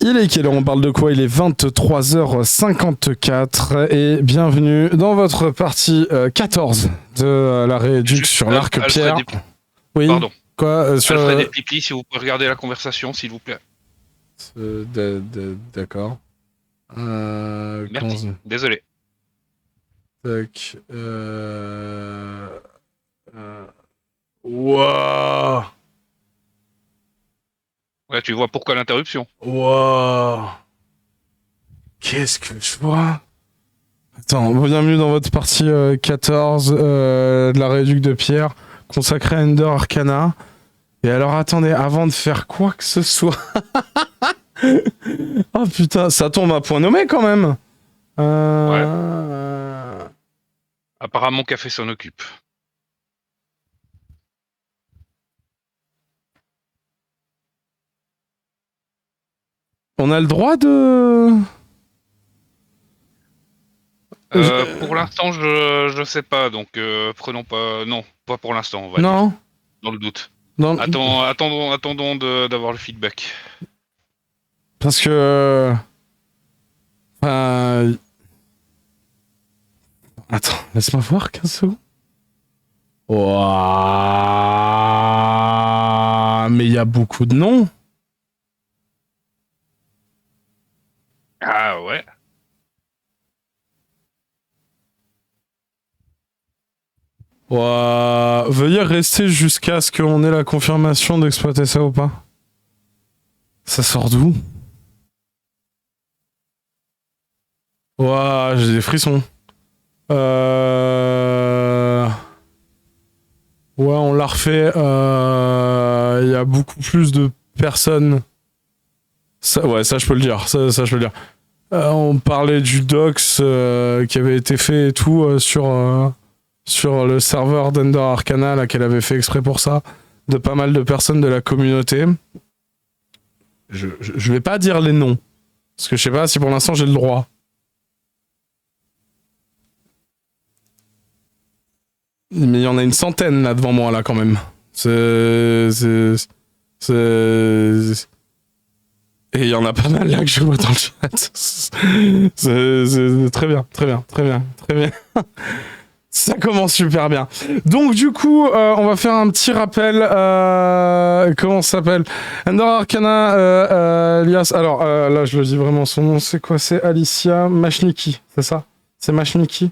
Il est quelle heure? On parle de quoi? Il est 23h54 et bienvenue dans votre partie 14 de la rééduque sur l'arc Pierre. Oui. Pardon. Quoi sur Alfred et Pipi, si vous pouvez regarder la conversation, s'il vous plaît. D'accord. Merci. Désolé. Tac. Wow. Ouais, tu vois pourquoi l'interruption. Wow. Qu'est-ce que je vois? Attends, bienvenue dans votre partie 14 de la rééduque de Pierre, consacrée à Ender Arcana. Et alors attendez, avant de faire quoi que ce soit... Oh putain, ça tombe à point nommé quand même. Ouais. Apparemment, Café s'en occupe. On a le droit de... Pour l'instant, je sais pas, donc prenons pas... Non, pas pour l'instant, on va Non. dire. Dans le doute. Non. Attendons d'avoir le feedback. Parce que... Attends, laisse-moi voir 15 secondes. Ouah, mais il y a beaucoup de noms. Ah ouais. Ouah, veuillez rester jusqu'à ce qu'on ait la confirmation d'exploiter ça ou pas. Ça sort d'où? Ouah, j'ai des frissons. Ouais, on l'a refait. Il y a beaucoup plus de personnes. Ça, ouais, ça je peux le dire. Ça je peux le dire. On parlait du docs qui avait été fait et tout sur le serveur d'Ender Arcana là, qu'elle avait fait exprès pour ça, de pas mal de personnes de la communauté. Je vais pas dire les noms, parce que je sais pas si pour l'instant j'ai le droit. Mais il y en a une centaine là devant moi là quand même. Et il y en a pas mal là que je vois dans le chat. C'est très bien. Ça commence super bien. Donc du coup, on va faire un petit rappel. Comment ça s'appelle? Ender Arcana, alias... Alors là, je le dis vraiment son nom. C'est quoi? C'est Alicia Machniki, c'est ça? C'est Machniki?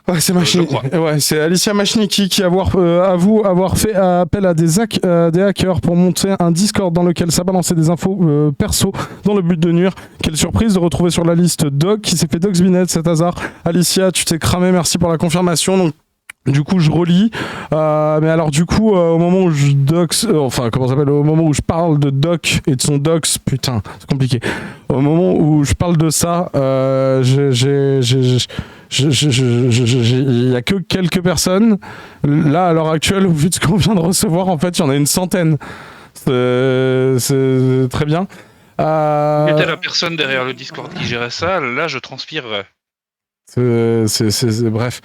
Ouais, c'est Machniki. Ouais, c'est Alicia Machniki qui avoue avoir fait appel à des hackers pour monter un Discord dans lequel ça balançait des infos perso dans le but de nuire. Quelle surprise de retrouver sur la liste Doc qui s'est fait Docsbinet, cet hasard. Alicia, tu t'es cramé, merci pour la confirmation. Donc, du coup, je relis. Mais alors, du coup, au moment où je au moment où je parle de Doc et de son Docs, putain, c'est compliqué. Au moment où je parle de ça, il y a que quelques personnes. Là, à l'heure actuelle, au vu de ce qu'on vient de recevoir, en fait, il y en a une centaine. C'est très bien. Était la personne derrière le Discord qui gérait ça, là, je transpirerais. Bref.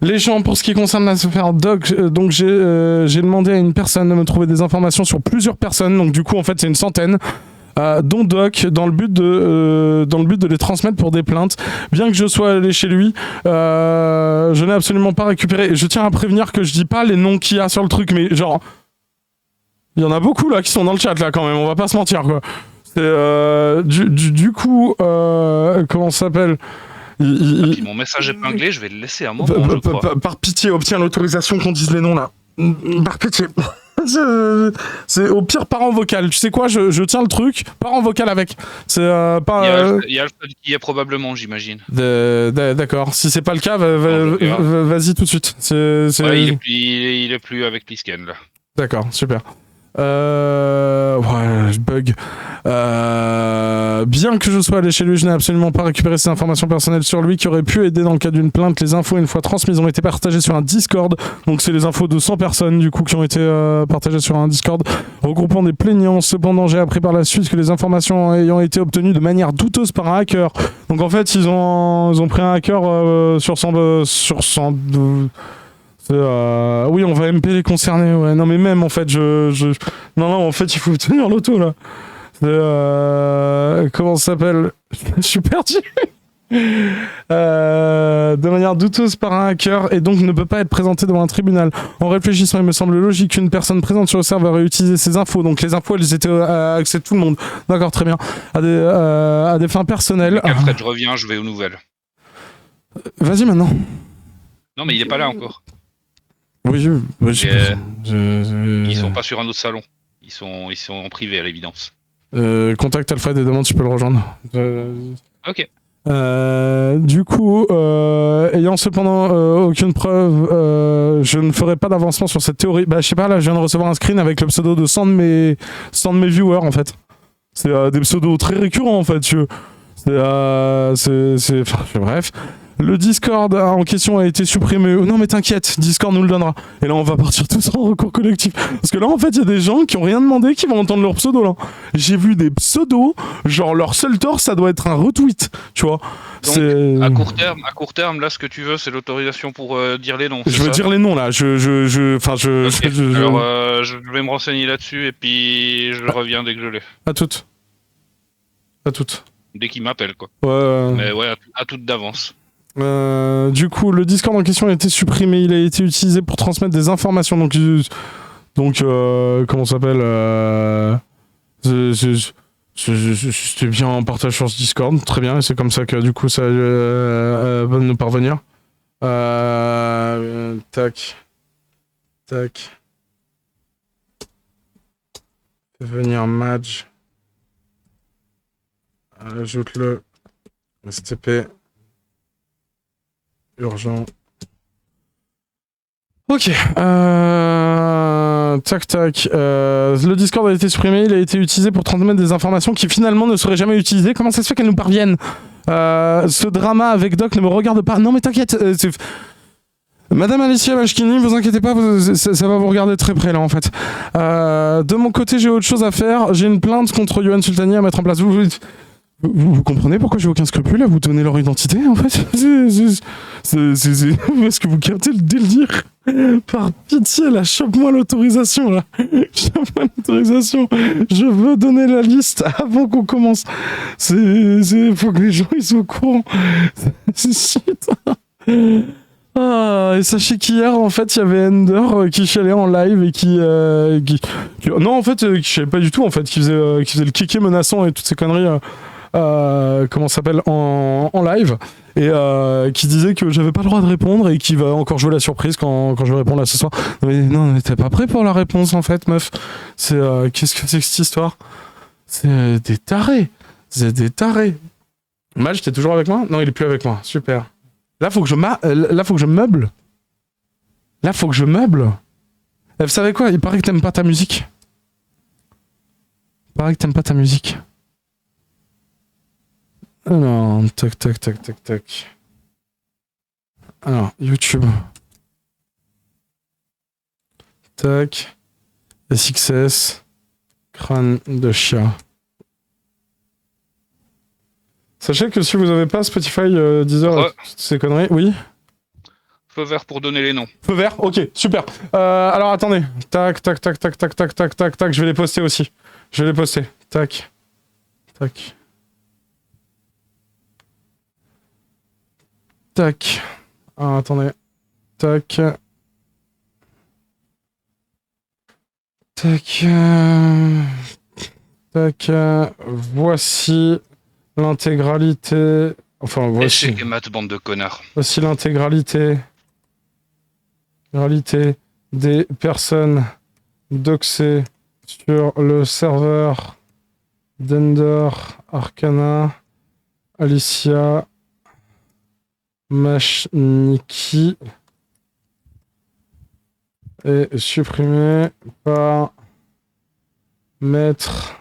Les gens, pour ce qui concerne la sphère Doc, donc j'ai demandé à une personne de me trouver des informations sur plusieurs personnes. Donc du coup, en fait, c'est une centaine. Dont Doc, dans le but de les transmettre pour des plaintes. Bien que je sois allé chez lui, je n'ai absolument pas récupéré. Je tiens à prévenir que je dis pas les noms qu'il y a sur le truc, mais genre, il y en a beaucoup là qui sont dans le chat là quand même. On va pas se mentir quoi. Du coup, comment ça s'appelle? Mon message épinglé, je vais le laisser à moi. Par pitié, obtiens l'autorisation qu'on dise les noms là. Par pitié. C'est au pire par en vocal. Tu sais quoi, je tiens le truc, par en vocal avec. C'est pas. Il y a Alfred qui est probablement, j'imagine. D'accord. Si c'est pas le cas, vas-y tout de suite. Ouais, il est plus avec Plisken là. D'accord, super. Ouais, je bug. Bien que je sois allé chez lui, je n'ai absolument pas récupéré ces informations personnelles sur lui qui auraient pu aider dans le cas d'une plainte. Les infos, une fois transmises, ont été partagées sur un Discord. Donc c'est les infos de 100 personnes du coup qui ont été partagées sur un Discord regroupant des plaignants. Cependant, j'ai appris par la suite que les informations ayant été obtenues de manière douteuse par un hacker. Donc en fait, ils ont pris un hacker sur 100 oui, on va MP les concernés. Ouais. Non, mais même en fait, non, en fait, il faut obtenir l'auto là. Comment ça s'appelle? Je suis perdu. De manière douteuse par un hacker et donc ne peut pas être présenté devant un tribunal. En réfléchissant, il me semble logique qu'une personne présente sur le serveur ait utilisé ces infos. Donc les infos, elles étaient à accès de tout le monde. D'accord, très bien. À des fins personnelles. Alfred, je reviens, je vais aux nouvelles. Vas-y maintenant. Non, mais il est pas là encore. Oui, Ils sont pas sur un autre salon. Ils sont en privé à l'évidence. Contacte Alfred et demande si tu peux le rejoindre. Ok. Du coup, ayant cependant aucune preuve, je ne ferai pas d'avancement sur cette théorie. Bah, je sais pas, là, je viens de recevoir un screen avec le pseudo de 100 de mes viewers, en fait. C'est des pseudos très récurrents, en fait. Bref. Le Discord en question a été supprimé. Non, mais t'inquiète, Discord nous le donnera. Et là, on va partir tous en recours collectif. Parce que là, en fait, il y a des gens qui ont rien demandé qui vont entendre leur pseudo, là. J'ai vu des pseudos, genre leur seul tort, ça doit être un retweet, tu vois. Donc, à court terme, là, ce que tu veux, c'est l'autorisation pour dire les noms. Je veux dire les noms, là. Alors, je vais me renseigner là-dessus et puis je reviens dès que je l'ai. À toutes. Dès qu'il m'appelle, quoi. Ouais. Mais ouais, à toutes d'avance. Du coup, le Discord en question a été supprimé. Il a été utilisé pour transmettre des informations. Donc comment ça s'appelle C'était bien en partage sur ce Discord. Très bien. Et c'est comme ça que du coup, ça va nous parvenir. Tac. Fais venir Madge. Ajoute-le. STP. Urgent. Ok. Tac. Le Discord a été supprimé. Il a été utilisé pour transmettre des informations qui finalement ne seraient jamais utilisées. Comment ça se fait qu'elles nous parviennent? Ce drama avec Doc ne me regarde pas. Non mais t'inquiète. Madame Alicia Machkini, vous inquiétez pas, ça va vous regarder très près là en fait. De mon côté, j'ai autre chose à faire. J'ai une plainte contre Yohan Sultani à mettre en place. Vous comprenez pourquoi j'ai aucun scrupule à vous donner leur identité en fait? Est-ce que vous captez le délire? Par pitié là, chope-moi l'autorisation là. Chope-moi l'autorisation. Je veux donner la liste avant qu'on commence. Faut que les gens ils soient au courant. C'est shit. Ah, et sachez qu'hier en fait il y avait Ender qui chialait en live et qui non en fait qui chialait pas du tout en fait, qui faisait le kéké menaçant et toutes ces conneries. Comment ça s'appelle en live et qui disait que j'avais pas le droit de répondre et qui va encore jouer la surprise quand je vais répondre là ce soir. Non mais t'es pas prêt pour la réponse en fait meuf. C'est qu'est-ce que c'est que cette histoire? C'est des tarés. Maj, t'es toujours avec moi? Non, il est plus avec moi. Super. Là faut que je meuble. Vous savez quoi? Il paraît que t'aimes pas ta musique. Alors, tac. Alors, YouTube. Tac. SXS. Crâne de chat. Sachez que si vous n'avez pas Spotify, Deezer, ces conneries, oui. Feu vert pour donner les noms. Feu vert, ok, super. Alors attendez. Tac. Je vais les poster aussi. Tac. Alors, attendez. Tac. Voici l'intégralité. Enfin, voici. Échec et mat, bande de connards. Voici l'intégralité des personnes doxées sur le serveur d'Ender Arcana, Alicia Machniki est supprimée par Maître.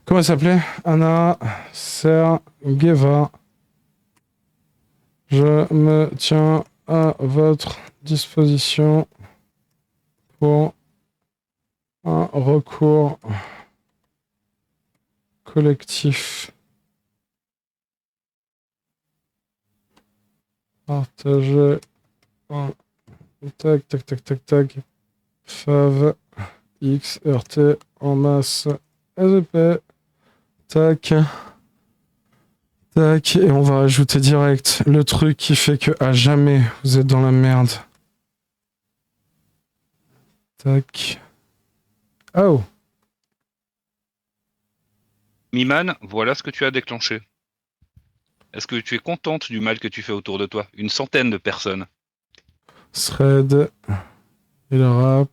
Comment elle s'appelait? Anna Sergeva. Je me tiens à votre disposition pour un recours collectif. Partager un tac. Fav XRT en masse SVP. Tac. Tac. Et on va ajouter direct le truc qui fait que à jamais vous êtes dans la merde. Tac. Oh. Miman, voilà ce que tu as déclenché. Est-ce que tu es contente du mal que tu fais autour de toi? Une centaine de personnes. Thread. Et le rap.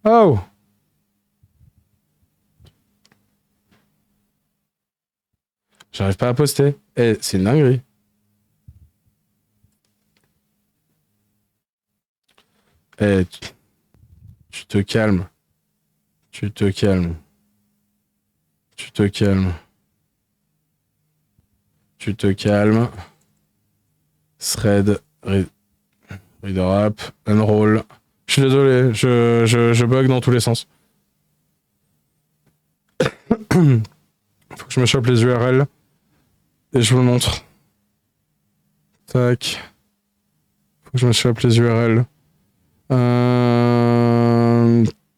Oh. J'arrive pas à poster. Eh, c'est une dinguerie. Eh, tu te calmes. Tu te calmes. Tu te calmes. Tu te calmes. Thread. Reader app. Unroll. Je suis désolé, je bug dans tous les sens. Faut que je me chope les URL. Et je vous le montre. Tac. Faut que je me chope les URL.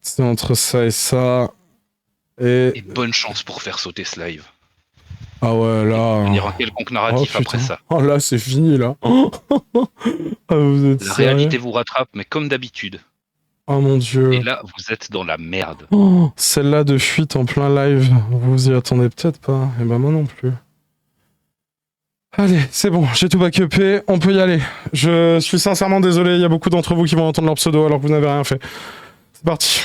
C'est entre ça et ça. Et bonne chance pour faire sauter ce live. Ah ouais, là. Il y aura un quelconque narratif après ça. Oh là, c'est fini là. Ah, vous êtes La sérieux? réalité vous rattrape, mais comme d'habitude. Oh mon dieu. Et là, vous êtes dans la merde. Oh, celle-là de fuite en plein live. Vous vous y attendez peut-être pas. Et ben moi non plus. Allez, c'est bon, j'ai tout backupé, on peut y aller. Je suis sincèrement désolé, il y a beaucoup d'entre vous qui vont entendre leur pseudo alors que vous n'avez rien fait. C'est parti.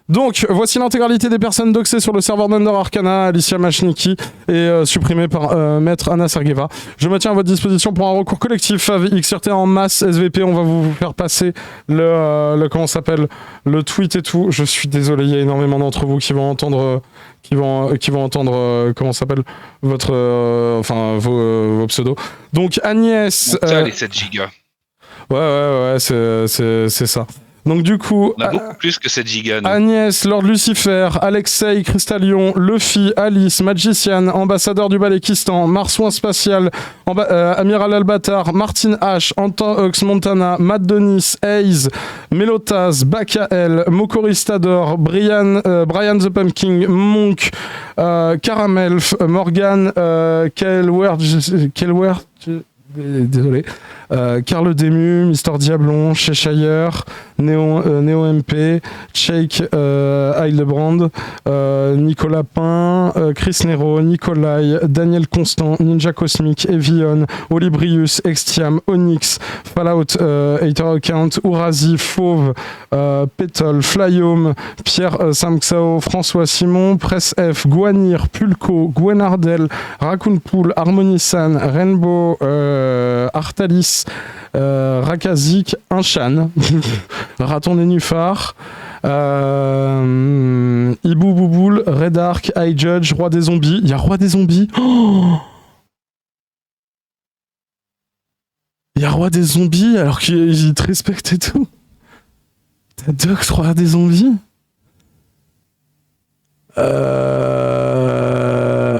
Donc, voici l'intégralité des personnes doxées sur le serveur d'Under Arcana, Alicia Machniki, et supprimées par Maître Anna Sergeva. Je me tiens à votre disposition pour un recours collectif avec XRT en masse SVP. On va vous faire passer comment ça s'appelle, le tweet et tout. Je suis désolé, il y a énormément d'entre vous qui vont entendre, comment ça s'appelle, votre, vos pseudos. Donc Agnès. Ça, les 7 gigas. Ouais, c'est ça. Donc du coup, on a beaucoup plus que 7 gigas. Nous. Agnès, Lord Lucifer, Alexei, Crystallion, Luffy, Alice, Magician, ambassadeur du Balekistan, Marsouin Spatial, Amiral Albatar, Martin H, Antox Montana, Matt Denis, Hayes, Melotaz, Bakael, Mokoristador, Brian the Pumpkin, Monk, Caramelf, Morgan, Kelwert, désolé. Carl Demu, Mister Diablon, Cheshire, Neo MP, Shake Hildebrand, Nicolas Pain, Chris Nero, Nikolai, Daniel Constant, Ninja Cosmic, Evion, Olibrius, Extiam, Onyx, Fallout, Hater Account, Urazi, Fauve, Pétol, Flyhome, Pierre Samxao, François Simon, Presse F, Guanir, Pulco, Gwenardel, Raccoon Pool, Harmonisan, Rainbow, Artalis, Rakazik, Inchan, Raton Nénuphar, Ibou Bouboul, Red Ark, iJudge, Roi des Zombies. Il y a Roi des Zombies. Oh, il y a Roi des Zombies alors qu'il te respecte et tout. T'as Dox, Roi des Zombies.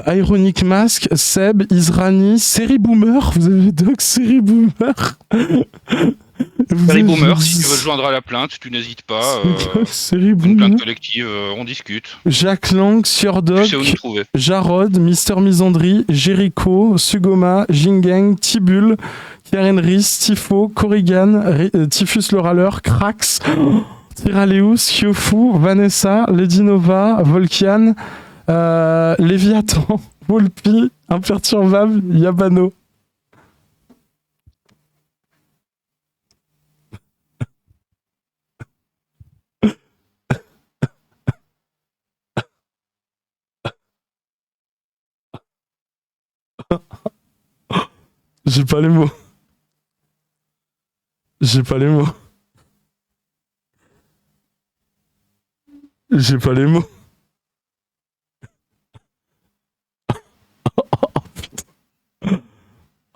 Ironic Mask, Seb, Israni, Série Boomer. Vous avez Doc, Série Boomer. Série Boomer, si tu veux te joindre à la plainte, tu n'hésites pas. Série une Boomer. plainte collective, on discute. Jacques Lang, Surdoc, Tu sais où nous trouver. Jarod, Mister Misandry, Jericho, Sugoma, Jingeng, Tibul, Karen Rhys, Tifo, Corrigan, Typhus le Râleur, Krax, Tyraleus, Kyofu, Vanessa, Lady Nova, Volkian, Léviathan, Wolpi, Imperturbable, Yabano. J'ai pas les mots. J'ai pas les mots. J'ai pas les mots.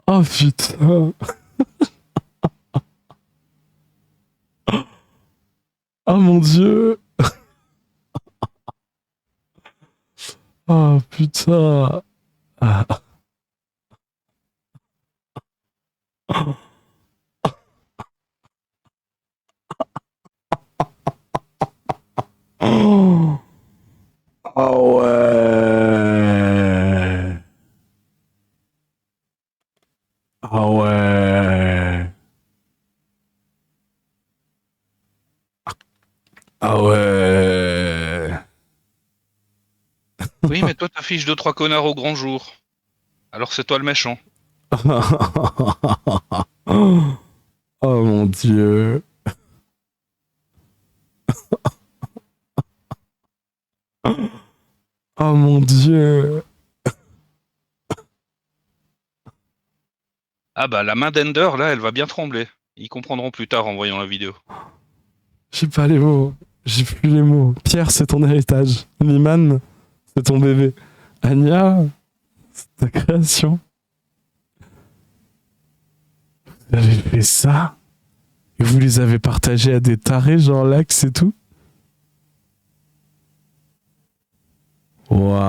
Oh putain. Oh mon dieu. Oh putain. Ah ouais. Oui, mais toi, t'affiches 2-3 connards au grand jour. Alors c'est toi le méchant. Oh mon dieu. Oh mon dieu. Ah bah, la main d'Ender, là, elle va bien trembler. Ils comprendront plus tard en voyant la vidéo. J'ai pas les mots. J'ai plus les mots. Pierre, c'est ton héritage. Liman, c'est ton bébé. Anya, c'est ta création. Vous avez fait ça et vous les avez partagés à des tarés, genre Lax et tout. Waouh.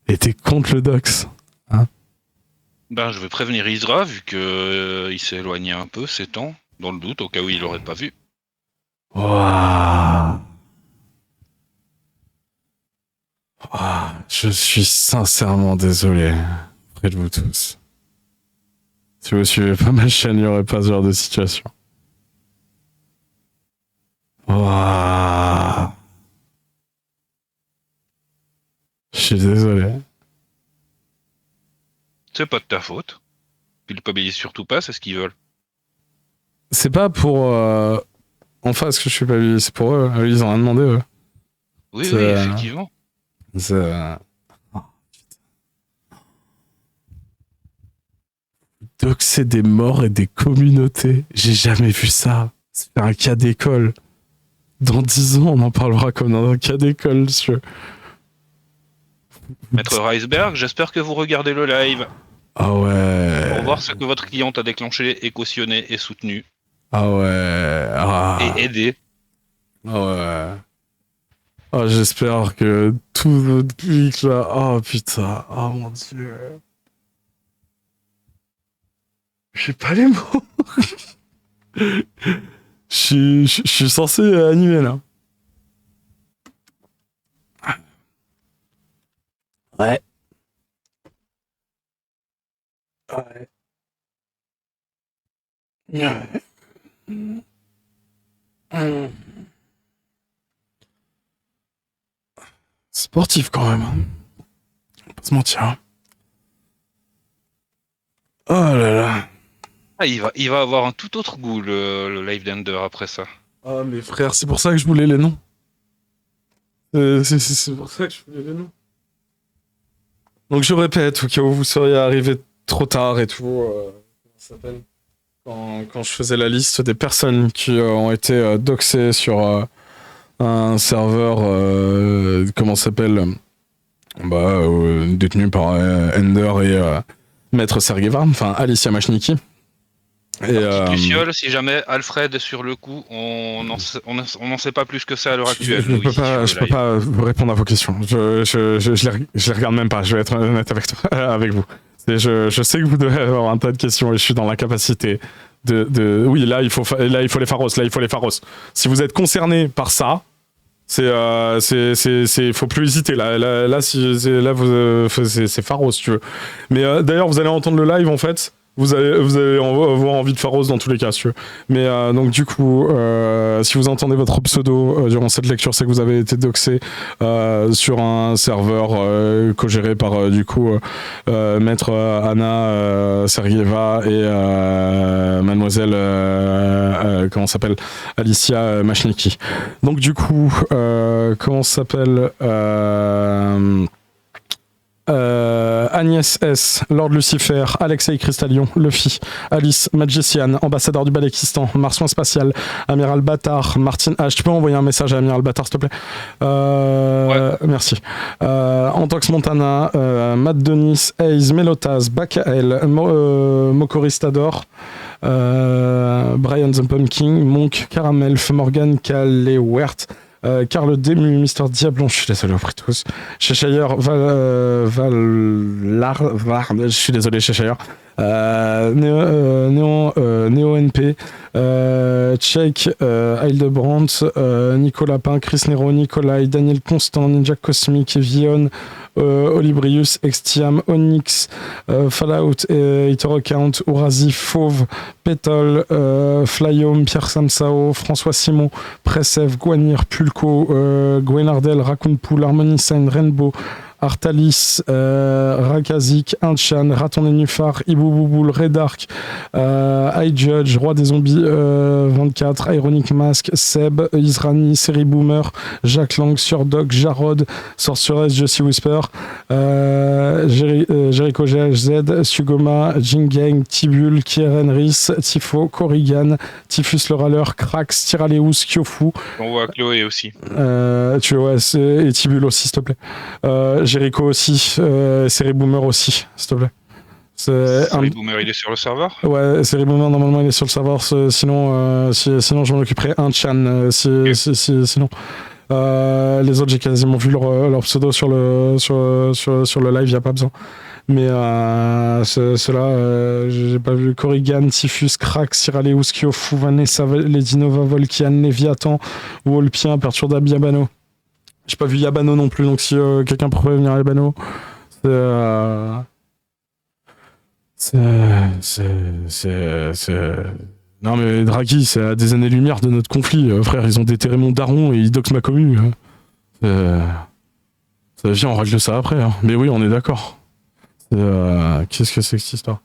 Et t'es contre le dox, hein? Ben, je vais prévenir Isra, vu que il s'est éloigné un peu ces temps, dans le doute, au cas où il l'aurait pas vu. Waouh. Waouh. Je suis sincèrement désolé auprès de vous tous. Si vous suivez pas ma chaîne, il n'y aurait pas ce genre de situation. Waouh. Je suis désolé. C'est pas de ta faute. Culpabilise surtout pas, c'est ce qu'ils veulent. C'est pas pour en face que je suis pas lui, c'est pour eux. Eux, ils ont rien demandé, eux. Oui, C'est, oui, effectivement. C'est, doxer des morts et des communautés. J'ai jamais vu ça. C'est un cas d'école. Dans 10 ans, on en parlera comme dans un cas d'école, monsieur. Maître Reisberg, j'espère que vous regardez le live. Ah ouais. Pour voir ce que votre cliente a déclenché et cautionné et soutenu. Ah ouais. Ah. Et aidé. Ah ouais. Ah, j'espère que tout votre public là. Oh putain. Oh mon dieu. J'ai pas les mots. Je suis censé animer là. Ouais. Ouais. Ouais. Sportif quand même. Hein. On va pas se mentir. Oh là là. Ah, il va avoir un tout autre goût, le live d'Ender, après ça. Ah mes frères, c'est pour ça que je voulais les noms. C'est pour ça que je voulais les noms. Donc je répète, au cas où vous seriez arrivé trop tard et tout, comment ça s'appelle quand je faisais la liste des personnes qui ont été doxées sur un serveur, comment ça s'appelle détenu par Ender et Maître Sergeva, enfin Alicia Machniki. Et Petite Luciole, si jamais Alfred est sur le coup, on n'en sait pas plus que ça à l'heure actuelle. Je peux pas vous répondre à vos questions. Je les regarde même pas. Je vais être honnête avec vous. Je sais que vous devez avoir un tas de questions et je suis dans l'incapacité oui, là il faut les pharos. Là il faut les pharos. Si vous êtes concerné par ça, faut plus hésiter. Là c'est pharos, si tu veux. Mais d'ailleurs vous allez entendre le live en fait. Vous allez avoir envie de Pharos dans tous les cas, si tu veux. Mais donc du coup, si vous entendez votre pseudo durant cette lecture, c'est que vous avez été doxé sur un serveur co-géré par du coup Maître Anna Sergieva et Mademoiselle comment s'appelle Alicia Machniki. Donc du coup, comment s'appelle Agnès S, Lord Lucifer, Alexei Crystallion, Luffy, Alice, Magician, ambassadeur du Balekistan, Martien Spatial, Amiral Bâtard, Martin H. Tu peux envoyer un message à Amiral Bâtard, s'il te plaît ouais. Merci. Antox Montana, Matt Denis, Hayes, Melotaz, Bakael, Mokoristador, Brian the Pumpkin, Monk, Caramel, Morgan, Kalewert, Carl Demu, Mister Diablon, je suis désolé auprès de tous. Cheshire, je suis désolé, Cheshire. Néo NP, Check, Hildebrandt, Nicolas Pin, Chris Nero, Nikolai, Daniel Constant, Ninja Cosmic, Vion, Olibrius, Extiam, Onyx, Fallout, Hitter Account, Ourasi, Fauve, Pétol, Flyome, Pierre Samsao, François Simon, Pressev, Guanir, Pulco, Gwenardel, Raccoon Pool, Harmony Sign, Rainbow, Artalis, Rakazik, Inchan, Raton Nénuphar, Ibouboul, Redark, iJudge, Roi des Zombies 24, Ironic Mask, Seb, Israni, Seri Boomer, Jacques Lang, Surdog, Jarod, Sorceress, Josie Whisper, Jericho GHZ, Sugoma, Jingang, Tibul, Kieren Rhys, Tifo, Corrigan, Typhus le Râleur, Krax, Tyraleus, Kyofu. On voit Chloé aussi. Et Tibul aussi, s'il te plaît. Jericho aussi, Seri Boomer aussi, s'il te plaît. Seri Boomer, il est sur le serveur ? Ouais, Seri Boomer, normalement, il est sur le serveur. Sinon, sinon je m'en occuperai. Chan, sinon. Les autres, j'ai quasiment vu leur pseudo sur le live, il n'y a pas besoin. Mais ceux-là, j'ai pas vu. Corrigan, Typhus, Crack, Cyraleus, Kyofu, Vanessa, Ledinova, Volkian, Léviathan, Wolpien, Perturba, Yabano. J'ai pas vu Yabano non plus, donc si quelqu'un pourrait venir à Yabano, Non mais Draghi, c'est à des années-lumière de notre conflit. Frère, ils ont déterré mon daron et ils doxent ma commu. Ça vient, on règle ça après. Hein. Mais oui, on est d'accord. Qu'est-ce que c'est que cette histoire ?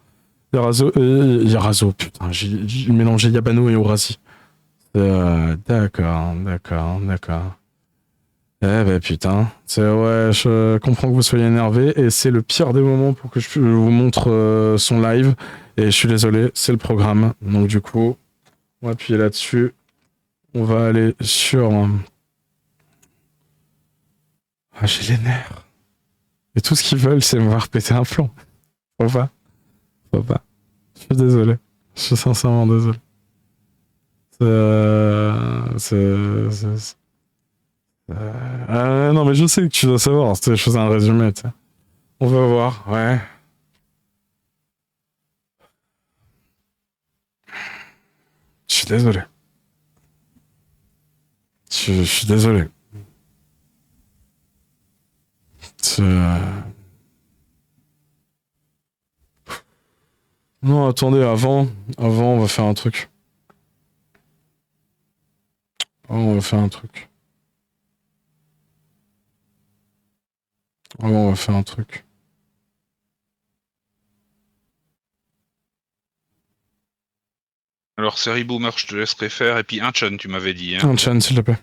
Yarazo, putain, j'ai mélangé Yabano et Orasi. D'accord. Eh ben putain, ouais, je comprends que vous soyez énervé et c'est le pire des moments pour que je vous montre son live et je suis désolé, c'est le programme. Donc du coup, on va appuyer là-dessus. On va aller sur... Ah, j'ai les nerfs. Et tout ce qu'ils veulent, c'est me voir péter un plomb. Faut pas. Je suis désolé. Je suis sincèrement désolé. Non mais je sais que tu dois savoir, je faisais un résumé, t'sais. On va voir, ouais. Je suis désolé. Je suis désolé. Non, attendez, avant, on va faire un truc. On va faire un truc. Alors, Seri Boomer, je te laisserai faire. Et puis Inchan, tu m'avais dit. Hein. Inchan, s'il te plaît.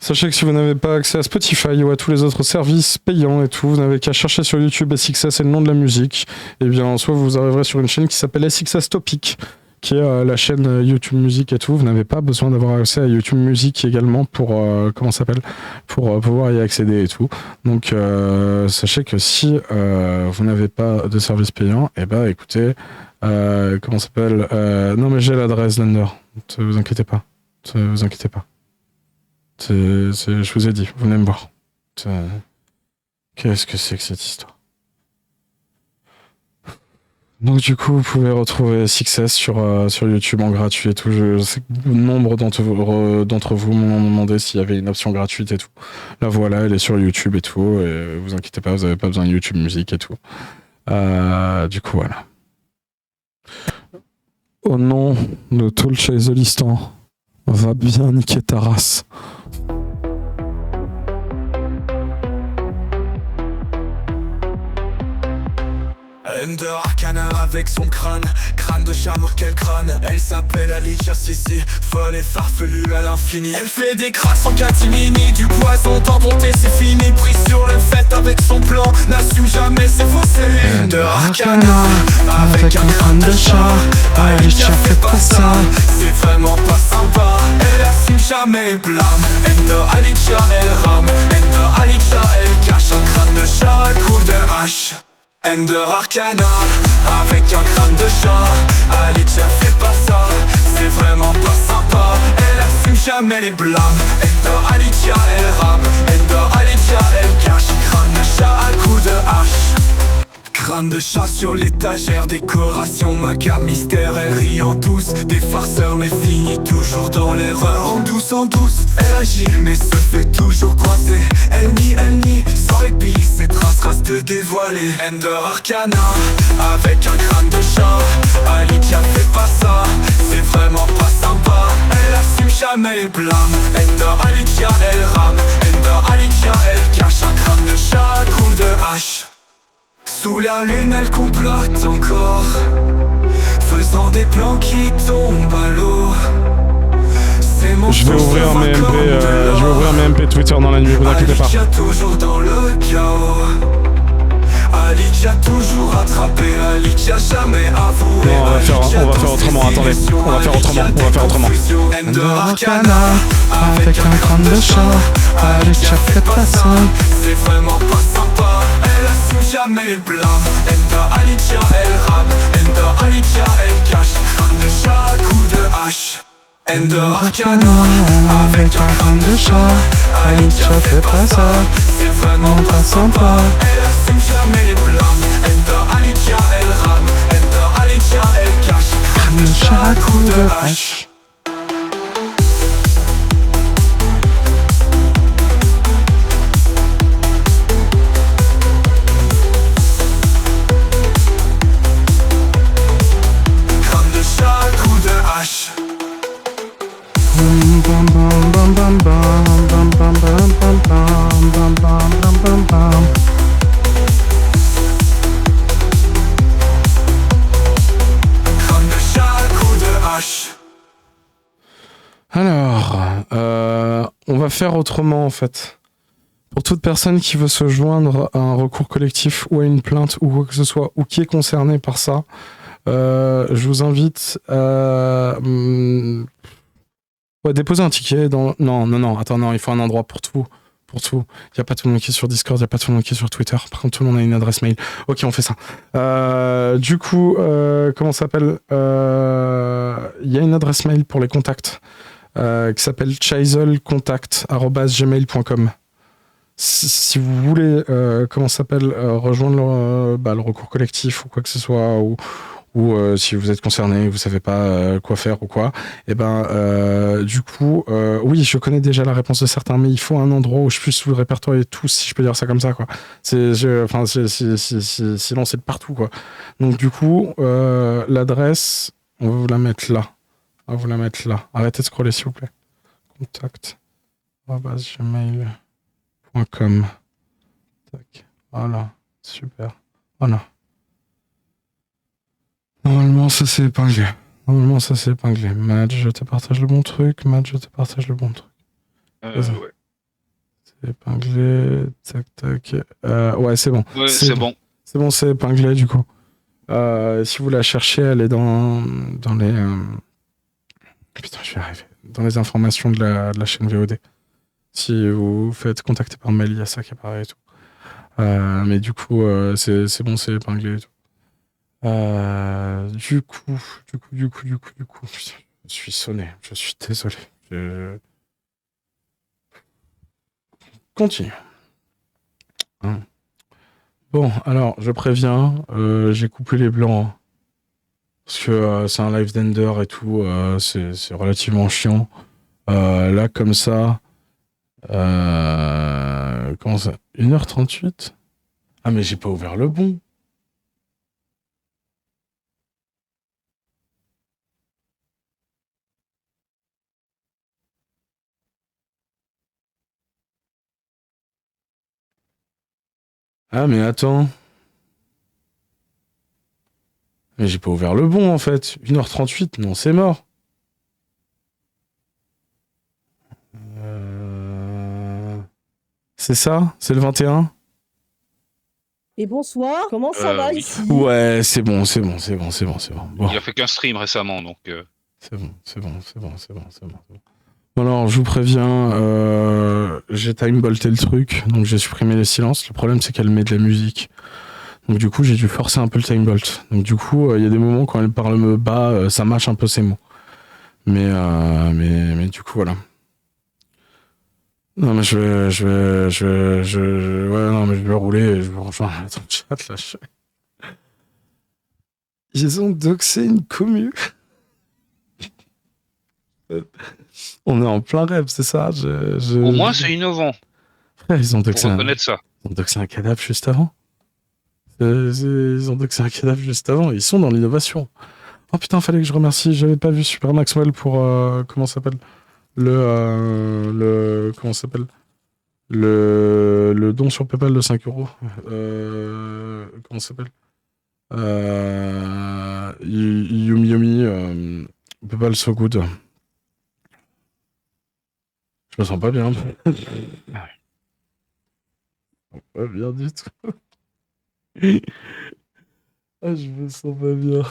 Sachez que si vous n'avez pas accès à Spotify ou à tous les autres services payants et tout, vous n'avez qu'à chercher sur YouTube SXS et le nom de la musique. Et bien, en soi, vous arriverez sur une chaîne qui s'appelle SXS Topic, qui est la chaîne YouTube Musique et tout. Vous n'avez pas besoin d'avoir accès à YouTube Musique également pour pour pouvoir y accéder et tout. Donc sachez que si vous n'avez pas de service payant, et ben écoutez, non mais j'ai l'adresse Lender. Ne vous inquiétez pas. Je vous ai dit, vous venez me voir. Qu'est-ce que c'est que cette histoire ? Donc du coup, vous pouvez retrouver Success sur YouTube en gratuit et tout. Je sais que nombre d'entre vous m'ont demandé s'il y avait une option gratuite et tout. La voilà, elle est sur YouTube et tout. Et vous inquiétez pas, vous n'avez pas besoin de YouTube Musique et tout. Du coup, voilà. Au nom de tout le Chaselistan, va bien niquer ta race. Ender Arcana avec son crâne de chameau, quel crâne. Elle s'appelle Alicia Sissi, folle et farfelue à l'infini. Elle fait des crasses en catimini, du poison dans ton thé, c'est fini. Pris sur le fait avec son plan, n'assume jamais ses faussetés. Ender Arcana avec un crâne de chat. Alicia fait pas ça, c'est vraiment pas sympa. Elle assume jamais blâme. Ender Alicia elle rame. Ender Alicia elle cache un crâne de chat à coup de hache. Ender Arcana avec un crâne de chat. Alicia fait pas ça, c'est vraiment pas sympa. Elle assume jamais les blâmes. Ender Alicia elle rame. Ender Alicia elle cache un crâne de chat à coups de hache. Crâne de chat sur l'étagère, décoration macabre, mystère, elle rit en douce. Des farceurs mais finit toujours dans l'erreur. En douce, elle agit mais se fait toujours coincer. Elle nie, sans répit, ses traces restent de dévoiler. Ender Arcana, avec un crâne de chat. Alicia fait pas ça, c'est vraiment pas sympa. Elle assume jamais le blâme. Ender Alicia, elle rame. Ender Alicia, elle cache un crâne de chat, coup de hache. Sous la lune elle complote encore, faisant des plans qui tombent à l'eau. Je vais ouvrir mes MP Twitter dans la nuit, vous inquiétez pas. Alicia toujours dans le chaos. Alicia toujours attrapé, Alicia jamais avoué. Non, on va faire autrement, attendez. On va faire autrement. Ender Arcana, avec un crâne de chat. Alicia fait pas ça. c'est vraiment pas sympa. Elle assume jamais le blâme. Ender Alicia, elle rame. Ender Alicia, elle cache. Crâne de chat, coup de hache. Ender Arcana, avec un crâne de chat. Alicia fait pas ça, c'est vraiment pas sympa. Elle assume jamais les blâmes. Ender Alicia, elle rame. Ender Alicia, elle cache. Crâne de chat, coup de hache. Crâne de chat, coup de hache. Crâne de chat, coup de hache. Alors, on va faire autrement en fait. Pour toute personne qui veut se joindre à un recours collectif ou à une plainte ou quoi que ce soit, ou qui est concernée par ça, je vous invite à déposer un ticket dans... Non, attends, non, il faut un endroit pour tout. Il n'y a pas tout le monde qui est sur Discord, il n'y a pas tout le monde qui est sur Twitter. Par contre, tout le monde a une adresse mail. Ok, on fait ça. Du coup, comment ça s'appelle ? Il y a une adresse mail pour les contacts qui s'appelle chaiselcontact@gmail.com. Si vous voulez, rejoindre le recours collectif ou quoi que ce soit, ou si vous êtes concerné, vous savez pas quoi faire ou quoi, et du coup, oui, je connais déjà la réponse de certains, mais il faut un endroit où je puisse vous répertorier tous, si je peux dire ça comme ça, quoi. Sinon c'est de partout, quoi. Donc du coup, l'adresse, on va vous la mettre là. Arrêtez de scroller, s'il vous plaît. Contact@gmail.com. Tac. Voilà. Super. Voilà. Normalement, ça c'est épinglé. Madge, je te partage le bon truc. Ouais. C'est épinglé. Tac. Ouais, c'est bon. Ouais, c'est bon. C'est bon, c'est épinglé du coup. Si vous la cherchez, elle est dans les... Putain, je vais arriver. Dans les informations de la chaîne VOD. Si vous faites contacter par mail, il y a ça qui apparaît et tout. Mais du coup, c'est bon, c'est épinglé et tout. Du coup, putain, je suis sonné. Je suis désolé. Continue. Hein. Bon, alors, je préviens, j'ai coupé les blancs. Hein. Parce que c'est un live d'Ender et tout, c'est relativement chiant. Là, comme ça... comment ça 1h38 ? Ah, mais j'ai pas ouvert le bon. Ah, mais attends. Mais j'ai pas ouvert le bon, en fait. 1h38, non, c'est mort. C'est ça ? C'est le 21 ? Et bonsoir, comment ça va oui. ici? Ouais, c'est bon. Bon. Il a fait qu'un stream récemment, donc... C'est bon. Bon, alors, je vous préviens, j'ai timebolté le truc, donc j'ai supprimé les silences. Le problème, c'est qu'elle met de la musique. Donc, du coup, j'ai dû forcer un peu le timebolt. Donc, du coup, il y a des moments quand elle parle bas, ça mâche un peu ses mots. Mais du coup, voilà. Non, mais je vais rouler et je vais rejoindre ton chat, là. Ils ont doxé une commu. On est en plein rêve, c'est ça. Au moins, c'est innovant Frère, ils ont pour doxé reconnaître ça. un cadavre juste avant. Ils ont doxé un cadavre juste avant. Ils sont dans l'innovation. Oh putain, fallait que je remercie. J'avais pas vu Super Maxwell pour comment ça s'appelle comment ça s'appelle le don sur PayPal de 5 euros. Comment ça s'appelle Yumi Yumi. PayPal so good. Je me sens pas bien. Pas bien du tout. Ah, je me sens pas bien.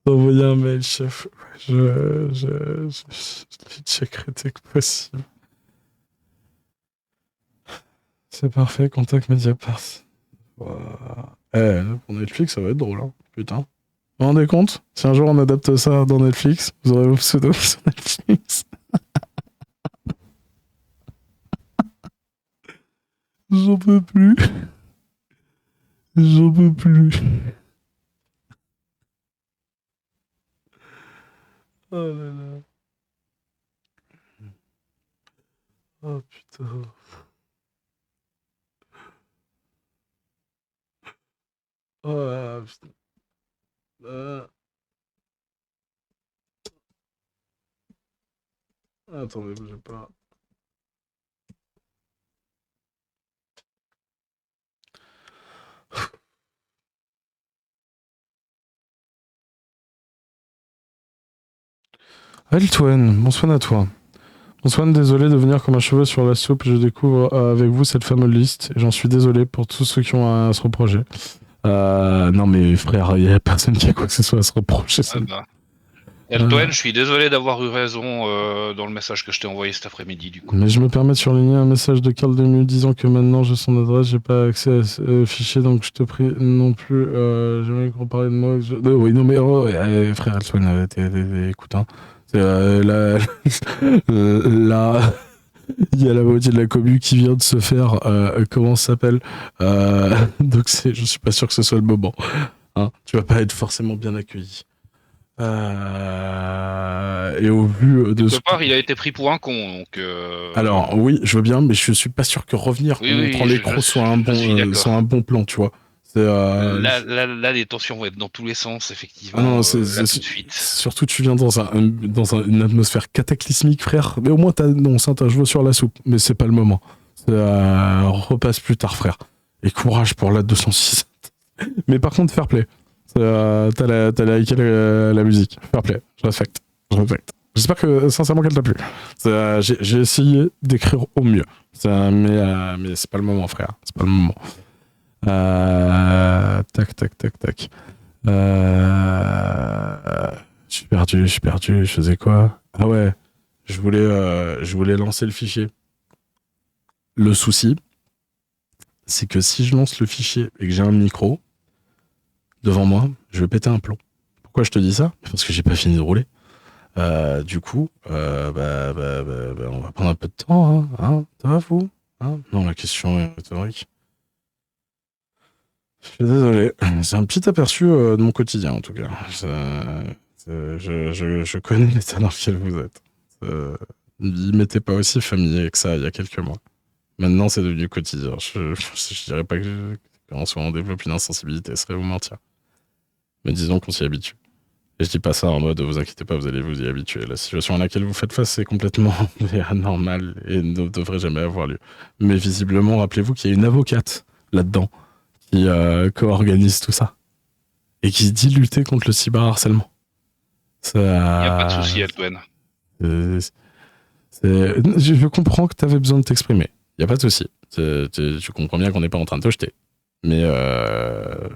J'ai envoyé un mail, chef. Je les checkerai dès que possible. C'est parfait, contact Mediapart. Wow. Pour Netflix, ça va être drôle, hein. Putain. Vous vous rendez compte? Si un jour on adapte ça dans Netflix, vous aurez vos pseudos sur Netflix. J'en peux plus. J'en peux plus. Oh là là. Oh putain. Oh là là, putain. Attendez, bougez pas. Altoine, bonsoir à toi. Bonsoir, désolé de venir comme un cheveu sur la soupe. Je découvre avec vous cette fameuse liste et j'en suis désolé pour tous ceux qui ont à se reprocher. Non mais frère, il n'y a personne qui a quoi que ce soit à se reprocher. Eltoine, je suis désolé d'avoir eu raison dans le message que je t'ai envoyé cet après-midi du coup. Mais je me permets de surligner un message de Carl Demu disant que maintenant j'ai son adresse, j'ai pas accès à ce fichier, donc je te prie non plus. J'aimerais qu'on parle de moi. Oui, non mais frère Eltoine, écoute, hein. Là, il y a la moitié de la commu qui vient de se faire, comment ça s'appelle donc je suis pas sûr que ce soit le moment. Hein, tu vas pas être forcément bien accueilli. Et au vu de Quelque part, il a été pris pour un con, donc. Alors oui, je veux bien, mais je suis pas sûr que revenir en montrant l'écran soit un bon plan, tu vois. Là, les tensions vont être dans tous les sens, effectivement. Ah non, tout de suite. Surtout, tu viens dans une atmosphère cataclysmique, frère. Mais au moins, t'as un joueur sur la soupe. Mais c'est pas le moment. Repasse plus tard, frère. Et courage pour la 206. Mais par contre, fair play. T'as liké la musique. Fair play. Je respecte. J'espère que, sincèrement, qu'elle t'a plu. J'ai essayé d'écrire au mieux. Mais c'est pas le moment, frère. C'est pas le moment. Tac. Je suis perdu, je faisais quoi? Ah ouais, je voulais lancer le fichier. Le souci, c'est que si je lance le fichier et que j'ai un micro devant moi, je vais péter un plomb. Pourquoi je te dis ça? Parce que j'ai pas fini de rouler. Du coup, on va prendre un peu de temps, hein, ça va vous? Hein, non, la question est rhétorique. Je suis désolé, c'est un petit aperçu de mon quotidien en tout cas. Je connais l'état dans lequel vous êtes. Il m'était pas aussi familier que ça il y a quelques mois. Maintenant c'est devenu quotidien. Je dirais pas qu'en soi on développe une insensibilité, ce serait vous mentir. Mais disons qu'on s'y habitue. Et je dis pas ça en mode vous inquiétez pas, vous allez vous y habituer. La situation à laquelle vous faites face est complètement anormale et ne devrait jamais avoir lieu. Mais visiblement, rappelez-vous qu'il y a une avocate là-dedans qui co-organise tout ça et qui dit lutter contre le cyberharcèlement. Il n'y a pas de souci, Eltoine. Je comprends que tu avais besoin de t'exprimer. Il n'y a pas de souci. Tu comprends bien qu'on n'est pas en train de te jeter. Mais je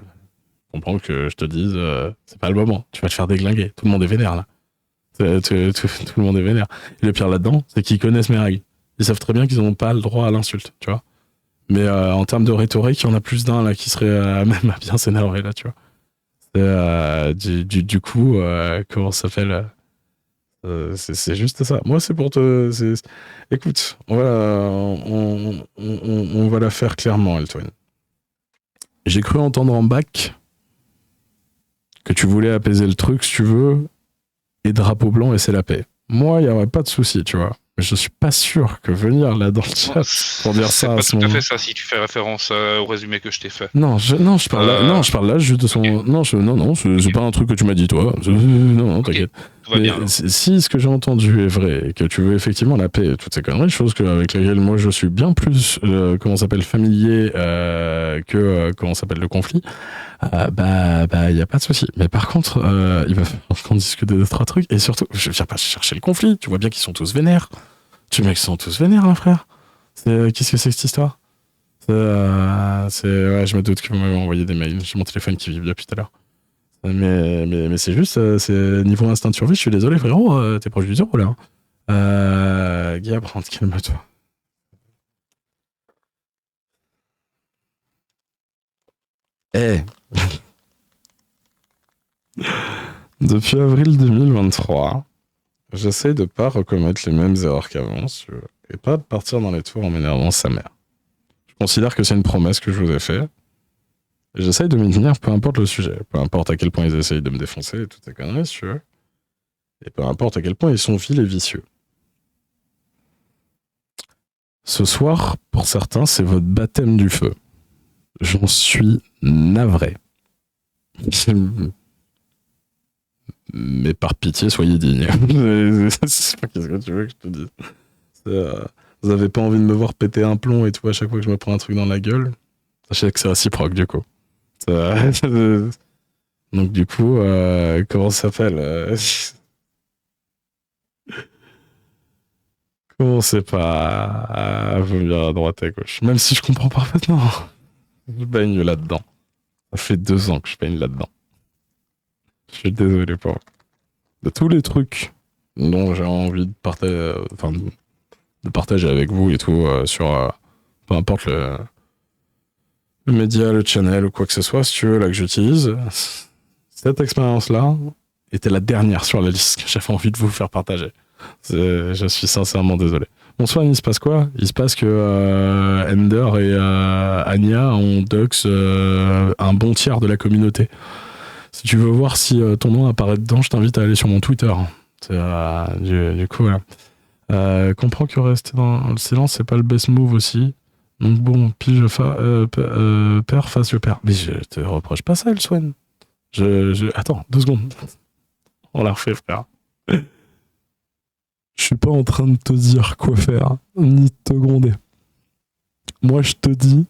comprends que je te dise c'est pas le moment. Tu vas te faire déglinguer. Tout le monde est vénère là. Tout le monde est vénère. Et le pire là-dedans, c'est qu'ils connaissent mes règles. Ils savent très bien qu'ils n'ont pas le droit à l'insulte, tu vois. Mais en termes de rhétorique, il y en a plus d'un là qui serait même à bien s'énerver là, tu vois. Du coup, comment ça s'appelle c'est juste ça. Moi, c'est pour te. Écoute, on va la faire clairement, Eltoine. J'ai cru entendre en bac tu voulais apaiser le truc, si tu veux, et drapeau blanc et c'est la paix. Moi, il n'y aurait pas de souci, tu vois. Mais je suis pas sûr que venir là dans le chat pour dire ça. C'est pas à ce tout à moment. fait ça si tu fais référence au résumé que je t'ai fait. Non, je parle là juste de son. Ok. Non, c'est pas un truc que tu m'as dit toi. Non, Ok. t'inquiète. Tout va Mais bien. Alors. si ce que j'ai entendu est vrai et que tu veux effectivement la paix et toutes ces conneries, chose avec lesquelles moi je suis bien plus familier que le conflit, il y a pas de souci. Mais par contre, il va falloir qu'on discute de 2-3 trucs et surtout, je viens pas chercher le conflit. Tu vois bien qu'ils sont tous vénères. Tu vois qu'ils sont tous vénères, là, frère. Qu'est-ce que c'est que cette histoire? Ouais, je me doute que vous m'avez envoyé des mails. J'ai mon téléphone qui vibre depuis tout à l'heure. Mais c'est juste, c'est niveau instinct de survie. Je suis désolé, frérot, t'es proche du zéro là. Guy Brandt, calme-toi. Depuis avril 2023, j'essaye de pas recommettre les mêmes erreurs qu'avant, si tu veux, et pas de partir dans les tours en m'énervant sa mère. Je considère que c'est une promesse que je vous ai faite. Et j'essaye de m'y tenir, peu importe le sujet, peu importe à quel point ils essayent de me défoncer et toutes ces conneries, si tu veux. Et peu importe à quel point ils sont vils et vicieux. Ce soir, pour certains, c'est votre baptême du feu. J'en suis navré. Mais par pitié, soyez digne. C'est pas qu'est-ce que tu veux que je te dise. Vous avez pas envie de me voir péter un plomb et tout à chaque fois que je me prends un truc dans la gueule. Sachez que c'est réciproque du coup. Donc du coup, comment ça s'appelle Comment c'est pas à vomir à droite et à gauche. Même si je comprends parfaitement. Je baigne là-dedans. Ça fait 2 ans que je baigne là-dedans. Je suis désolé pour vous. De tous les trucs dont j'ai envie de partager avec vous et tout sur peu importe le média, le channel ou quoi que ce soit, si tu veux, là que j'utilise, cette expérience-là était la dernière sur la liste que j'avais envie de vous faire partager. Je suis sincèrement désolé. Bonsoir, il se passe quoi? Il se passe que Ender et Anya ont dox un bon tiers de la communauté. Si tu veux voir si ton nom apparaît dedans, je t'invite à aller sur mon Twitter. Du coup, voilà. Comprends que rester dans le silence, c'est pas le best move aussi. Donc bon, pige père face le père. Mais je te reproche pas ça, Elswen. Attends, 2 secondes. On la refait, frère. Je suis pas en train de te dire quoi faire, ni de te gronder. Moi, je te dis,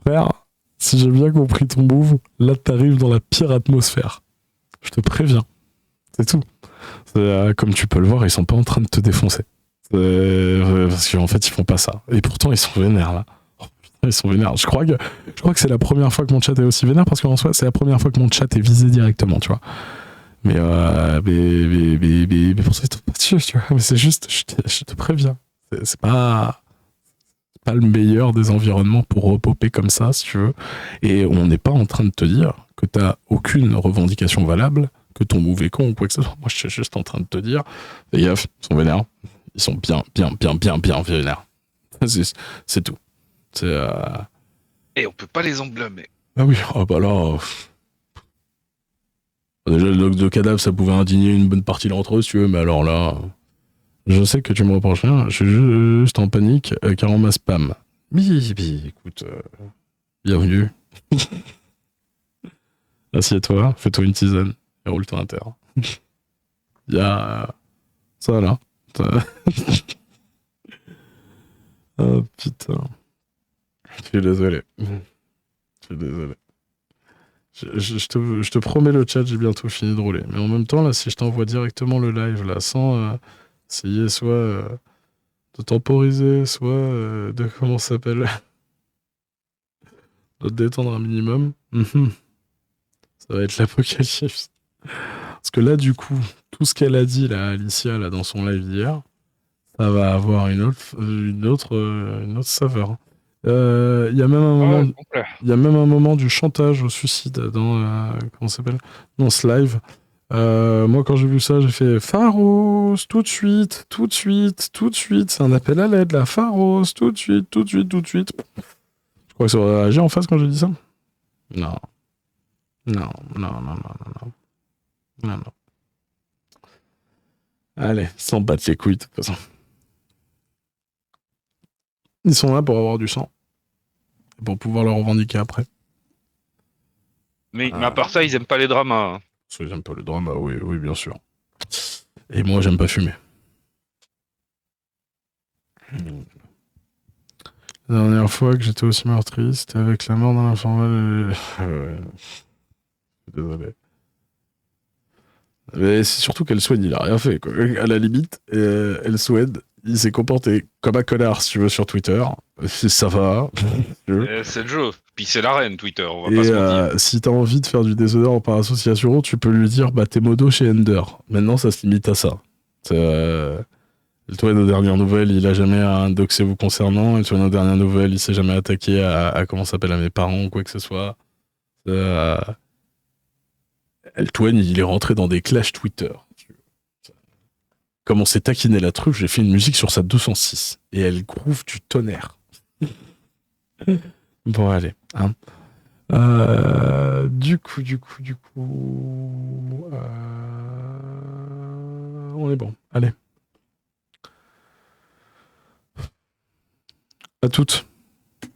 frère, si j'ai bien compris ton move, là, t'arrives dans la pire atmosphère. Je te préviens. C'est tout. Comme tu peux le voir, ils sont pas en train de te défoncer. Parce qu'en fait, ils font pas ça. Et pourtant, ils sont vénères, là. Oh, putain, ils sont vénères. Je crois que c'est la première fois que mon chat est aussi vénère, parce qu'en soi, c'est la première fois que mon chat est visé directement, tu vois. Mais pour ça, ils tombent pas dessus, tu vois. Mais c'est juste, je te préviens. C'est pas le meilleur des environnements pour repopper comme ça, si tu veux. Et on n'est pas en train de te dire que t'as aucune revendication valable, que ton move est con ou quoi que ce soit. Moi, je suis juste en train de te dire, fais gaffe, ils sont vénères. Ils sont bien vénères. C'est tout. Et on peut pas les emblâmer. Ah oui, oh bah là... Déjà, le doc de cadavre, ça pouvait indigner une bonne partie d'entre eux, si tu veux, mais alors là... Je sais que tu me reproches rien, je suis juste en panique, car on m'a spam. Mais écoute, bienvenue. Assieds-toi, fais-toi une tisane, et roule-toi un terre. Il y a... ça, là. Oh, putain. Je suis désolé. Je te promets le chat, j'ai bientôt fini de rouler. Mais en même temps, là, si je t'envoie directement le live, là, sans essayer soit de temporiser, soit de, comment ça s'appelle, de te détendre un minimum, ça va être l'apocalypse. Parce que là, du coup, tout ce qu'elle a dit, là, Alicia, là, dans son live d'hier, ça va avoir une autre saveur. Il y a même un moment du chantage au suicide dans comment ça s'appelle, dans ce live. Moi, quand j'ai vu ça, j'ai fait Pharos, tout de suite. C'est un appel à l'aide, là. Pharos, tout de suite. Je crois que ça aurait réagi en face quand j'ai dit ça. Non. Non. Allez, s'en battre les couilles, de toute façon. Ils sont là pour avoir du sang. Et pour pouvoir le revendiquer après. Mais à part ça, ils aiment pas les dramas. Hein. Parce que j'aime pas le drama, oui, bien sûr. Et moi, j'aime pas fumer. La dernière fois que j'étais aussi meurtri, c'était avec la mort dans l'informel. Ouais. Désolé. Mais c'est surtout qu'elle souhaite, il a rien fait, quoi. À la limite, elle souhaite, il s'est comporté comme un connard, si tu veux, sur Twitter. Ça va. C'est le jeu. Puis c'est la reine, Twitter, on va Et pas se mentir. si t'as envie de faire du déshonneur par association, tu peux lui dire, bah t'es modo chez Ender. Maintenant, ça se limite à ça. Le Twin aux dernières nouvelles, il a jamais doxé vous concernant. Et le Twin aux dernières nouvelles, il s'est jamais attaqué à comment ça s'appelle, à mes parents ou quoi que ce soit. Le Twin, il est rentré dans des clashs Twitter. Comme on s'est taquiné la truffe, j'ai fait une musique sur sa 206. Et elle groove du tonnerre. Bon, allez. Hein. Du coup, on est bon. Allez. À toutes.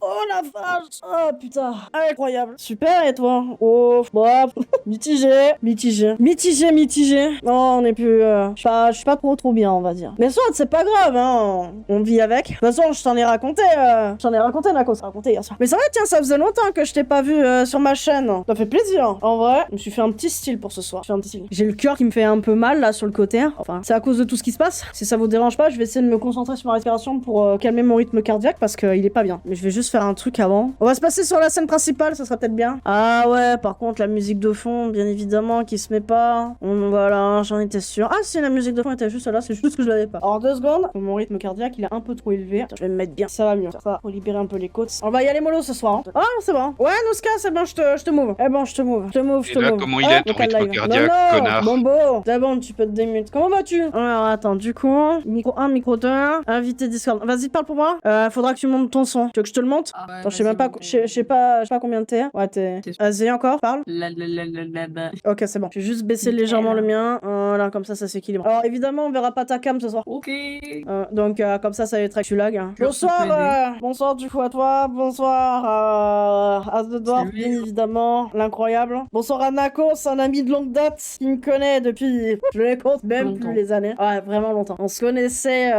Oh la vache! Oh putain! Incroyable! Super, et toi? Oh, bon, mitigé. Non, on est plus. Je suis pas trop bien, on va dire. Mais soit, c'est pas grave, hein. On vit avec. De toute façon, je t'en ai raconté, Nako, ça raconté hier soir. Mais c'est vrai, tiens, ça faisait longtemps que je t'ai pas vu sur ma chaîne. Ça fait plaisir. En vrai, je me suis fait un petit style pour ce soir. J'ai le cœur qui me fait un peu mal, là, sur le côté. Enfin, c'est à cause de tout ce qui se passe. Si ça vous dérange pas, je vais essayer de me concentrer sur ma respiration pour calmer mon rythme cardiaque parce qu'il est pas bien. Mais je vais juste faire un truc avant. On va se passer sur la scène principale, ça sera peut-être bien. Ah ouais, par contre, la musique de fond, bien évidemment, qui se met pas. Voilà, j'en étais sûr. Ah si, la musique de fond était juste là, c'est juste que je l'avais pas. Alors 2 secondes. Mon rythme cardiaque, il est un peu trop élevé. Attends, je vais me mettre bien. Ça va mieux. Ça faut libérer un peu les côtes. On va y aller mollo ce soir. Hein. Ah, c'est bon. Ouais, Nouska, c'est bon, je te move. Eh bon, je te move. Et là, comment il est ton rythme cardiaque, connard? Bon, c'est bon, tu peux te démute. Comment vas-tu? Alors, attends, du coup, micro 1, micro 2, invité Discord. Vas-y, parle pour moi. Faudra que tu montes ton son. Tu veux que je te le monte? Ah ouais, attends, je sais même pas, je sais pas combien t'es. Ouais, t'es. Vas-y, encore, parle. Ok, c'est bon. Je vais juste baisser légèrement le mien. Voilà, comme ça s'équilibre. Alors, évidemment, on verra pas ta cam ce soir. Ok. Donc, comme ça va être que tu lag. Hein. Je Bonsoir du coup à toi. Bonsoir à The Dwarf, bien évidemment. L'incroyable. Bonsoir à Nako, c'est un ami de longue date qui me connaît depuis. Je les compte même plus les années. Ouais, vraiment longtemps. On se connaissait,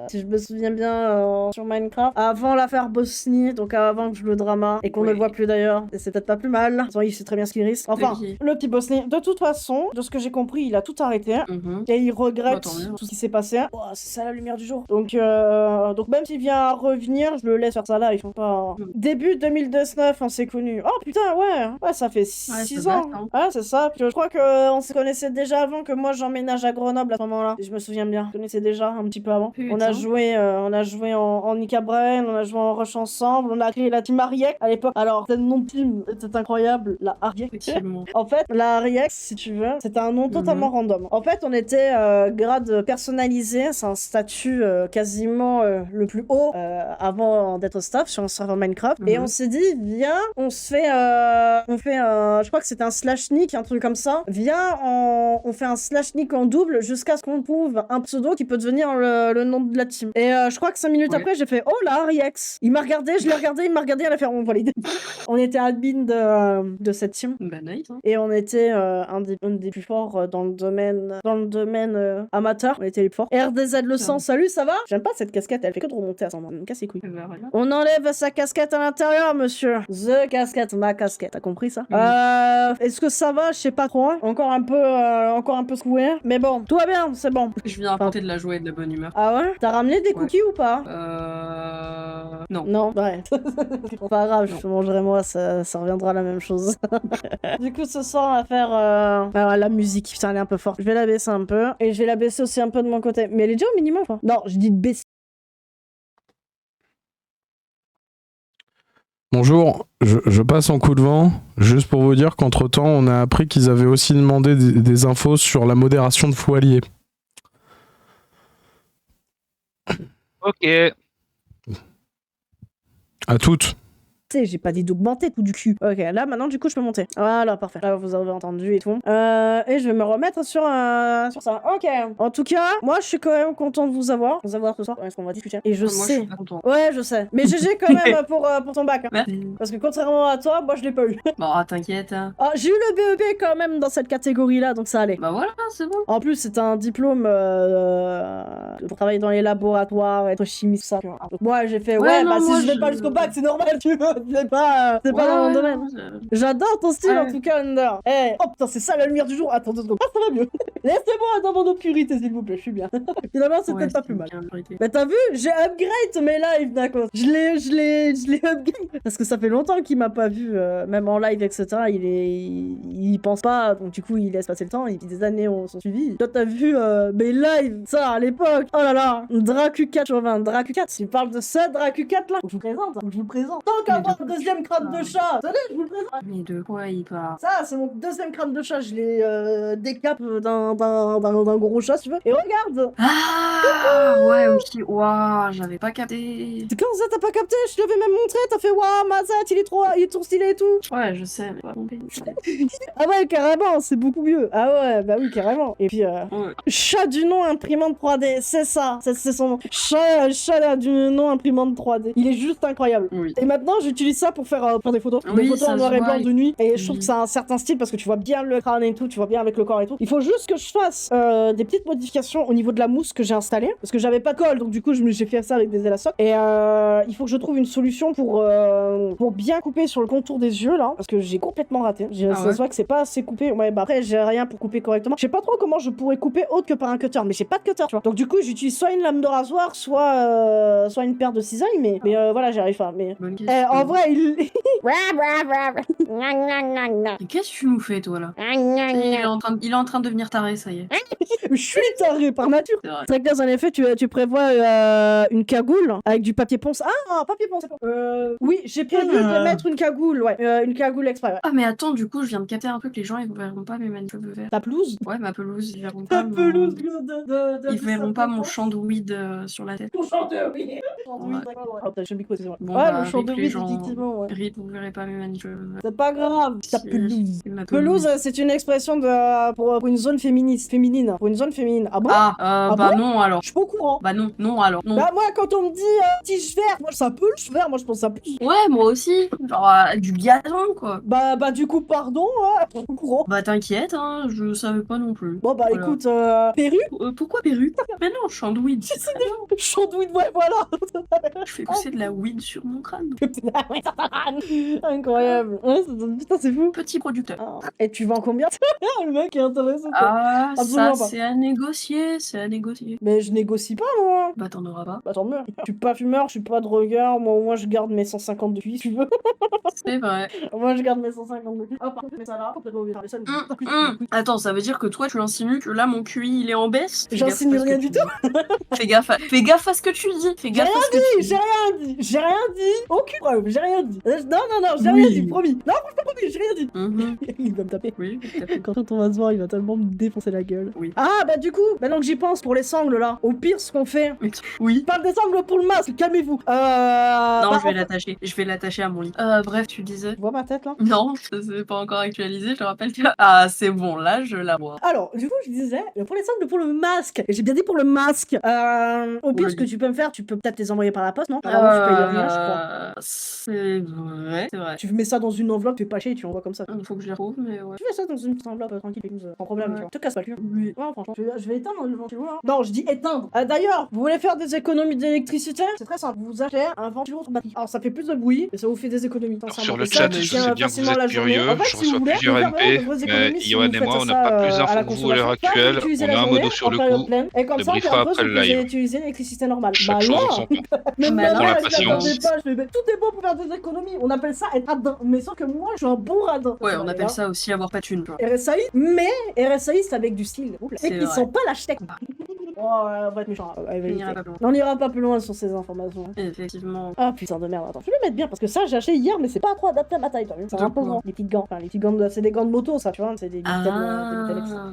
si je me souviens bien, sur Minecraft. Avant l'affaire Bosnie, donc avant que je le drama. Et qu'on ne le voit plus d'ailleurs. Et c'est peut-être pas plus mal. De toute façon, il sait très bien ce qu'il risque. Enfin, le petit Bosnie. De toute façon, de ce que j'ai compris, il a tout arrêté. Et il regrette tout ce qui s'est passé. Oh, c'est ça la lumière du jour. Donc même s'il vient à revenir, je le laisse faire ça là. Ils font pas. Début 2019, on s'est connus. Oh putain, ouais, ça fait 6 ans. Ouais, c'est ça. Puis, je crois qu'on se connaissait déjà avant que moi j'emménage à Grenoble à ce moment-là. Si je me souviens bien. On se connaissait déjà un petit peu avant. On a joué en Nika Brain, on a joué en Rush ensemble, on a créé la team Ariek à l'époque. Alors, cette nom de team était incroyable, la Ariek. En fait, la Ariek, si tu veux, c'était un nom totalement random. En fait, on était grade personnalisé, c'est un statut quasiment le plus haut avant d'être staff sur un serveur Minecraft. Et on s'est dit, viens, on fait je crois que c'était un slash nick, un truc comme ça. Viens, on fait un slash nick en double jusqu'à ce qu'on trouve un pseudo qui peut devenir le nom de la team. Et je crois que 5 minutes après, j'ai fait, oh la Ariex. Il m'a regardé, je l'ai regardé, il m'a regardé, elle a fait, on valide. On était admin de cette team. Bah nice. Hein. Et on était un des plus forts dans le domaine amateur. On était les plus forts. RDZ le sang, salut, ça va? J'aime pas cette casquette, elle fait que de remonter à son moment. Me casse les couilles. Bah, voilà. On enlève sa casquette à l'intérieur, monsieur. The casquette, ma casquette. T'as compris ça? Est-ce que ça va? Je sais pas trop. Hein. Encore un peu secoué. Mais bon, tout va bien, c'est bon. Je viens apporter de la joie et de la bonne humeur. Ah ouais? T'as ramené des cookies ou pas? Non. Non, ouais. C'est pas grave, je mangerai moi, ça reviendra à la même chose. Du coup, ce soir, on va faire la musique. Putain, elle est un peu forte. Je vais la baisser un peu. Et je vais la baisser aussi un peu de mon côté. Mais elle est déjà au minimum, quoi. Non, je dis de baisser. Bonjour, je passe en coup de vent, juste pour vous dire qu'entre-temps, on a appris qu'ils avaient aussi demandé des infos sur la modération de Foualier. Ok. À toutes. Tu sais, j'ai pas dit d'augmenter tout du cul. Ok, là maintenant du coup je peux monter. Voilà, parfait. Là vous avez entendu et tout. Et je vais me remettre sur ça. Ok. En tout cas, moi je suis quand même content de vous avoir ce soir. Est-ce qu'on va discuter? Et je Moi, je sais. suis pas content. Ouais, je sais. Mais GG quand même pour ton bac. Hein. Merci. Parce que contrairement à toi, moi je l'ai pas eu. Bon, t'inquiète. Hein. Ah, j'ai eu le BEP quand même dans cette catégorie-là, donc ça allait. Bah voilà, c'est bon. En plus, c'est un diplôme pour travailler dans les laboratoires, être chimiste, ça. Donc moi, j'ai fait, Ouais, bah non, moi, si je vais pas jusqu'au bac, c'est normal, tu vois. C'est pas dans mon domaine. J'adore ton style, en tout cas, Under. Eh, oh putain, c'est ça la lumière du jour. Attends 2 secondes. Ah, ça va mieux. Laissez-moi dans mon obscurité, s'il vous plaît, je suis bien. Finalement, c'est peut-être pas plus mal. Mais t'as vu, j'ai upgrade mes lives, d'accord. Je l'ai upgrade. Parce que ça fait longtemps qu'il m'a pas vu, même en live, etc. Il pense pas, donc du coup, il laisse passer le temps, et puis des années ont suivi. Toi, t'as vu mes lives, ça, à l'époque. Oh là là, Dracu4 sur 20. Dracu4, tu parles de ça, Dracu4 là. Je vous présente. Tant qu'avoir un deuxième crâne de chat. Attendez, je vous le présente. Mais de quoi il parle? Ça, c'est mon deuxième crâne de chat. Je l'ai décap d'un gros chat, si tu veux. Et regarde. Ah ouais, ok. Waouh, j'avais pas capté. Quand ça, t'as pas capté? Je te l'avais même montré. T'as fait, waouh, Mazat, il est trop stylé et tout. Ouais, je sais, mais pas compris. Ah ouais, carrément, c'est beaucoup mieux. Ah ouais, bah oui, carrément. Et puis, Ouais. chat du nom imprimante 3D, c'est ça. C'est son nom. Chat du nom imprimante 3D. Il est juste incroyable. Oui. Et maintenant, j'utilise ça pour faire des photos. Oui, Des photos ça en noir se et blanc voit. de nuit. Et je trouve Mhm. que ça a un certain style parce que tu vois bien le crâne et tout, tu vois bien avec le corps et tout. Il faut juste que je fasse des petites modifications au niveau de la mousse que j'ai installée. Parce que j'avais pas de colle, donc du coup, j'ai fait ça avec des élastocs. Et il faut que je trouve une solution pour bien couper sur le contour des yeux là. Parce que j'ai complètement raté. Ça se voit que c'est pas assez coupé. Ouais, bah après, j'ai rien pour couper correctement. Je sais pas trop comment je pourrais couper autre que par un cutter. Mais j'ai pas de cutter, tu vois. Donc du coup, j'utilise soit une lame de rasoir, soit une paire de cisailles. Mais voilà, j'y arrive pas. Mais Bonne question. en vrai, il. Mais qu'est-ce que tu nous fais, toi, là? Il est en train de devenir taré, ça y est. Je suis taré par nature. C'est vrai. C'est vrai que dans un effet, tu prévois une cagoule avec du papier ponce. Ah, papier ponce, c'est bon. Oui, j'ai prévu de mettre une cagoule, ouais. Une cagoule exprès, ouais. Ah, mais attends, du coup, je viens de capter un truc, les gens, ils verront pas mes manifs verts. Ta pelouse. Ouais, ma pelouse, ils verront Ta pas pelouse Ils verront pas mon champ de weed sur la tête. Ton champ de weed. Ouais. Ah, putain, j'ai le micro, c'est vrai. Bon, Ouais, bah, le champ de avec les weed, gens- effectivement, ouais. Rip, vous verrez pas mes manifs verts. C'est pas grave, ta Si, pelouse. ma Pelouse, c'est une expression pour une zone féminine. Pour une zone féminine. Ah bon? Ah, bah non, alors. Je suis pas au courant. Bah non, alors. Non. Bah moi, quand on me dit tige vert, moi ça peut le vert, moi je pense ça plus. Ouais, moi aussi. Genre, du gazon, quoi. Bah du coup, pardon, je suis pas au courant. Bah t'inquiète, hein, je savais pas non plus. Bon bah Voilà. écoute, Perru. Pourquoi Perru? Mais non, champ de weed. Chandouille, ouais, voilà. Je fais pousser de la weed sur mon crâne. Incroyable. Ouais, putain, c'est fou. Petit producteur. Ah, et tu vends combien? Le mec est intéressant. Quoi. Ah, Absolument ça pas. c'est à négocier, c'est à négocier. Mais je négocie pas, moi. Bah t'en auras pas. Bah tant mieux. Je suis pas fumeur, je suis pas drogueur. Moi, au moins, je garde mes 150 depuis, si tu veux. C'est vrai. Moi, je garde mes 150 depuis. Ah, par contre, mais ça là, complètement oublié. Ça, Attends, ça veut dire que toi tu insinues que là mon QI il est en baisse? Fais J'insinue gaffe à ce rien que du tu dis. Fais gaffe à ce que tu dis. Fais J'ai gaffe rien à ce que tu dit, dis. j'ai rien dit. Aucune preuve, j'ai rien dit. Non, j'ai rien Oui. dit, promis. Non, franchement, promis, j'ai rien dit. Mhm. Il va me taper. Oui, tout à fait. Quand on va se voir, il va tellement me défoncer la gueule. Oui. Ah, bah du coup, maintenant que j'y pense, pour les sangles là, au pire, ce qu'on fait. Oui. Parle des sangles pour le masque, calmez-vous. Non, bah, je vais l'attacher. Je vais l'attacher à mon lit. Bref, tu disais. Tu vois ma tête là? Non, ça c'est pas encore actualisé, je te rappelle que... Ah, c'est bon, là, je la vois. Alors, du coup, je disais, pour les sangles pour le masque. Et j'ai bien dit pour le masque. Au pire, Oui. ce que tu peux me faire, tu peux peut-être les envoyer par la poste, non? Alors, tu payes rien, je crois. C'est vrai, c'est vrai. Tu mets ça dans une enveloppe, tu fais pas chier et tu envoies comme ça. Il faut que je les retrouve, mais ouais. Tu fais ça dans une petite enveloppe tranquille, sans problème, Ouais. tu vois. Te casse pas le cul. Oui. Ouais, franchement, je vais éteindre le ventilo là. Non, je dis éteindre. D'ailleurs, vous voulez faire des économies d'électricité? C'est très simple. Vous achetez un ventilo sur batterie. Alors, ça fait plus de bruit, mais ça vous fait des économies. Alors, sincèrement. sur le Et ça, chat, tu je tiens sais bien que vous facilement la êtes journée. curieux, En fait, je si reçois vous voulez, plusieurs vous avez MP, de vos mais économies si Yoann vous et moi, faites on n'a ça, pas plus à la d'infos que vous à l'heure consommation. actuelle, Utilisez on la a un journée, modo sur en le période coup, pleine. Et comme ça, débriefera après, après vous le pouvez live. utiliser l'électricité normale. Chaque Bah chose en non. son temps. Mais Mais même là, là, la je patience. l'attendais pas. Je fais, mais tout est bon pour faire des économies. On appelle ça être radin. Mais sauf que moi, je suis un bon radin. Ouais, on appelle ça aussi avoir pas de thune, tu vois. RSAI, mais RSAI c'est avec du style. Et C'est ils vrai. sont pas la chèque. Oh, on va être méchant. On n'ira pas plus loin. On n'ira pas plus loin sur ces informations. Effectivement. Ah putain de merde, attends. Je vais le mettre bien parce que ça, j'ai acheté hier, mais c'est pas trop adapté à ma taille, t'as vu. C'est un peu grand. Les petites gants. Enfin, les petites gants, c'est des gants de moto, ça, tu vois. C'est des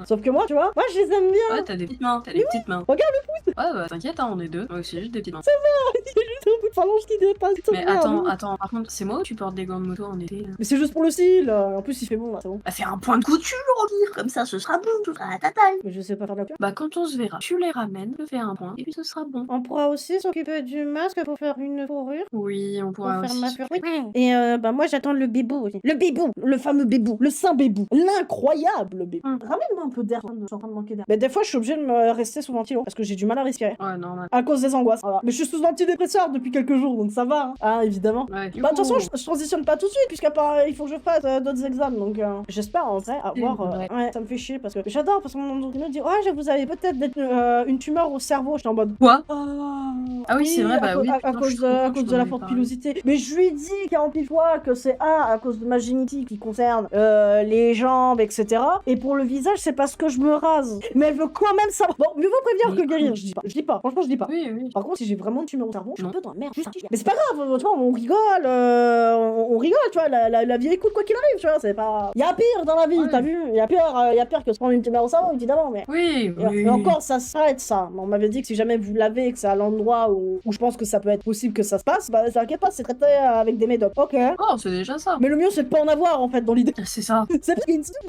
Sauf que moi, tu vois, moi je les aime bien. Ouais, t'as des petites mains. T'as des petites mains. Regarde le pouce. Ouais, bah t'inquiète, hein, on est deux. Moi aussi, j'ai des petites mains. Il y a juste un bout de phalange qui dépasse. Mais attends, par contre, c'est moi ou tu portes des gants de moto en été là? Mais c'est juste pour le style. En plus, il fait bon là, c'est bon. Bah, fais un point de couture, au pire. Comme ça, ce sera bon. Tu feras à ta taille. Mais je sais pas faire de la couture. Bah, quand on se verra, tu les ramènes, je fais un point, et puis ce sera bon. On pourra aussi s'occuper du masque pour faire une fourrure. Oui, on pourra Pour faire aussi. ma fourrure. Et bah moi j'attends le bébou aussi. Le bébou, le fameux bébou, le saint bébou, l'incroyable bébou. Ramène-moi un peu d'air, je suis en train de manquer d'air. Mais des fois je suis obligée de me rester sous ventilo parce que j'ai du mal à respirer. Ouais, normal. À cause des angoisses. Voilà. Mais je suis sous antidépresseur depuis quelques jours donc ça va. Hein, évidemment. Ouais, Bah de toute façon je transitionne pas tout de suite puisqu'il faut que je fasse d'autres examens donc j'espère en vrai avoir... ouais, ça me fait chier parce que j'adore parce qu'on me dit ouais vous avez peut-être une tumeur au cerveau. Je suis en mode... Quoi? Ah oui, c'est vrai, bah oui. À cause de la forte pilosité. Mais je lui ai dit 40 000 fois que c'est à cause de ma génétique qui concerne les jambes, etc. Et pour le visage, c'est parce que je me rase. Mais elle veut quand même savoir. Bon, mieux vaut prévenir que guérir. Je dis pas. Franchement, je dis pas. Oui, oui. Par contre, si j'ai vraiment une tumeur au cerveau, je suis un peu dans la merde. Mais c'est pas grave, tu vois, on rigole. On rigole, tu vois. La vie écoute quoi qu'il arrive, tu vois. C'est pas. Il y a pire dans la vie, t'as vu. Il y a pire que se prendre une tumeur au cerveau, évidemment. Mais. Oui, Et encore, ça s'arrête ça. On m'avait dit que si jamais vous l'avez, que c'est à l'endroit où je pense que ça peut être possible que ça se passe, bah t'inquiète pas, c'est traité avec des médocs. Ok. Oh, c'est déjà ça. Mais le mieux c'est de pas en avoir en fait dans l'idée. C'est ça. C'est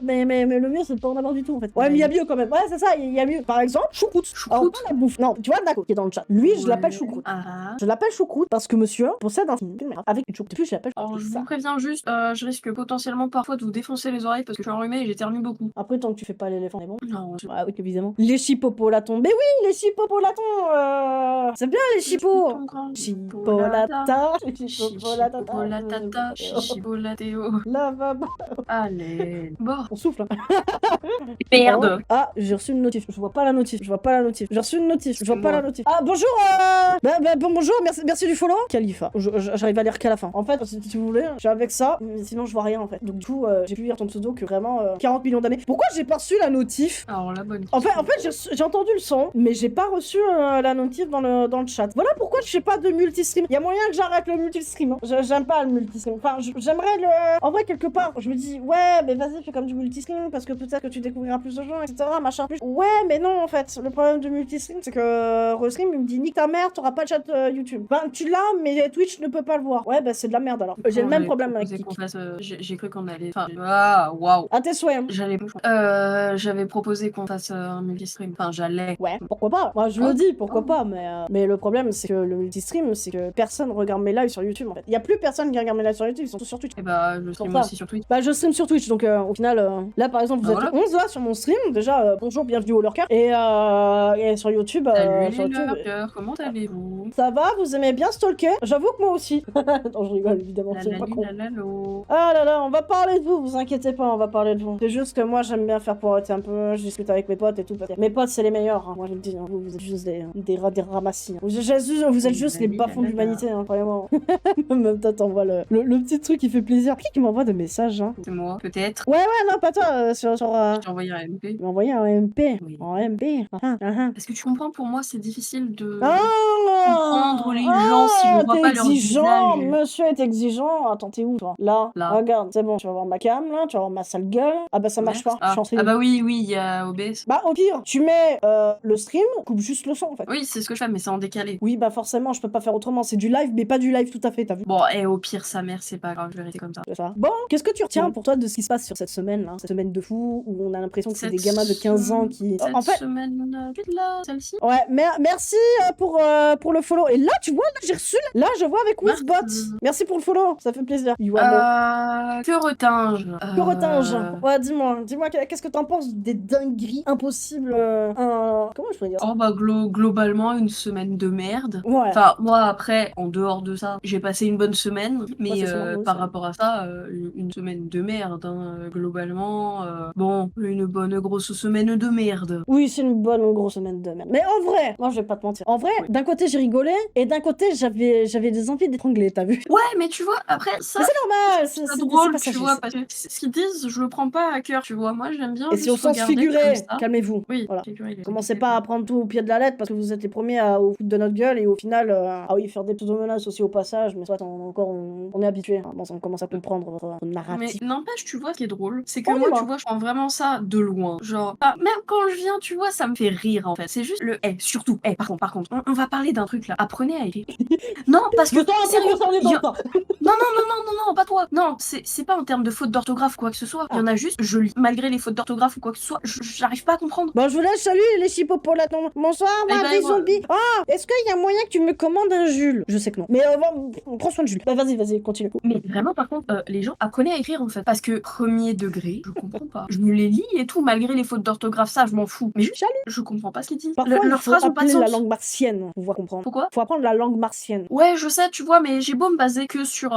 mais le mieux c'est de pas en avoir du tout en fait. Ouais, mais il y a mieux quand même. Ouais, c'est ça, il y a mieux. Par exemple, choucroute. Alors, pas la bouffe. Non, tu vois Nako qui est dans le chat. Lui, je l'appelle choucroute. Je l'appelle choucroute parce que monsieur possède un film avec une choucroute. Depuis, je l'appelle Alors, je ça. vous préviens juste, je risque potentiellement parfois de vous défoncer les oreilles parce que je suis enrhumée et j'éternue beaucoup. Après, tant que tu fais pas l'éléphant, c'est bon. Non, Ah oui, évidemment. Les chippopolatons. Mais oui, les chippopolatons. C'est bien les chippos. Chipolata. Chipolatata, chichipolatéo. Lavabo. Allez. Bon. On souffle. Merde. Ah, j'ai reçu une notif. Je vois pas la notif. J'ai reçu une notif. Je vois pas la notif. Ah, bonjour. Bonjour. Merci du follow. Khalifa. J'arrive à lire qu'à la fin. En fait, si vous voulez, je suis avec ça. Mais sinon, je vois rien en fait. Donc, du coup, j'ai pu lire ton pseudo que vraiment 40 millions d'années. Pourquoi j'ai pas reçu la notif? Alors, la bonne. En fait, j'ai entendu le son, mais j'ai pas reçu la notif dans le chat. Voilà pourquoi je fais pas de multistream. Il y a moyen que j'arrête le multistream. Hein. J'aime pas le multistream. Enfin, j'aimerais le. En vrai, quelque part, je me dis, ouais, mais vas-y, fais comme du multistream parce que peut-être que tu découvriras plus de gens, etc. Machin. Ouais, mais non, en fait, le problème du multistream, c'est que Restream, il me dit, nique ta mère, t'auras pas de chat YouTube. Ben, tu l'as, mais Twitch ne peut pas le voir. Ouais, bah, c'est de la merde alors. J'ai le même problème avec Kik. J'ai cru qu'on allait. Enfin, ah, waouh. À tes souhaits. J'avais proposé qu'on fasse un multistream. Enfin, j'allais. Ouais, pourquoi pas. Moi, je le dis, pourquoi pas. Mais le problème, c'est que le multistream, c'est que personne regarde mes lives sur YouTube en fait. Il y a plus personne qui regarde mes lives sur YouTube, ils sont tous sur Twitch. Et bah, je stream aussi sur Twitch. Bah, je stream sur Twitch, donc au final, là par exemple, vous êtes 11 là sur mon stream. Déjà, bonjour, bienvenue au Lurker. Et sur YouTube. Salut sur les YouTube, lurkers, comment allez-vous? ça va, vous aimez bien stalker? J'avoue que moi aussi. Non, je rigole évidemment, c'est pas con. Ah là là, on va parler de vous inquiétez pas, on va parler de vous. C'est juste que moi j'aime bien faire poireauter un peu, je discute avec mes potes et tout. Parce que mes potes c'est les meilleurs, hein. Moi je le dis, hein. Vous êtes juste des ramassis. Hein. Vous êtes juste les bas-fonds de l'humanité, hein, vraiment. Même toi t'envoies le petit truc qui fait plaisir. Qui m'envoie des messages, hein? C'est moi, peut-être. Ouais, non, pas toi, Je t'ai envoyé un MP. Il m'a envoyé un MP. Oui. En MP. Est-ce que tu comprends, pour moi, c'est difficile de Ah, comprendre les gens si je vois pas leur exigeant, visage. monsieur est exigeant. Attends, t'es où, toi? Là. Regarde, c'est bon, tu vas voir ma cam, là, tu vas voir ma sale gueule. Ah bah ça marche pas, je suis en stream. Ah bah oui, il y a OBS. Bah au pire, tu mets le stream, coupe juste le son, en fait. Oui, c'est ce que je fais, mais c'est en décalé. Oui, bah forcément, je peux pas faire autrement. C'est du live, mais pas du live tout à fait, t'as vu? Bon, et au pire, sa mère, c'est pas grave, je vais rester comme ça. C'est ça. Bon, qu'est-ce que tu retiens pour toi de ce qui se passe sur cette semaine, là? Cette semaine de fou, où on a l'impression que c'est des gamins de 15 ans qui... En fait... semaine, là, celle-ci. Ouais, merci pour le follow. Et là, tu vois, là, j'ai reçu... Là, je vois avec Wizbot. Merci pour le follow, ça fait plaisir. Que retinge. Que retinge. Ouais, dis-moi, qu'est-ce que t'en penses des dingueries impossibles Comment je pourrais dire ça? Oh bah globalement, une semaine de merde. Ouais. Enfin, moi, après, en dehors de ça, j'ai passé une bonne semaine, mais par ça. rapport à ça, une semaine de merde, hein, globalement. Bon, une bonne grosse semaine de merde. Oui, c'est une bonne grosse semaine de merde. Mais en vrai, moi, je vais pas te mentir. En vrai, d'un côté, j'ai rigolé, et d'un côté, j'avais des envies d'étrangler, t'as vu? Ouais, mais tu vois, après, ça... Mais c'est normal, c'est drôle, tu vois, parce que ce qu'ils disent, je le prends pas à cœur, tu vois. Moi, j'aime bien et juste c'est au sens regarder figuré, comme ça. calmez-vous. Oui, voilà. figuré. Commencez pas pas à prendre tout au pied de la lettre parce que vous êtes les premiers à au foutre de notre gueule et au final, ah oui, faire des pseudo-menaces aussi au passage, mais soit on est habitué. Bon, on commence à comprendre votre Mais narratif. n'empêche, tu vois, ce qui est drôle, c'est que Oh, moi, dis-moi. tu vois, je prends vraiment ça de loin. Genre, même quand je viens, tu vois, ça me fait rire, en fait. C'est juste le surtout, par contre, on va parler d'un truc, là. Apprenez à écrire. Non, parce que, Je t'en un peu sérieux, concerné dans y le a- temps. non, pas toi. Non, c'est pas en termes de faute d'orthographe ou quoi que ce soit. Il y en a juste, je lis, malgré les fautes d'orthographe ou quoi que ce soit, j'arrive pas à comprendre. Bon, je vous laisse, salut les chipopolaton. Bonsoir, Eh ben, mardi moi- zombie. Ah, est-ce qu'il y a moyen que tu me commandes un Jules? Je sais que non. Mais prends soin de Jules. Bah, vas-y, continue. Mais vraiment, par contre, les gens apprenez à écrire, en fait. Parce que, premier degré, je comprends pas. Je me les lis et tout, malgré les fautes d'orthographe, ça, je m'en fous. Mais juste, Salut. je comprends pas ce qu'ils disent. Parfois, il Leurs faut phrases ont pas de appeler la sens. langue martienne pour pouvoir comprendre. Pourquoi? Faut apprendre la langue martienne. Ouais, je sais, tu vois, mais j'ai beau me baser que sur,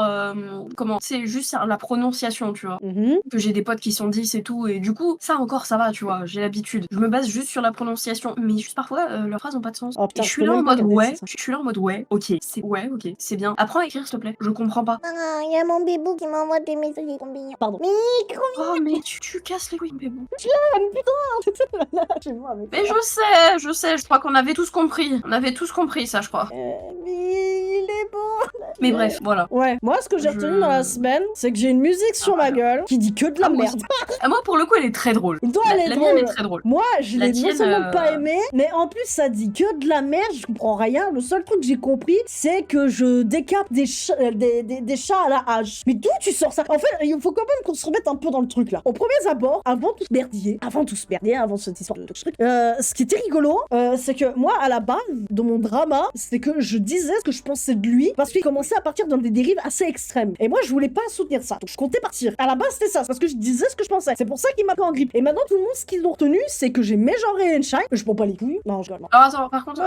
comment, c'est juste sur la prononciation, tu vois. Mhm. Que j'ai des potes qui sont 10 et tout, et du coup, ça encore, ça va, tu vois, j'ai l'habitude. Je me base juste sur la prononciation, mais juste parfois, leurs phrases ont pas de sens. Oh, putain, Et je je suis peux là en même pas mode, regarder, ouais, c'est ça. je suis là en mode, ouais, ok, c'est bien. Apprends à écrire, s'il te plaît, je comprends pas. Ah, il y a mon bébou qui m'envoie des messages combien. Pardon. Oh, mais tu casses les couilles, mais bon. Chez moi, avec Mais je sais, je crois qu'on avait tous compris. On avait tous compris ça, je crois. mais il est beau. Mais bref, voilà. Ouais, moi, ce que j'ai retenu dans la semaine, c'est que j'ai une musique sur ma gueule qui dit que de la moi merde. Ah, moi, pour le coup, elle est très drôle. Toi, elle est La drôle. mienne est très drôle. Moi, je La l'ai non tienne, seulement pas aimé, mais en plus, ça dit que de la merde, je comprends rien. Le seul truc que j'ai compris, c'est que je décape des chats à la hache. Mais d'où tu sors ça? En fait, il faut quand même qu'on se remette un peu dans le truc, là. Au premier abord, avant tout ce merdier, avant cette histoire de truc, ce qui était rigolo, c'est que moi, à la base, de mon drama, c'est que je disais ce que je pensais de lui, parce qu'il commençait à partir dans des dérives assez extrêmes. Et moi, je voulais pas soutenir ça. Donc, je comptais partir. À la base, c'était ça, c'est parce que je disais ce que je pensais. C'est pour ça qu'il m'a pas en grippe. Et maintenant, tout le monde, ce qu'ils ont retenu, c'est que j'ai mégenré Enshine, que je prends pas les couilles. Non, je rigole. Alors, attends, par contre,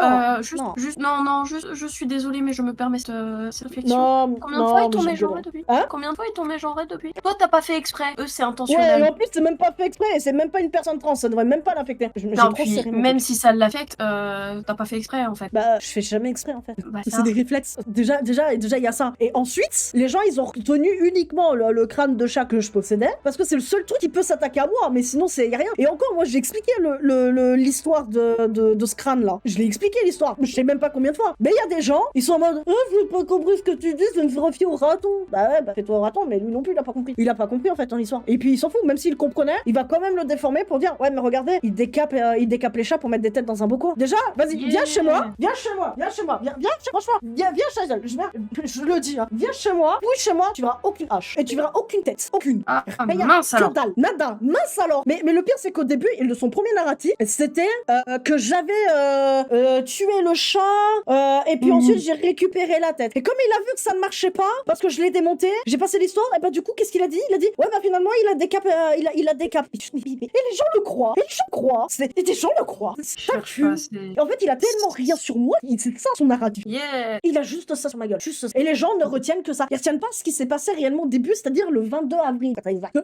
Non, je suis désolée, mais je me permets cette réflexion. Non, Combien de fois ils mais t'ont je mégenré rigole. depuis? Hein? Combien de fois ils t'ont mégenré depuis? Toi, t'as pas fait exprès. Eux, c'est Ouais, intentionnel. et en plus, c'est même pas fait exprès, et c'est même pas une personne trans, ça devrait même pas l'affecter. J'ai Non, trop puis serré mon même truc. si ça l'affecte, t'as pas fait exprès en fait. Bah, je fais jamais exprès en fait. Bah, C'est ça. des réflexes. Déjà, il y a ça. Et ensuite, les gens, ils ont retenu uniquement le crâne de chat que je possédais, parce que c'est le seul truc qui peut s'attaquer à moi, mais sinon, y a rien. Et encore, moi, j'ai expliqué l'histoire de ce crâne-là. Je l'ai expliqué l'histoire. Je sais même pas combien de fois. Mais il y a des gens, ils sont en mode, je n'ai pas compris ce que tu dis, je me fais refier au raton. Bah ouais, bah fais-toi au raton, mais lui non plus, il a pas compris. Il a pas compris en fait ton histoire. Et puis, il s'en fout, même s'il comprenait, il va quand même le déformer pour dire, ouais, mais regardez, il décape les chats pour mettre des têtes dans un boco. Déjà, vas-y, Yeah. viens chez moi, franchement, viens chez elle. Je le dis, hein. Viens chez moi, oui, chez moi, tu verras aucune hache. Et tu verras aucune tête. Aucune. Ah, Rien, mince que alors. dalle, nada, mince alors. Mais le pire, c'est qu'au début, son premier narratif, c'était que j'avais tué le chat, et puis ensuite, j'ai récupéré la tête. Et comme il a vu que ça ne marchait pas, parce que je l'ai démonté, j'ai passé l'histoire, et bah du coup, qu'est-ce qu'il a dit? Il a dit, ouais, bah finalement, il a décapé. Il a décapé. Et les gens le croient. Et des gens le croient. C'est ça Je sais pas, c'est- et en fait, il a tellement rien sur moi, c'est ça son narratif. Yeah. Il a juste ça sur ma gueule, juste ça. Et les gens ne retiennent que ça. Ils retiennent pas ce qui s'est passé réellement au début, c'est-à-dire le 22 avril.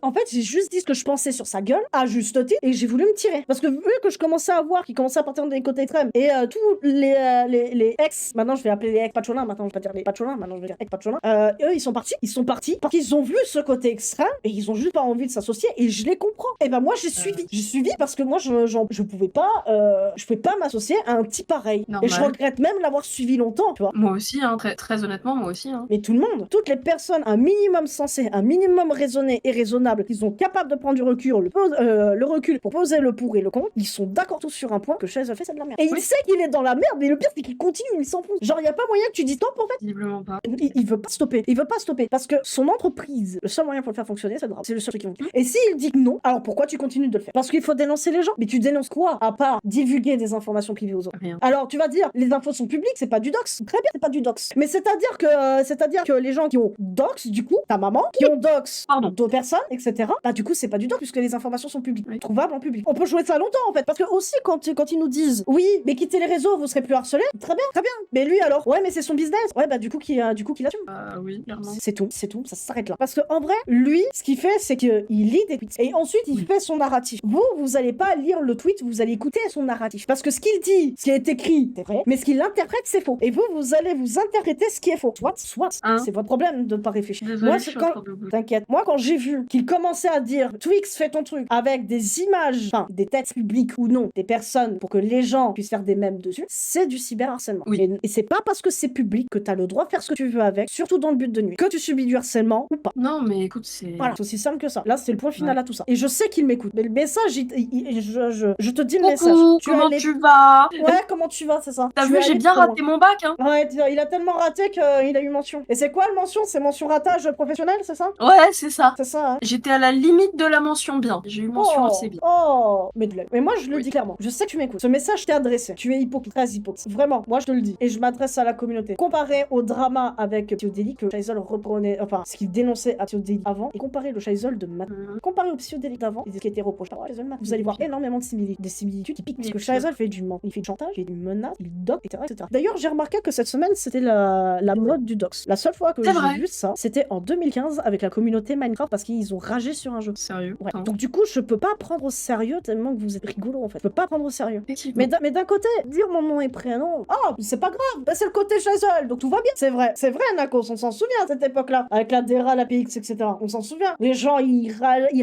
En fait, j'ai juste dit ce que je pensais sur sa gueule, à juste titre, et j'ai voulu me tirer. Parce que vu que je commençais à voir qu'il commençait à partir des côtés extrêmes, et tous les ex, maintenant je vais appeler les ex pacholins, maintenant je vais pas dire les pacholins, maintenant je vais dire ex pacholins, eux ils sont partis parce qu'ils ont vu ce côté extrême, et ils ont juste pas envie de s'associer, et je les comprends. Et ben moi j'ai suivi parce que moi je pouvais pas m'associer à un type pareil. Normal. Et je regrette même l'avoir suivi longtemps, tu vois. Moi aussi, hein, très honnêtement, moi aussi. Hein. Mais tout le monde, toutes les personnes un minimum sensées, un minimum raisonné et raisonnable, qui sont capables de prendre du recul, le recul pour poser le pour et le contre, ils sont d'accord tous sur un point que Chaise a fait, c'est de la merde. Et il Oui. sait qu'il est dans la merde, mais le pire c'est qu'il continue, il s'en fout. Genre y a pas moyen que tu dis stop en fait. Visiblement pas. Il veut pas stopper. Il veut pas stopper. Parce que son entreprise, le seul moyen pour le faire fonctionner, c'est le drame. C'est le seul truc qui fonctionne. Et s'il dit que non, alors pourquoi tu continues de le faire? Parce qu'il faut dénoncer les gens. Mais tu dénonces quoi? À part divulguer des informations privées aux autres. Rien. Alors tu vas dire, les infos sont publiques, c'est pas du dox. Très bien, c'est pas du dox. Mais c'est-à-dire que les gens qui ont dox, du coup, ta maman, qui ont dox Pardon. d'autres personnes, etc., bah du coup, c'est pas du dox puisque les informations sont publiques. Oui. Trouvables en public. On peut jouer de ça longtemps en fait. Parce que aussi, quand ils nous disent, oui, mais quittez les réseaux, vous serez plus harcelés. Très bien, très bien. Mais lui alors, ouais, mais c'est son business. Ouais, bah du coup, qu'il assume. Oui, clairement. C'est tout, ça s'arrête là. Parce que en vrai, lui, ce qu'il fait, c'est qu'il lit des tweets et ensuite il fait son narratif. Vous allez pas lire le tweet, vous allez écouter son narratif. Parce que ce qu'il dit, ce qui est écrit, c'est vrai, mais ce qu'il interprète, c'est faux. Et vous allez vous vous interprétez ce qui est faux. Soit, Hein c'est votre problème de ne pas réfléchir. Désolée, Moi, je suis quand... en train de bouger. T'inquiète. Moi, quand j'ai vu qu'il commençait à dire Twix, fais ton truc avec des images, enfin, des têtes publiques ou non, des personnes pour que les gens puissent faire des mèmes dessus, c'est du cyberharcèlement. Oui. Et c'est pas parce que c'est public que t'as le droit de faire ce que tu veux avec, surtout dans le but de nuit. Que tu subis du harcèlement ou pas. Non, mais écoute, c'est... Voilà, c'est aussi simple que ça. Là, c'est le point final à tout ça. Et je sais qu'il m'écoute. Mais le message, je te dis le message. Coucou, Tu comment as les- tu vas? Ouais, comment tu vas, c'est ça. T'as Tu vu, es j'ai allé bien trop raté mon bac, hein. loin. Ouais, il a tellement raté qu'il a eu mention. Et c'est quoi le mention? C'est mention ratage professionnel, c'est ça? Ouais, c'est ça. C'est ça, hein. J'étais à la limite de la mention bien. J'ai eu mention assez bien. Oh, mais moi je le Oui. dis clairement. Je sais que tu m'écoutes. Ce message t'est adressé. Tu es hypocrite, très hypocrite. Vraiment, moi je te le dis. Et je m'adresse à la communauté. Comparé au drama avec Psyodélique que Shaisol reprenait, enfin ce qu'il dénonçait à Psyodélique avant, et comparé le Shaisol de maintenant. Comparé au Psyodélique d'avant, et ce qui était reproché par Shaisol maintenant, vous allez voir énormément de similitudes, des similitudes typiques. Parce que Shaisol fait du il fait du chantage, il fait du menace, il doc, etc. D'ailleurs, j'ai remarqué que cette semaine c'était la mode du dox. La seule fois que C'est j'ai vrai. vu ça, c'était en 2015 avec la communauté Minecraft parce qu'ils ont ragé sur un jeu. Sérieux. Ouais. Attends. Donc du coup, je peux pas prendre au sérieux tellement que vous êtes rigolo en fait. Je peux pas prendre au sérieux. Effectivement. Mais d'un côté, dire mon nom et prénom, oh, c'est pas grave. Bah, c'est le côté Shaisol, donc tout va bien. C'est vrai, Nakos, on s'en souvient à cette époque-là, avec la DERA, la PX, etc. On s'en souvient. Les gens, ils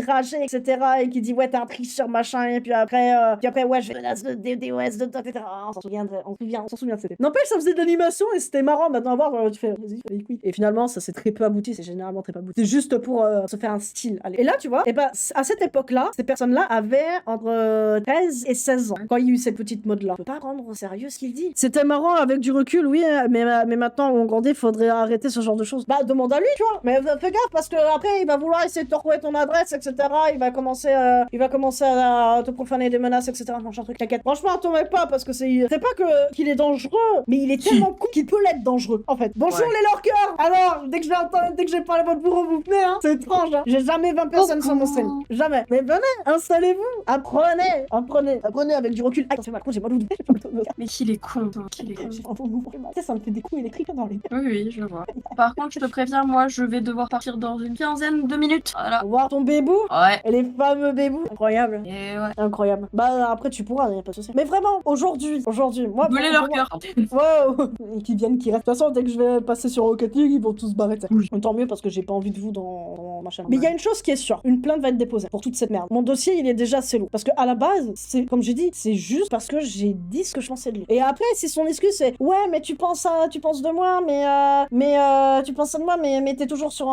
rageaient, etc. Et qui disent ouais, t'es un tricheur, machin. Et puis après, ouais, je menace de DOS, etc. On s'en souvient, on s'en souvient de cette. N'empêche, ça faisait de l'animation et c'était marrant. Maintenant, à voir, tu fais, vas-y, fais les couilles. Et finalement, ça s'est très peu abouti. C'est généralement très peu abouti. C'est juste pour se faire un style. Allez. Et là, tu vois, et bah, à cette époque-là, ces personnes-là avaient entre 13 et 16 ans quand il y a eu cette petite mode-là. On peut pas prendre au sérieux ce qu'il dit. C'était marrant avec du recul, oui, mais maintenant, on grandit, faudrait arrêter ce genre de choses. Bah, demande à lui, tu vois. Mais fais gaffe parce que après, il va vouloir essayer de te retrouver ton adresse, etc. Il va commencer à te profaner des menaces, etc. Non, j'ai un truc, t'inquiète. Franchement, t'en mets pas parce que c'est pas qu'il est dangereux, mais il est tellement cool qu'il peut l'être dangereux, en fait. Bonjour les lorqueurs. Alors, dès que j'ai parlé votre bourreau, vous venez, hein. C'est étrange, hein. J'ai jamais 20 personnes sur mon stream. Jamais. Mais venez, installez-vous, apprenez avec du recul. Ah, ça fait mal, j'ai mal au dos. Mais qu'il est con, qu'il est con. J'ai entendu vous faire mal. Tu sais, ça me fait des coups électriques dans les... Oui, je vois. Par contre, je te préviens, moi, je vais devoir partir dans une quinzaine de minutes. Voilà. Voir ton bébou. Ouais. Et les fameux bébous. Incroyable. Et ouais. Incroyable. Bah après tu pourras, y a pas de souci. Mais vraiment, aujourd'hui, moi... Brûler leur cœur. Wow. Et qui viennent, qui restent. De toute façon, dès que je vais passer sur Rocket League, ils vont tous se barrer. Oui. Tant mieux parce que j'ai pas envie de vous dans ma chaîne. Mais il y a une chose qui est sûre, une plainte va être déposée pour toute cette merde. Mon dossier, il est déjà assez lourd. Parce que à la base, c'est comme j'ai dit, c'est juste parce que j'ai dit ce que je pensais de lui. Et après, si son excuse c'est ouais, mais tu penses de moi, mais tu penses de moi, mais t'es toujours sur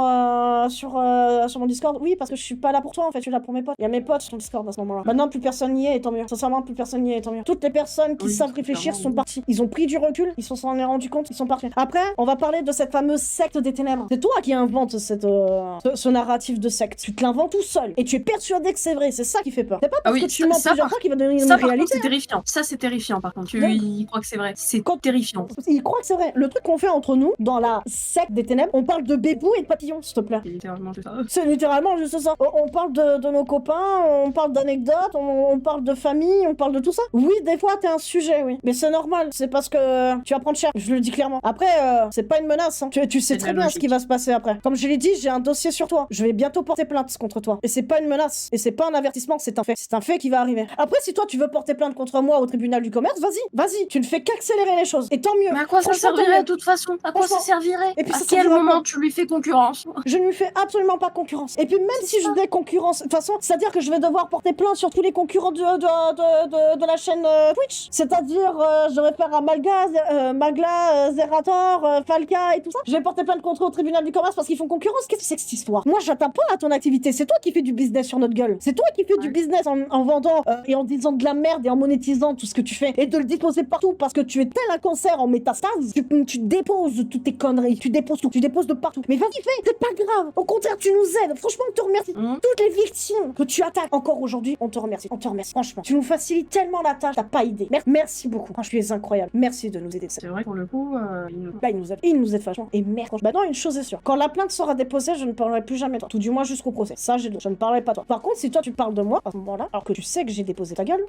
mon Discord. Oui, parce que je suis pas là pour toi en fait, je suis là pour mes potes. Il y a mes potes sur ton Discord à ce moment-là. Maintenant, plus personne n'y est, et tant mieux. Sincèrement, plus personne n'y est, et tant mieux. Toutes les personnes qui savent réfléchir sont parties. Ils ont pris du recul, ils s'en sont rendus compte, ils sont partis. Après, on va parler de cette fameuse secte des ténèbres. C'est toi qui inventes ce narratif de secte. Tu te l'inventes tout seul. Et tu es persuadé que c'est vrai. C'est ça qui fait peur. C'est pas parce que tu mens plusieurs fois qu'il va devenir une par contre, réalité. c'est terrifiant. Ça, c'est terrifiant, par contre. Donc- Il croit que c'est vrai. C'est terrifiant. Il croit que c'est vrai. Le truc qu'on fait entre nous, dans la secte des ténèbres, on parle de bébou et de papillons, s'il te plaît. C'est littéralement juste ça. C'est littéralement juste ça. On parle de nos copains, on parle d'anecdotes, on parle de famille, on parle de tout ça. Oui, des fois, t'es un sujet, oui. Mais c'est normal. C'est parce que tu vas prendre cher. Je le dis clairement. Après, c'est pas une menace. Hein. Tu sais C'est de très la bien ce logique. qui va se passer après. Comme je l'ai dit, j'ai un dossier sur toi. Je vais bientôt porter plainte contre toi. Et c'est pas une menace. Et c'est pas un avertissement, c'est un fait. C'est un fait qui va arriver. Après, si toi, tu veux porter plainte contre moi au tribunal du commerce, vas-y. Tu ne fais qu'accélérer les choses. Et tant mieux. Mais à quoi ça Franchement, tant servirait mieux. de toute façon? À quoi ça Franchement. servirait? Et puis À ça quel servira moment pas. tu lui fais concurrence? Je ne lui fais absolument pas concurrence. Et puis même si je faisais concurrence, de toute façon, c'est-à-dire que je vais devoir porter plainte sur tous les concurrents de la chaîne Twitch. C'est-à-dire, je vais faire Magla, Zerator, Falca et tout ça. Je vais porter plainte contre eux au tribunal du commerce parce qu'ils font concurrence. Qu'est-ce que c'est que cette histoire? Moi, j'attends pas à ton activité. C'est toi qui fais du business sur notre gueule. C'est toi qui fais du business en vendant et en disant de la merde et en monétisant tout ce que tu fais et de le déposer partout parce que tu es tel un cancer en métastase. Tu déposes toutes tes conneries. Tu déposes tout. Tu déposes de partout. Mais vas-y, fais. C'est pas grave. Au contraire, tu nous aides. Franchement, on te remercie. Toutes les victimes que tu attaques encore aujourd'hui, on te remercie. On te remercie. Franchement, tu nous facilites tellement la tâche. T'as pas idée. Merci beaucoup. Franchement, tu es incroyable. Merci de nous aider. C'est vrai, pour le coup, Bah, il nous aide vachement. Et merde. Maintenant, une chose est sûre. Quand la plainte sera déposée, je ne parlerai plus jamais de toi. Tout du moins jusqu'au procès. Ça, je ne parlerai pas de toi. Par contre, si toi, tu parles de moi, à ce moment-là, alors que tu sais que j'ai déposé ta gueule,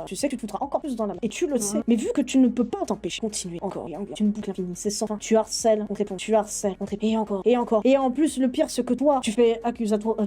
tu sais que tu te foutras encore plus dans la main. Et tu le sais. Mais vu que tu ne peux pas t'empêcher, continuer encore et encore. Tu ne boucles l'infini. C'est sans fin. Tu harcèles, on te répond. Tu harcèles, on te répond. Et encore. Et encore. Et en plus, le pire, c'est que toi, tu fais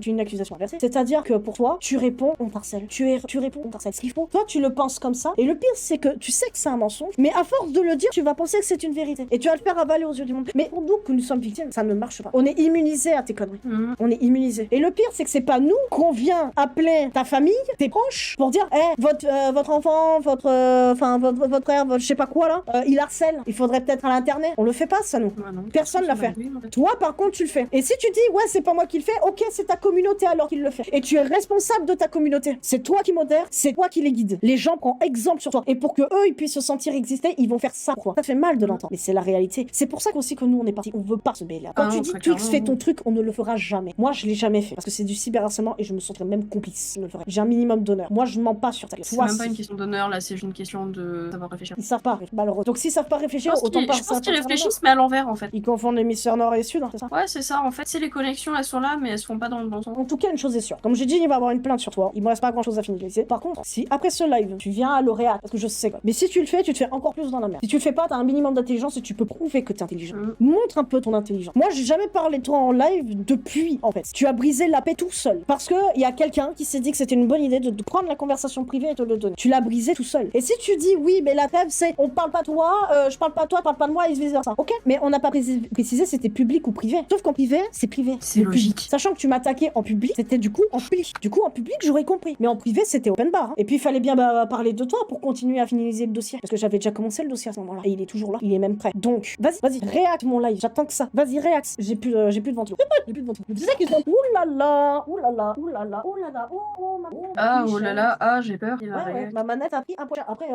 une accusation inversée. C'est-à-dire que pour toi, tu réponds, on t'harcèle. Tu réponds, on t'harcèle. Ce qu'il faut. Toi, tu le penses comme ça. Et le pire, c'est que tu sais que c'est un mensonge. Mais à force de le dire, tu vas penser que c'est une vérité. vérité. Et tu vas le faire avaler aux yeux du monde. Mais pour nous, que nous sommes victimes, ça ne marche pas. On est immunisés à tes conneries. On est immunisés. Et le pire, c'est que c'est pas nous qu'on vient appeler ta famille, tes proches, pour dire, votre enfant, votre frère, je sais pas quoi là, il harcèle. Il faudrait peut-être à l'internet. On le fait pas, ça, nous. Personne l'a fait. Toi, par contre, tu le fais. Et si tu dis, ouais, c'est pas moi qui le fais, ok, c'est ta communauté alors qui le fait. Et tu es responsable de ta communauté. C'est toi qui modère, c'est toi qui les guide. Les gens prennent exemple sur toi. Et pour que eux, ils puissent se sentir exister, ils vont faire ça. Quoi. Ça fait mal de l'entendre. Mais c'est la réalité. C'est pour ça aussi que nous, on est partis. On veut pas se mêler. Quand tu dis, Twix, fais ton truc, on ne le fera jamais. Moi, je l'ai jamais fait. Parce que c'est du cyberharcèlement et je me sentirais même complice. Je le ferais. J'ai un minimum d'honneur. Moi, je mens pas sur ta gueule. C'est même pas une question d'honneur, là, c'est juste une question de savoir réfléchir. Ils savent pas, malheureusement. Donc s'ils savent pas réfléchir, autant pas. Je pense qu'ils réfléchissent, mais à l'envers, en fait. Ils confondent l'hémisphère nord et sud, hein, c'est ça? Ouais, c'est ça. En fait, c'est les connexions, elles sont là, mais elles se font pas dans le bon sens. En tout cas, une chose est sûre. Comme j'ai dit, il va y avoir une plainte sur toi. Il me reste pas grand chose à finaliser. Par contre, si après ce live, tu viens à l'Oréal, parce que je sais quoi. Mais si tu le fais, tu te fais encore plus dans la merde. Si tu le fais pas, t'as un minimum d'intelligence et tu peux prouver que t'es intelligent. Montre un peu ton intelligence. Moi, j'ai jamais parlé de toi en live depuis, en fait. Tu as brisé la paix tout seul. Parce que il y a quelqu'un qui s'est dit que c'était une bonne idée de prendre la conversation privée et de le donner. Tu l'as brisé tout seul. Et si tu dis oui, mais la trêve, c'est on parle pas de toi, je parle pas de toi, parle pas de moi et vice versa. Ok, mais on n'a pas précisé c'était public ou privé. Sauf qu'en privé, c'est privé. C'est logique. Sachant que tu m'attaquais en public, c'était du coup en public. Du coup, en public, j'aurais compris. Mais en privé, c'était open bar. Hein. Et puis, il fallait bien parler de toi pour continuer à finaliser le dossier. Parce que j'avais déjà commencé le dossier à ce moment-là. Et il est toujours là. Il est même prêt. Donc, vas-y, réacte mon live. J'attends que ça. Vas-y, réacte. J'ai plus de ventilo. J'ai plus de ventilo. Tu sais qu'ils sont. Ouh là là, ouh là là, ouh là là, ouh là là, oh ma. Oh là là, j'ai peur. Ouais. Ma manette a pris un point. Après,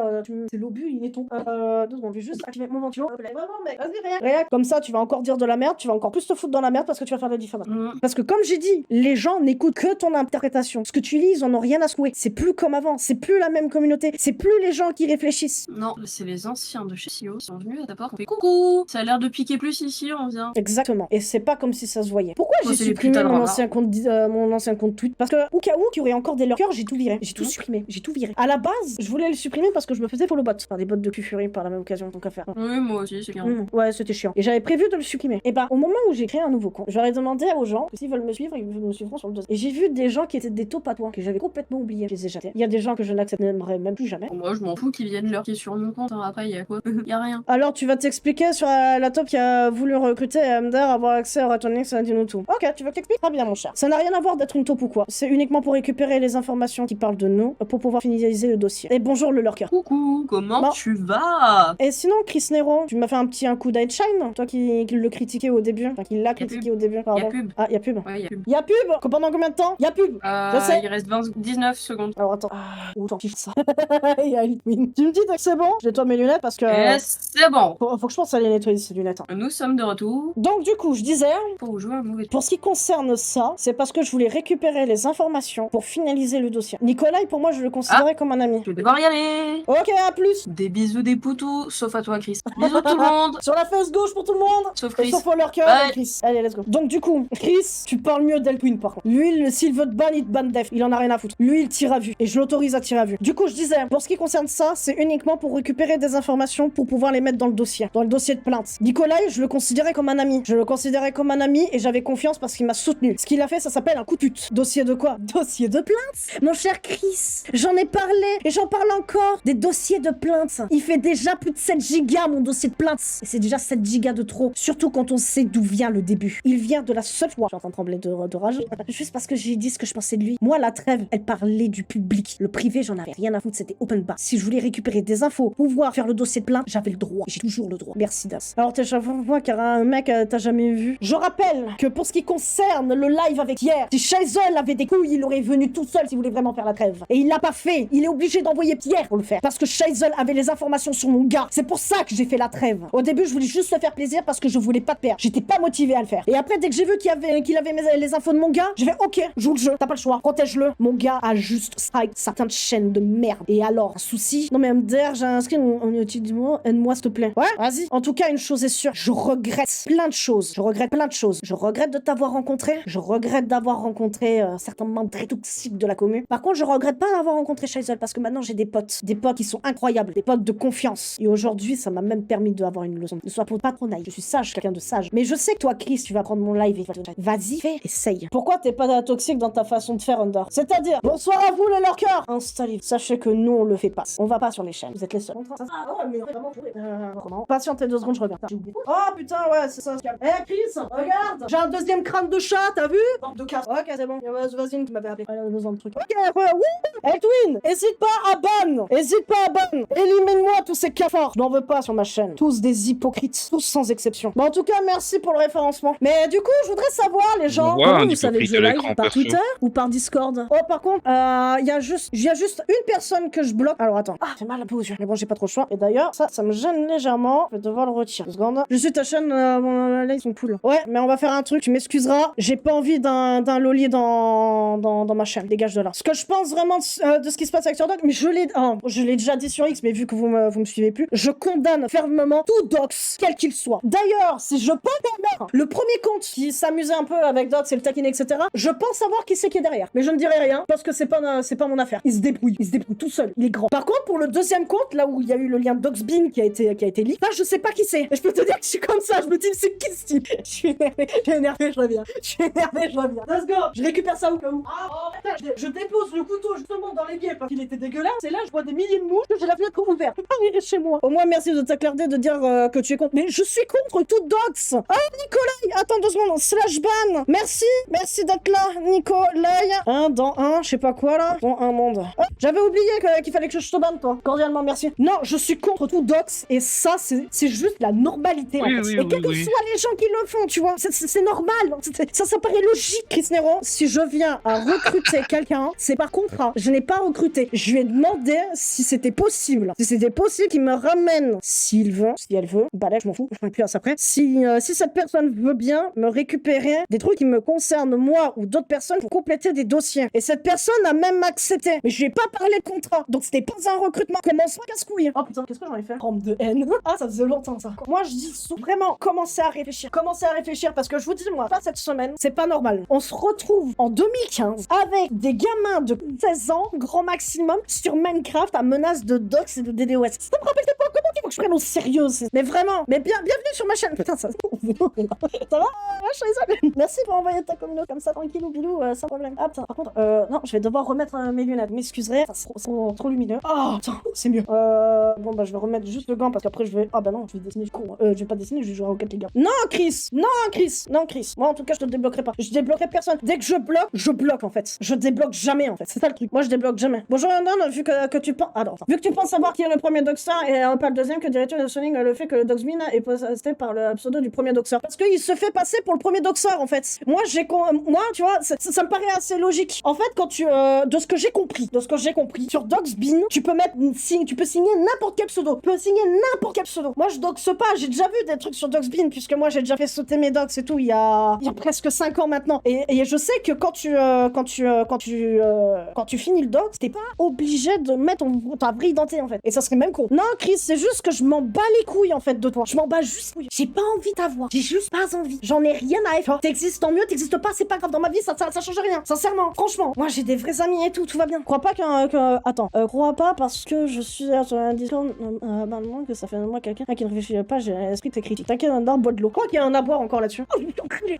c'est l'obus, il est ton. 2 secondes, je vais juste activer mon ventilo. Vraiment, mec, vas-y, réacte. Comme ça, tu vas encore dire de la merde. Tu vas encore plus te foutre dans la merde parce que tu vas faire de la diffamation. Parce que comme j'ai dit, les gens n'écoutent que ton interprétation. Ce que tu lis, ils en ont rien à secouer. C'est plus comme avant. C'est plus la même communauté. C'est plus les gens qui réfléchissent. Non, c'est les anciens de chez CEO qui sont venus à ta porte. On fait coucou. Ça a l'air de piquer plus ici, on vient. Exactement. Et c'est pas comme si ça se voyait. Pourquoi j'ai supprimé mon ancien compte tweet? Parce que au cas où qu'il y aurait encore des lurkers, j'ai tout viré. J'ai tout supprimé. J'ai tout viré. À la base, je voulais le supprimer parce que je me faisais follow bot. Enfin, des bots de Q-Fury par la même occasion, donc à faire. Oui, moi aussi, c'est bien. Ouais, c'était chiant. Et j'avais prévu de le supprimer. Et bah, au moment où j'ai créé un nouveau compte, j'aurais demandé aux gens que s'ils veulent me suivre, ils me suivront sur le dossier. Et j'ai vu des gens qui étaient des taupes à toi, que j'avais complètement oublié. Je les ai jetés. Il y a des gens que je n'accepterai même plus jamais. Moi, je m'en fous qu'ils viennent lurker sur mon compte. Hein. Après, il y a quoi? Il y a rien. Alors, tu vas t'expliquer sur la taupe qui a voulu recruter MDR, avoir accès à Ratonix et à Dino tout. Ok, tu veux que t'expliques? Très bien, mon cher. Ça n'a rien à voir d'être une taupe ou quoi. C'est uniquement pour récupérer les informations qui parlent de nous, pour pouvoir finaliser le dossier. Et bonjour le lurker. Coucou, comment tu vas? Et sinon, Chris Nero, tu m'as fait un coup d'headshine, toi qui le critiquais au début. Enfin, qui l'a critiqué au début, pardon. Y a pub. Ah, y a pub. Ouais, y a pub. Y a pub? Pendant combien de temps? Y a pub. Je sais. Il reste 19 secondes. Alors attends. T'en fiches ça. Il y a Litwin. Tu me dis que c'est bon? Je nettoie mes lunettes parce que. C'est bon. Faut que je pense à aller nettoyer ces lunettes. Hein. Nous sommes de retour. Donc du coup, je disais. Pour jouer un mauvais. Pour ce qui concerne ça, c'est parce que je voulais récupérer les informations pour finaliser le dossier. Nicolas, pour moi, je le considérais comme un ami. Je vais devoir y aller. Ok, à plus. Des bisous des poutous, sauf à toi, Chris. Bisous tout le monde. Sur la fesse gauche pour tout le monde. Sauf Chris. Sauf au leur cœur et Chris. Allez, let's go. Donc du coup, Chris, tu parles mieux d'Eltwin par contre. Lui, s'il veut te ban, il te ban def. Il en a rien à foutre. Lui, il tire à vue. Et je l'autorise à tirer à vue. Du coup, je disais, pour ce qui concerne ça, c'est uniquement pour récupérer des informations pour pouvoir les mettre dans le dossier. Dans le dossier de plainte. Nicolas, je le considérais comme un ami. Je le considérais comme un ami et j'avais confiance parce qu'il m'a soutenu. Ce qu'il a fait, ça s'appelle un coup de pute. Dossier de quoi? Dossier de plainte. Mon cher Chris, j'en ai parlé et j'en parle encore. Des dossiers de plainte. Il fait déjà plus de 7 gigas mon dossier de plainte. Et c'est déjà 7 gigas de trop. Surtout quand on sait d'où vient le début. Il vient de la seule fois. Je suis en train de trembler de rage. Juste parce que j'ai dit ce que je pensais de lui. Moi, la trêve, elle parlait du public. Le privé, j'en avais rien à foutre. C'était open bar. Si je voulais récupérer des infos, pouvoir faire le dossier de plainte, j'avais le droit. J'ai toujours le droit. Merci Das. Alors t'es chaque fois car un mec t'as jamais vu. Je rappelle que pour ce qui concerne le live avec hier, si Shaisel avait des couilles, il aurait venu tout seul s'il voulait vraiment faire la trêve. Et il l'a pas fait. Il est obligé d'envoyer Pierre pour le faire. Parce que Shaisel avait les informations sur mon gars. C'est pour ça que j'ai fait la trêve. Au début, je voulais juste te faire plaisir parce que je voulais pas te perdre. J'étais pas motivé à le faire. Et après, dès que j'ai vu qu'il avait les infos de mon gars, j'ai fait ok, joue le jeu. T'as pas le choix. Protège-le. Mon gars a juste strike certaines chaînes de merde. Et alors, un souci? Non mais MDR, j'ai inscrit mon outil du mot. Aide-moi s'il te plaît. Ouais, vas-y. En tout cas, une chose est sûre. Je regrette plein de choses. Je regrette plein de choses. Je regrette de t'avoir rencontré. Je regrette d'avoir rencontré certains membres très toxiques de la commune. Par contre, je regrette pas d'avoir rencontré Shaisel parce que maintenant j'ai des potes. Des potes qui sont incroyables. Des potes de confiance. Et aujourd'hui, ça m'a même permis d'avoir une leçon. Ne sois pas trop naïf. Je suis sage, quelqu'un de sage. Mais je sais que toi, Chris, tu vas prendre mon live et vas-y, fais, essaye. Pourquoi t'es pas toxique dans ta façon de faire, Under? C'est-à-dire, bonsoir à vous, les lurkers. Installez-vous. Sachez que nous, on le fait pas. On va pas sur les chaînes. Vous êtes les seuls. Ah ouais, mais vraiment, comment Attends, patientez 2 secondes, je reviens. J'ai oublié. Oh putain, ouais, c'est ça. Eh, Chris, regarde, j'ai un deuxième crâne de chat, t'as vu? Bande de casse. Ok, c'est bon. Vas-y, tu m'avais appelé. Elle a besoin de trucs. Ok, oui. Hey, Twin, hésite pas à ban. Hésite pas à ban. Élimine-moi tous ces cafards. Je n'en veux pas sur ma chaîne. Tous des hypocrites. Tous sans exception. Bon, en tout cas, merci pour le référencement. Mais du coup, je voudrais savoir, les gens, comment vous savez que je live? Par Twitter ou par Discord? Oh, par contre, il y a juste une personne que je bloque. Alors, attends. Ah, j'ai mal un peu aux yeux. Mais bon, j'ai pas trop le choix. Et d'ailleurs, ça me gêne légèrement. Je vais devoir le retirer. 2 secondes. Je suis ta chaîne, là, ils sont cool. Ouais, mais on va faire un truc. Tu m'excuseras. J'ai pas envie d'un loli dans ma chaîne. Dégage de là. Ce que je pense vraiment de ce qui se passe avec Surdoc, mais je l'ai déjà dit sur X, mais vu que vous me suivez plus, je condamne fermement tout Dox, quel qu'il soit. D'ailleurs, si je peux le premier compte qui s'amusait un peu avec Dox et le taquiner, etc., je pense savoir qui c'est qui est derrière. Mais je ne dirai rien, parce que c'est pas mon affaire. Il se débrouille tout seul. Il est grand. Par contre, pour le deuxième compte, là où il y a eu le lien Doxbin qui a été leak, là, je sais pas qui c'est. Et je peux te dire que je suis comme ça. Je me dis, c'est qui ce type? Je suis énervé, je reviens. 2 secondes. Je récupère ça au cas où. Je dépose le couteau justement dans l'évier parce qu'il était dégueulasse. C'est là, je vois des milliers de mouches, j'ai la fenêtre ouverte. Je peux pas rire chez moi. Au moins, merci de ta clarté de dire que tu es contre. Mais je suis contre tout Dox. Ah, Nicolai, attends 2 secondes. /ban. Merci d'être là, Nicolai. 1 dans 1, je sais pas quoi là. Dans un monde. Oh, j'avais oublié qu'il fallait que je te banne, toi. Cordialement, merci. Non, je suis contre tout Dox. Et ça, c'est juste la normalité. Oui, en fait. oui, et quels que soient les gens qui le font, tu vois. C'est normal. Ça paraît logique, Chris Nero. Si je viens à recruter quelqu'un, c'est par contrat. Je n'ai pas recruté. Je lui ai demandé si c'était possible. Si c'était possible qu'il me ramène, s'il veut, si elle veut. Bah là, je m'en fous. Je ferai plus à ça après. Si cette personne veut bien me récupérer des trucs qui me concernent moi ou d'autres personnes pour compléter des dossiers. Et cette personne a même accepté. Mais je lui ai pas parlé de contrat. Donc c'était pas un recrutement. Commence pas casse-couille. Oh putain, qu'est-ce que j'en ai fait? Rampe de haine. Ah, ça faisait longtemps ça. Moi, je dis vraiment, commencez à réfléchir. Commencez à réfléchir parce que je vous dis, moi, pas cette semaine, c'est pas normal. On se retrouve en 2015 avec des gamins de 16 ans, grand maximum, sur Minecraft à menace de Dox et de DDoS. Ça me rappelle pas comment il faut que je prenne au sérieux. Mais vraiment, mais bienvenue sur ma chaîne. Putain, ça va? Je suis désolée. Merci pour envoyer ta communauté comme ça, tranquille ou bilou, sans problème. Ah putain, par contre, non, je vais devoir remettre mes lunettes. M'excuserez, ça sera trop lumineux. Oh, putain, c'est mieux. Bon, bah, je vais remettre juste le gant parce qu'après, je vais. Ah, bah non, je vais dessiner, je suis con. Je vais pas dessiner, je vais jouer à Rocket League. Non, Chris. Moi, en tout cas, je te débloquerai pas. Je débloquerai personne. Dès que je bloque, en fait. Je débloque jamais, en fait. C'est ça le truc. Moi, je débloque jamais. Bonjour, Andon, vu que tu penses. Alors, vu que tu penses savoir qui est le premier Doxer et pas le deuxième, que dirais-tu de Sonic le fait que le Doxbin est posté par le pseudo du premier Doxer? Parce qu'il se fait passer pour le premier Doxer, en fait. Moi, tu vois, ça me paraît assez logique. En fait, quand de ce que j'ai compris, sur Doxbin, tu peux signer n'importe quel pseudo. Moi, je doxe pas. J'ai déjà vu des trucs sur Doxbin, puisque moi, j'ai déjà fait sauter mes docs et tout il y a presque 5 ans maintenant. Et je sais que quand tu finis le doc, t'es pas obligé de mettre ta vraie identité, en fait. Et ça serait même con. Non, Chris, c'est juste que je m'en bats les couilles, en fait, de toi. Je m'en bats juste couilles. J'ai pas envie de t'avoir. J'ai juste pas envie. J'en ai rien à faire. T'existes, tant mieux. T'existes pas, c'est pas grave. Dans ma vie, ça change rien. Sincèrement, franchement. Moi, j'ai des vrais amis et tout va bien. Crois pas crois pas parce que je suis sur un Discord, maintenant que ça fait de moi quelqu'un qui ne réfléchit pas, j'ai l'esprit très critique. T'inquiète, un arbre boit de l'eau. Crois qu'il y a un à boire encore là-dessus. Oh,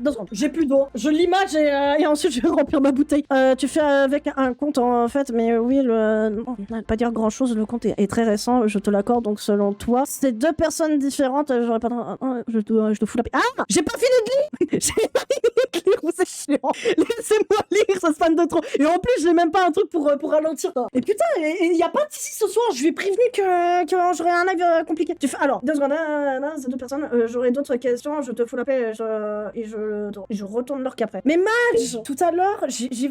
2 secondes. J'ai plus d'eau. Je l'image et ensuite je vais remplir ma bouteille. Tu fais avec un compte en fait, mais oui, non, pas dire grand chose. Le compte est très récent, je te l'accorde. Donc selon toi, c'est 2 personnes différentes. J'aurais pas. Je te fous la paix. Ah, j'ai pas fini de lire. J'ai pas fini de lire. C'est chiant. Laissez-moi lire, ça se fan de trop. Et en plus, j'ai même pas un truc pour ralentir. Et putain, il y a pas de ici ce soir. Je lui ai prévenu que j'aurais un live compliqué. Tu fais alors 2 secondes. C'est 2 personnes. J'aurai d'autres questions. Je te fous la paix et je retourne leur qu'après. Mais Madge, tout à l'heure,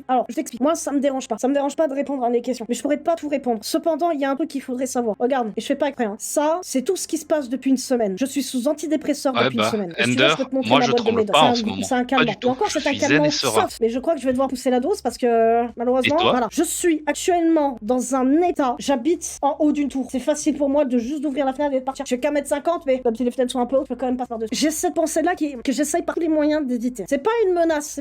alors je t'explique. Moi, ça me dérange pas. Ça me dérange pas de répondre à des questions. Mais je pourrais pas tout répondre. Cependant, il y a un truc qu'il faudrait savoir. Regarde, et je fais pas exprès. Ça, c'est tout ce qui se passe depuis une semaine. Je suis sous antidépresseur depuis une semaine. Ender, moi je tremble pas en ce moment. C'est un calme. Et encore, c'est un calme soft. Mais je crois que je vais devoir pousser la dose parce que malheureusement, voilà. Je suis actuellement dans un état. J'habite en haut d'une tour. C'est facile pour moi de juste d'ouvrir la fenêtre et de partir. Je fais qu'à 1m50, mais comme si les fenêtres sont un peu hautes, je peux quand même passer par-dessus. J'ai cette pensée-là que j'essaye par tous les moyens d'éditer. C'est pas une menace,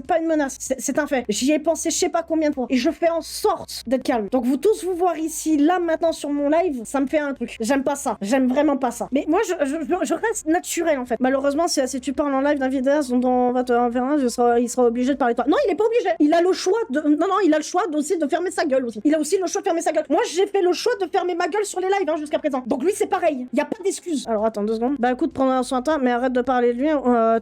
c'est un fait. J'y ai pensé je sais pas combien de fois. Et je fais en sorte d'être calme. Donc vous tous vous voir ici, là, maintenant sur mon live, ça me fait un truc. J'aime pas ça. J'aime vraiment pas ça. Mais moi, je reste naturel en fait. Malheureusement, si tu parles en live d'un vidéaste dont on va te faire un, il sera obligé de parler de toi. Non, il est pas obligé. Il a le choix il a le choix aussi de fermer sa gueule aussi. Il a aussi le choix de fermer sa gueule. Moi, j'ai fait le choix de fermer ma gueule sur les lives jusqu'à présent. Donc lui, c'est pareil. Il y a pas de excuse. Alors attends 2 secondes. Bah écoute, prends soin de toi, mais arrête de parler de lui.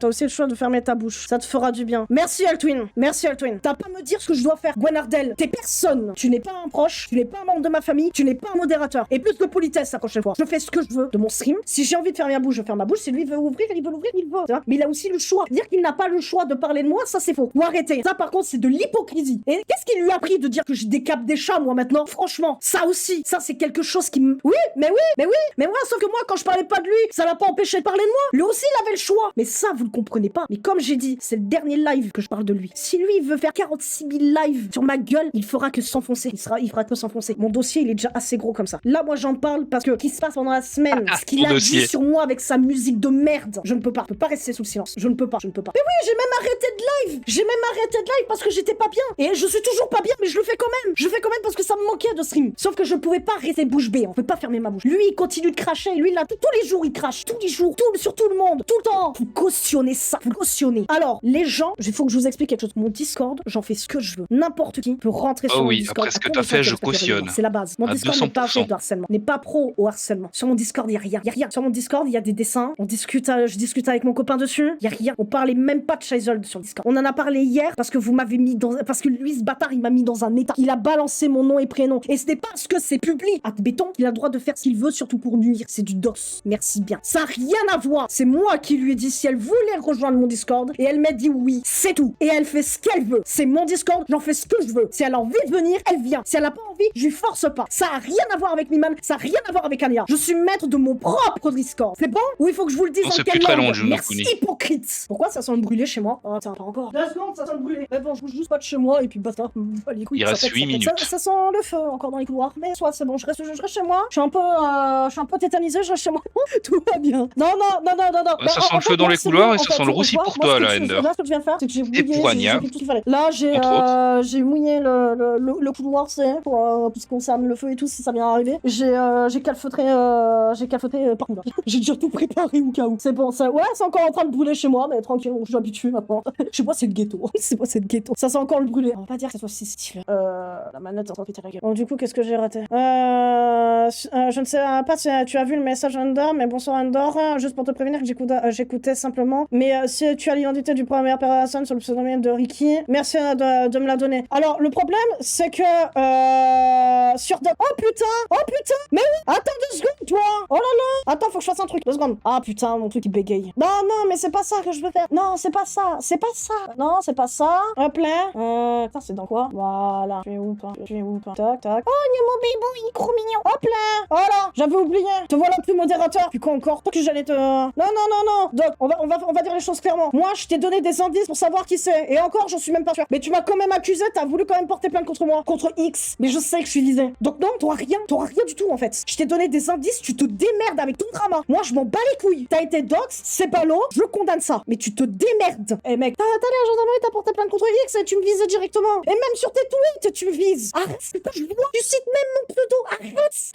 T'as aussi le choix de fermer ta bouche. Ça te fera du bien. Merci Altwin. Merci Altwin. T'as pas à me dire ce que je dois faire. Gwenardel, t'es personne. Tu n'es pas un proche, tu n'es pas un membre de ma famille, tu n'es pas un modérateur. Et plus de politesse la prochaine fois. Je fais ce que je veux de mon stream. Si j'ai envie de fermer ma bouche, je ferme ma bouche. Si lui veut ouvrir, il veut l'ouvrir, il veut. Mais il a aussi le choix. Dire qu'il n'a pas le choix de parler de moi, ça c'est faux. Ou arrêter. Ça par contre, c'est de l'hypocrisie. Et qu'est-ce qui lui a pris de dire que je décape des chats, moi maintenant? Franchement, ça aussi, ça c'est quelque chose qui me... Oui, mais moi, sauf que moi, quand je parlais pas de lui, ça l'a pas empêché de parler de moi. Lui aussi, il avait le choix. Mais ça, vous le comprenez pas. Mais comme j'ai dit, c'est le dernier live que je parle de lui. Si lui, il veut faire 46 000 lives sur ma gueule, il fera que s'enfoncer. Il fera que s'enfoncer. Mon dossier, il est déjà assez gros comme ça. Là, moi, j'en parle parce que ce qui se passe pendant la semaine, ce qu'il a dit sur moi avec sa musique de merde, je ne peux pas. Je peux pas rester sous le silence. Je ne peux pas. Mais oui, j'ai même arrêté de live. J'ai même arrêté de live parce que j'étais pas bien. Et je suis toujours pas bien, mais je le fais quand même. Je fais quand même parce que ça me manquait de stream. Sauf que je pouvais pas rester bouche bée. On peut pas fermer ma bouche. Lui, il continue de cracher. Lui, là, tous les jours, il crache. Tous les jours. Sur tout le monde. Tout le temps. Vous cautionnez ça. Vous cautionnez. Alors, les gens, il faut que je vous explique quelque chose. Mon Discord, j'en fais ce que je veux. N'importe qui peut rentrer sur mon Discord. Après ce que t'as fait, je cautionne. C'est la base. Mon Discord n'est pas fait de harcèlement. N'est pas pro au harcèlement. Sur mon Discord, il y a rien. Il y a rien. Sur mon Discord, il y a des dessins. Je discute avec mon copain dessus. Il y a rien. On parlait même pas de Shizold sur Discord. On en a parlé hier parce que vous m'avez mis dans... Parce que lui, ce bâtard, il m'a mis dans un état. Il a balancé mon nom et prénom. Et ce n'est pas parce que c'est public. Admettons, il a le droit de faire ce qu'il veut, surtout pour nuire. C'est du dos. Merci bien. Ça n'a rien à voir. C'est moi qui lui ai dit si elle voulait rejoindre mon Discord. Et elle m'a dit oui. C'est tout. Et elle fait ce qu'elle veut. C'est mon Discord. J'en fais ce que je veux. Si elle a envie de venir, elle vient. Si elle a pas envie, je lui force pas. Ça a rien à voir avec Miman. Ça a rien à voir avec Anya. Je suis maître de mon propre Discord. C'est bon? Ou il faut que je vous le dise en quelle langue? Merci, hypocrite. Pourquoi ça sent le brûlé chez moi? Oh, tiens, pas encore. 2 secondes, ça sent le brûlé. Mais bon, je bouge juste pas de chez moi et puis basta. Les couilles, il reste 8 minutes. Ça sent le feu encore dans les couloirs. Mais soit c'est bon, je reste chez moi. Je suis un peu tétanisé, je reste chez moi. Tout va bien. Non. Ça sent le feu dans les couloirs et ça sent le roussi pour toi, là, Ender. Là, ce que je viens de faire, c'est que j'ai Et pour Anya. Là, j'ai mouillé le couloir, c'est pour ce qui concerne le feu et tout, si ça vient arriver. J'ai calfeutré partout là. J'ai déjà tout préparé au cas où. C'est bon, ça. Ouais, c'est encore en train de brûler chez moi, mais tranquille, je suis habitué maintenant. Chez moi, c'est le ghetto. Ça sent encore le brûler. On va pas dire que ça soit si stylé. La manette est en train de péter la gueule. Bon, du coup, qu'est-ce que j'ai raté? Je ne sais pas si tu as vu le message Endor, mais bonsoir Endor. Juste pour te prévenir que j'écoutais simplement. Mais si tu as l'identité du première personne sur le pseudonyme de Ricky, merci de me la donner. Alors, le problème, c'est que sur Oh putain mais oui. Attends 2 secondes, toi. Oh là là. Attends, faut que je fasse un truc. 2 secondes. Ah putain, mon truc il bégaye. Non, mais c'est pas ça que je veux faire. Non, c'est pas ça. Non, c'est pas ça. Hop là. Putain, c'est dans quoi? Voilà. Je vais où pas. Tac. Oh, il y a mon bébou, il est trop mignon. Hop là. Voilà. J'avais oublié. Te voilà plus modérateur. Puis quoi encore? Toi que j'allais te... Non. Donc, on va dire les choses clairement. Moi, je t'ai donné des indices pour savoir qui c'est. Et encore, j'en suis même pas sûr. Mais tu m'as quand même accusé. T'as voulu quand même porter plainte contre moi. Contre X. Mais je sais que je suis visé. Donc non, t'auras rien du tout en fait. Je t'ai donné des indices, tu te démerdes avec ton drama. Moi je m'en bats les couilles. T'as été dox, c'est ballot, je condamne ça. Mais tu te démerdes. Eh mec, t'as allé à la gendarmerie, t'as porté plainte contre X et tu me vises directement. Et même sur tes tweets, tu me vises. Arrête, c'est pas je vois. Tu cites même mon pseudo.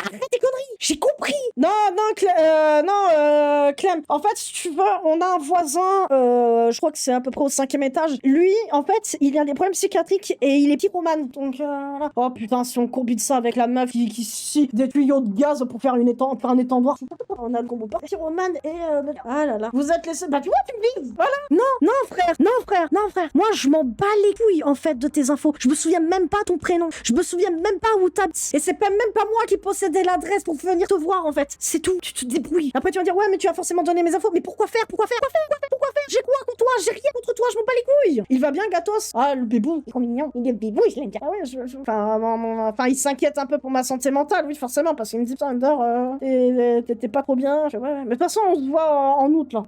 Arrête tes conneries. J'ai compris. Non, Clem. En fait, si tu veux, on a un voisin, je crois que c'est à peu près au 5e étage. Lui, en fait, il a des problèmes psychiatriques et il est pyromane. Donc voilà. Oh putain, si on combine ça avec la meuf qui scie des tuyaux de gaz pour faire un étendoir. On a le combo pas pyromane et ah là là. Vous êtes laissé. Bah tu vois, tu me vises. Voilà. Non frère. Moi je m'en bats les couilles en fait de tes infos. Je me souviens même pas ton prénom. Je me souviens même pas où t'habites. Et c'est même pas moi qui possédais l'adresse pour venir te voir en fait. C'est tout. Tu te débrouilles. Après tu vas dire ouais mais tu as forcément donné mes infos. Mais pourquoi faire? J'ai quoi contre toi? J'ai rien contre toi. Je m'en bats les couilles. Il va bien Gatos? Ah le bébou. Il est trop mignon. Il est bébou. Je l'aime bien. Ah ouais. Enfin il s'inquiète un peu pour ma santé mentale, oui, forcément, parce qu'il me dit, putain, Ender, t'es pas trop bien. Ouais. Mais de toute façon, on se voit en août, là.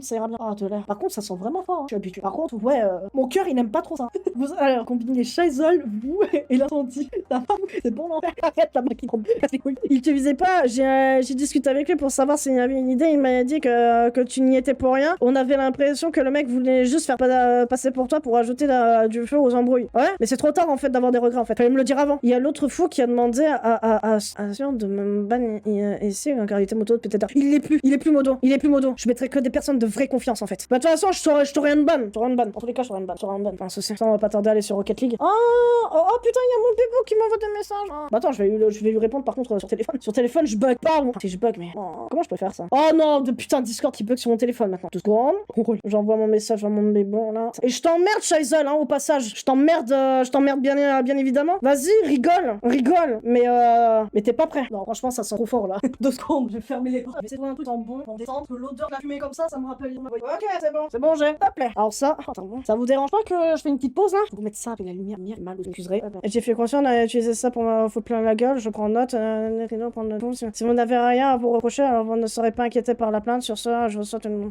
Ça ira bien. Ah, de l'air. Par contre, ça sent vraiment fort, hein. Je suis habitué. Par contre, ouais, mon cœur, il aime pas trop ça. Alors, combinez Shizold, vous, et l'incendie. C'est bon, l'enfer. Arrête, la maquille. Il te visait pas. J'ai discuté avec lui pour savoir s'il avait une idée. Il m'a dit que tu n'y étais pour rien. On avait l'impression que le mec voulait juste faire passer pour toi pour ajouter du feu aux embrouilles. Ouais, mais c'est trop tard, en fait, d'avoir des regrets, en fait. Fallait me le dire avant. Il y a l'autre fou qui a demandé à de me ban ici en qualité moto peut-être. Il est plus modo. Je mettrai que des personnes de vraie confiance en fait. Bah de toute façon je t'aurai une ban. En tous les cas je t'aurai une ban. Enfin ceci. Ça on va pas tarder à aller sur Rocket League. Oh putain il y a mon bébou qui m'envoie des messages. Bah attends je vais lui répondre par contre sur téléphone. Sur téléphone je bug pas moi. Si je bug mais Oh, comment je peux faire ça? Oh non, putain, Discord qui bug sur mon téléphone maintenant. 2 secondes. J'envoie mon message à mon bébé là. Et je t'emmerde, Shaisel, hein, au passage. Je t'emmerde bien évidemment. Vas-y, rigole. Mais t'es pas prêt. Non, franchement, ça sent trop fort là. 2 secondes, je vais fermer les portes. Je vais essayer de trouver un truc en bon pour descendre. Que l'odeur de la fumée comme ça me rappelle. Ok, c'est bon, j'ai. Hop là. Alors ça, attends, ça vous dérange pas que je fais une petite pause là? Vous mettre ça avec la lumière, mal, vous m'excuserez. J'ai fait conscience d'utiliser ça pour me foutre plein la gueule. Je prends note. Si vous n'avez rien à vous reprocher, alors vous ne serez pas inquiété par la plainte. Sur ce, je vous souhaite une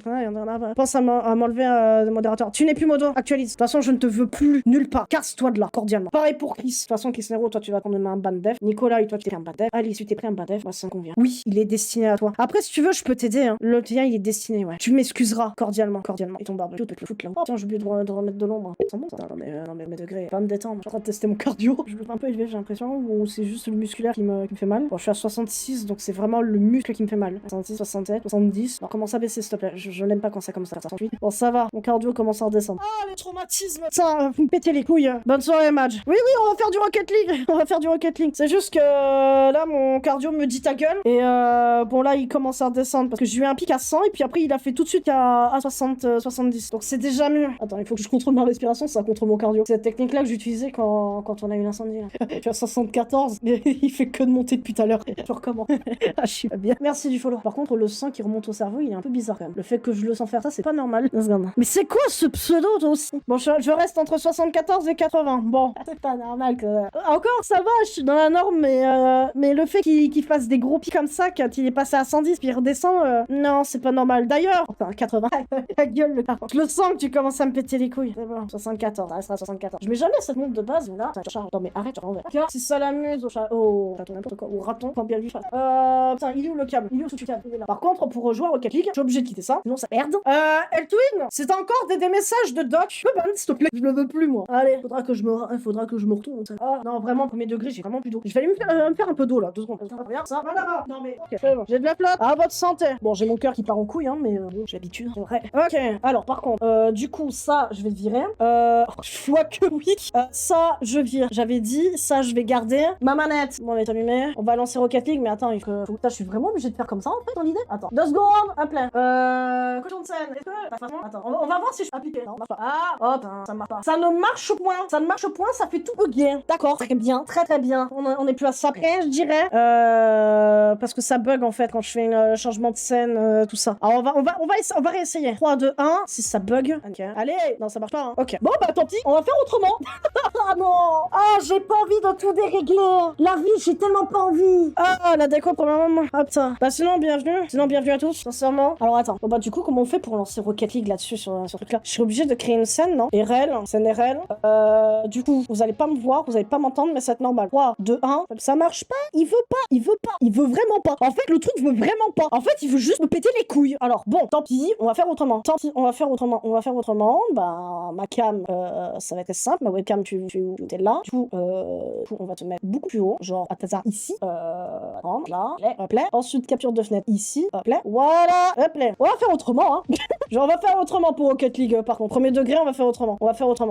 pense à m'enlever de modérateur. Tu n'es plus modo, actualise. De toute façon, je ne te veux plus nulle part. Casse-toi de là, cordialement. Pareil pour Chris. De toute façon, Chris Nero, toi, tu vas prendre un ban def. Nicolas, toi, tu t'es pris un ban def. Alice, tu t'es pris un ban def. Moi, ça me convient. Oui, il est destiné à toi. Après, si tu veux, je peux t'aider. Hein. Le tien, il est destiné, ouais. Tu m'excuseras, cordialement. Et ton barbecue, tu peux te le foutre là. Oh, tiens, j'ai oublié de remettre de l'ombre. C'est bon, ça. Non, mais mes degrés. Va me détendre. Je suis en train de tester mon cardio. Je vais un peu élevé, j'ai l'impression. Ou c'est juste le musculaire qui me fait mal. Bon, je suis à 66, donc c'est vraiment le muscle qui me fait mal. 66, 67, 70. Alors, commence à baisser, s'il te plaît. Je n'aime pas quand ça commence à 68. Bon, ça va. Mon cardio commence à redescendre. Ah, les traumatismes. Ça, vous me pétez les couilles. Bonne soirée, Madge. Oui, on va faire du Rocket League. C'est juste que là, mon cardio me dit ta gueule. Et bon, là, il commence à redescendre parce que j'ai eu un pic à 100 et puis après, il a fait tout de suite à 60, 70. Donc, c'est déjà mieux. Attends, il faut que je contrôle ma respiration, ça contrôle mon cardio. C'est cette technique-là que j'utilisais quand on a eu l'incendie. Je suis à 74, mais il fait que de monter depuis tout à l'heure. Je recommence. Ah, je suis pas bien. Merci du follow. Par contre, le sang qui remonte au cerveau, il est un peu bizarre quand même. Le fait que je le sens faire ça, c'est pas normal. Mais c'est quoi ce pseudo, toi aussi? Bon, je reste entre 74 et 80. Bon, c'est pas normal que... Encore, ça va, je suis dans la norme, mais le fait qu'il fasse des gros pics comme ça, quand il est passé à 110 puis il redescend, non, c'est pas normal. D'ailleurs, enfin, 80. La gueule, le carreau. Je le sens que tu commences à me péter les couilles. C'est bon, 74, ça restera 74. Je mets jamais cette montre de base, mais là, attends, mais arrête, je renverrai. Si ça l'amuse au chat... Oh, attends, n'importe quoi. Ou raton, quand bien lui fasse. Putain, il est où le câble? Il est où ce câble? Il est là. Par contre, pour rejouer à Rocket League, je suis obligé de quitter ça, sinon ça perd. Eltwin, c'est encore des messages de Doc. Je peux ban, s'il te plaît. Je le veux plus, moi. Allez, faudra que je me retourne. Ah, non, vraiment, premier degré, j'ai vraiment plus d'eau. Je vais aller me faire un peu d'eau, là. 2 secondes. Regarde ça. Voilà. Non, mais, ok, c'est bon. J'ai de la flotte. À votre santé. Bon, j'ai mon cœur qui part en couille, hein, mais bon, j'ai l'habitude. C'est vrai. Ok, alors, par contre, du coup, ça, je vais le virer. Je vois que oui. Ça, je vire. J'avais dit, ça, je vais garder. Ma manette. Bon, elle est allumée. On va lancer Rocket League, mais attends, il faut... je suis vraiment obligé de faire comme ça, en fait, dans l'idée. Attends. 2 secondes. Hop là. Cochon de scène. Est-ce que... Attends, on va voir si je peux appliquer. Non, marche pas. Ah, hop, ça marche pas. Ça ne marche point. Ça ne marche point, ça fait tout bugger. D'accord, très bien. Très bien. On est plus à ça près, je dirais. Parce que ça bug, en fait, quand je fais un changement de scène, tout ça. Alors, on va réessayer. 3, 2, 1. Si ça bug. Ok. Allez. Non, ça marche pas, hein. Ok. Bon, bah, tant pis. On va faire autrement. Ah non. Ah, j'ai pas envie de tout dérégler. La vie, j'ai tellement pas envie. Ah, la déco pour le moment. Ah, putain. Bah, sinon, bienvenue à tous, sincèrement. Alors, attends. Bon, bah, du coup, comment on fait pour lancer Rocket League là-dessus, sur ce truc-là? Je suis obligée de créer une scène, non? Scène RL. Du coup, vous allez pas me voir, vous allez pas m'entendre, mais ça va être normal. 3, 2, 1. Ça marche pas. Il veut vraiment pas. En fait, le truc veut vraiment pas. En fait, il veut juste me péter les couilles. Alors, bon, tant pis, on va faire autrement. Bah, ma cam, ça va être simple. Ma webcam, tu es là. Du coup, on va te mettre beaucoup plus haut. Genre, à ta ici. Attends, là. Hop là. Ensuite, capture de fenêtre ici. Hop là. Voilà. Hop là. On va faire autrement, hein. Genre, on va faire autrement pour Rocket League, par contre. Premier degré, on va faire autrement.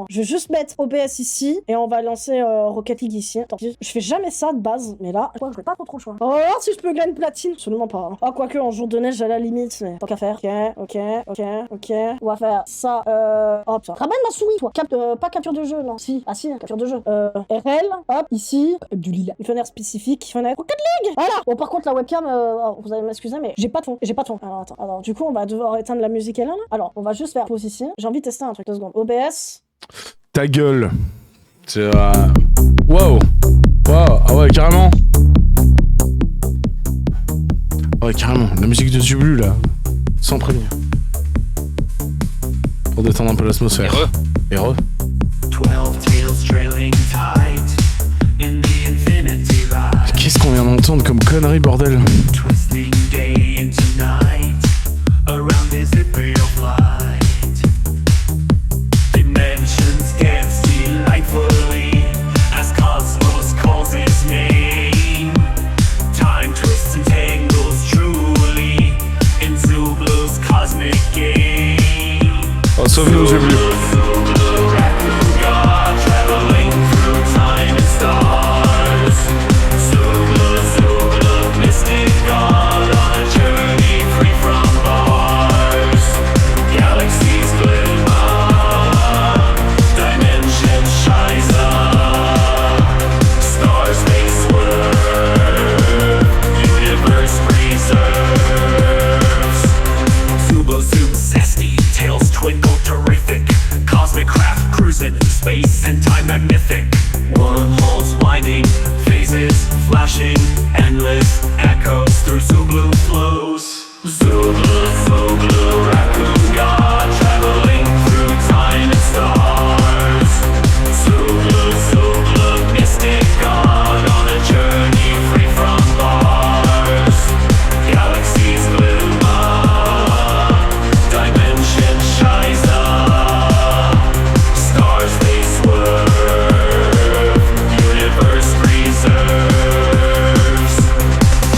Je vais juste mettre OBS ici. Et on va lancer Rocket League ici. Attends, je fais jamais ça de base. Mais là, je fais pas trop le choix. On va voir si je peux gagner platine. Absolument pas. Hein. Ah, quoique, en jour de neige, à la limite. Mais tant qu'à faire. Ok. On va faire ça. Hop, ça. Ramène ma souris, toi. Pas capture de jeu, non. Si, capture de jeu. RL. Hop, ici. Du lilas. Une fenêtre spécifique. Fenêtre Rocket League. Voilà. Bon, par contre, la webcam, vous allez m'excuser, mais j'ai pas de fond. Alors, attends. Alors, du coup, on va devoir éteindre la musique, elle, là. Alors, on va juste faire pause ici. J'ai envie de tester un truc. 2 secondes. OBS. Ta gueule. C'est... Wow. Ah ouais, carrément. Ouais, carrément. La musique de Zublu, là. Sans prévenir. Pour détendre un peu l'atmosphère. Et re. 12 tails trailing tight in the infinity ride. Qu'est-ce qu'on vient d'entendre comme connerie, bordel? Twisting day into night around this ethereal flight. Dimensions dance delightfully as cosmos calls its name. Time twists and tangles truly in Zublu's cosmic game. Oh, sauve-nous, Zublu. Mystic God on a journey. sing endless echoes through Zulu flows. Zulu, Zulu, raccoon god, traveling through time and stars. Zulu, Zulu, mystic god, on a journey free from bars. Galaxies glimmer, dimension shines up, stars they swerve, universe preserves.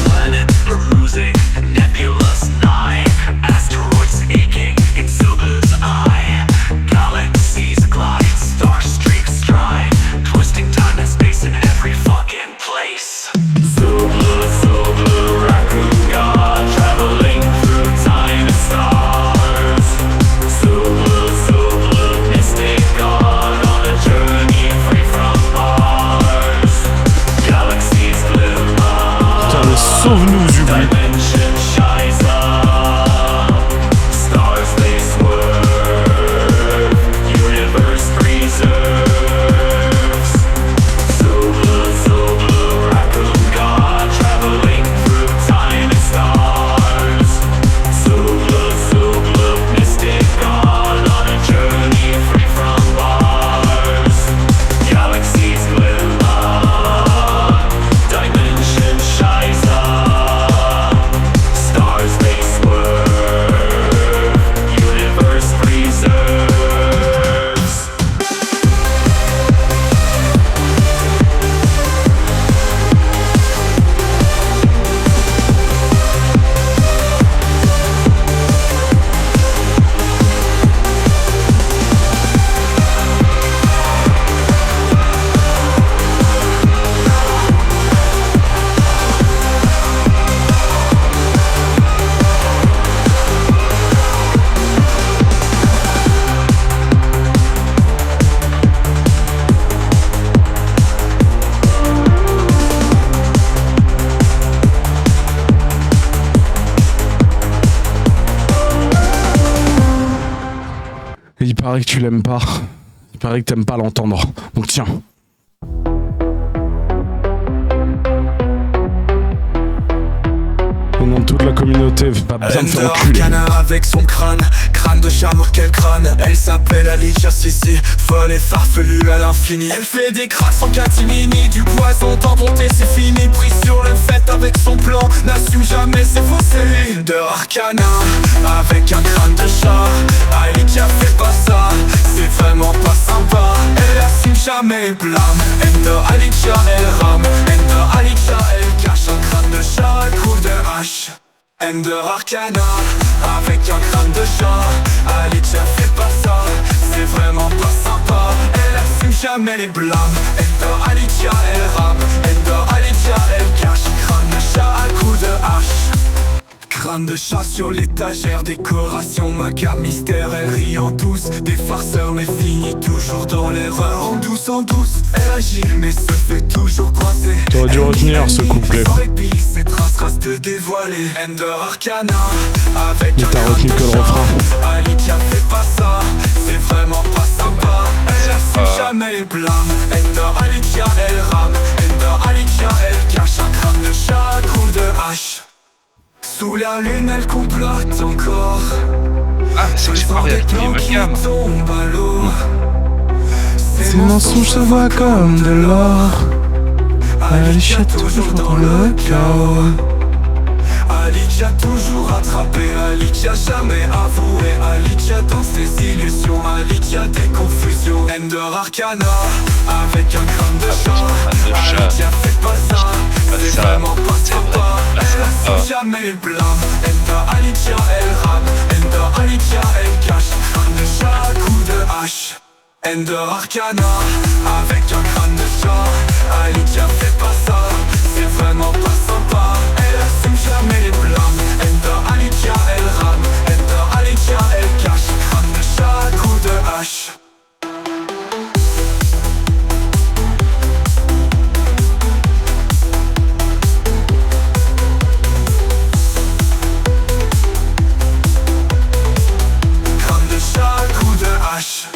Planets perusing, nebulous nigh, asteroids aching in Zulu's eye. Galaxies glide, star streaks stride, twisting time and space in every fucking place. Zulu, Zulu, raccoon god, traveling through time and stars. Zulu, Zulu, mystic god, on a journey free from bars. Galaxies glimmer, Putain, mais sauve-nous, Zulu. dimension shines up, stars they swerve, universe preserves. Zulu, Zulu, raccoon god, traveling through time and stars. Zulu, Zulu, mystic god, on a journey free from bars. Galaxies glimmer, dimension shines up, stars they swerve, universe preserves. Et il paraît que tu l'aimes pas. Il paraît que t'aimes pas l'entendre. Donc tiens. Au nom de toute la communauté, va bien me faire enculer. Ender Arcana avec son crâne, crâne de charme, quel crâne. Elle s'appelle Alicia Sissi, folle et farfelue à l'infini. Elle fait des cracks en catimini, du poison tenté, c'est fini. Pris sur le fait avec son plan, n'assume jamais ses fausseries. Ender Arcana avec un crâne de chat, Alicia fait pas ça, c'est vraiment pas sympa. Elle assume jamais blâme, Ender Alicia elle rame, Ender Alicia elle cache un crâne de chat, coup de hache. Ender Arcana avec un crâne de chat, Alicia fait pas ça, c'est vraiment pas sympa. Elle assume jamais les blâmes, Ender Alicia elle rame, Ender Alicia elle cache un crâne de chat à coup de hache. Crâne de chat sur l'étagère, décoration macabre, mystère, elle rit en douce. Des farceurs mais finit toujours dans l'erreur. En douce, elle agit mais se fait toujours coincer. T'aurais dû retenir ce couplet. Ses traces restent de dévoiler. Ender Arcana avec Mais un t'as retenu crâne que de le chat. refrain. Alicia fait pas ça, c'est vraiment pas sympa. Elle assume jamais les blâmes, Ender Alicia elle rame, Ender Alicia elle cache un crâne de chat, coup de hache. Sous la lune elle complote encore. Ah, c'est que j'ai pas réactivé ma cam. Tombe à l'eau. Ces mensonges se voient comme de l'or. Alicia toujours dans le chaos. Alicia toujours attrapé, Alicia jamais avoué, Alicia dans ses illusions, Alicia des confusions. Ender Arcana avec un crâne de chat, Alicia fait pas ça, c'est vraiment pas sympa. Elle assume jamais les blâmes, Ender Alicia elle rame, Ender Alicia elle cache un crâne de chat, coup de hache. Ender Arcana avec un crâne de chat, Alicia fait pas ça, c'est vraiment pas sympa. Elle assume jamais les blâmes, Ender Alicia elle rame, Ender Alicia elle cache un crâne de chat, coup de hache. Crâne de chat, coup de hache.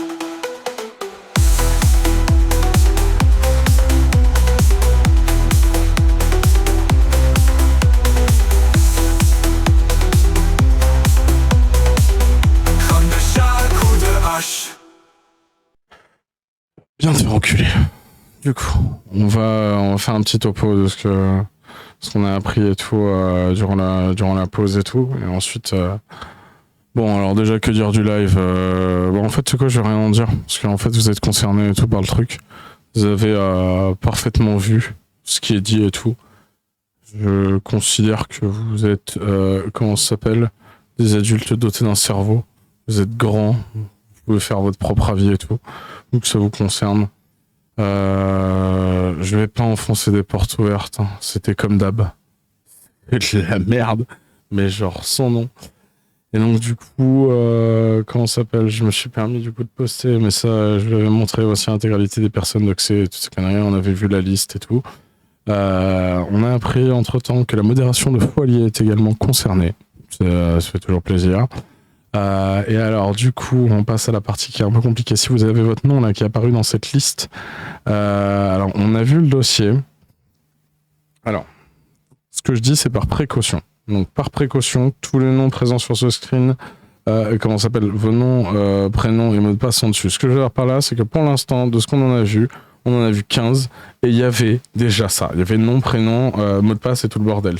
Viens te faire enculer. Du coup, on va faire un petit topo de ce qu'on a appris et tout durant la pause et tout. Et ensuite, bon, alors déjà, que dire du live bon, en fait, c'est quoi, je vais rien en dire. Parce qu'en fait, vous êtes concernés et tout par le truc. Vous avez parfaitement vu ce qui est dit et tout. Je considère que vous êtes, comment ça s'appelle, des adultes dotés d'un cerveau. Vous êtes grands, vous pouvez faire votre propre avis et tout. Donc ça vous concerne. Je vais pas enfoncer des portes ouvertes, hein. C'était comme d'hab. C'est de la merde, mais genre sans nom. Et donc du coup, comment ça s'appelle, je me suis permis du coup de poster, mais ça, je vais montrer aussi l'intégralité des personnes d'accès et tout ce qu'on a. On avait vu la liste et tout. On a appris entre-temps que la modération de foyer est également concernée. Ça fait toujours plaisir. Et alors du coup, on passe à la partie qui est un peu compliquée. Si vous avez votre nom là qui est apparu dans cette liste, alors on a vu le dossier. Alors, ce que je dis, c'est par précaution. Donc par précaution, tous les noms présents sur ce screen, comment ça s'appelle, vos noms, prénoms et mots de passe sont dessus. Ce que je veux dire par là, c'est que pour l'instant, de ce qu'on en a vu, on en a vu 15 et il y avait déjà ça. Il y avait nom, prénom, mot de passe et tout le bordel.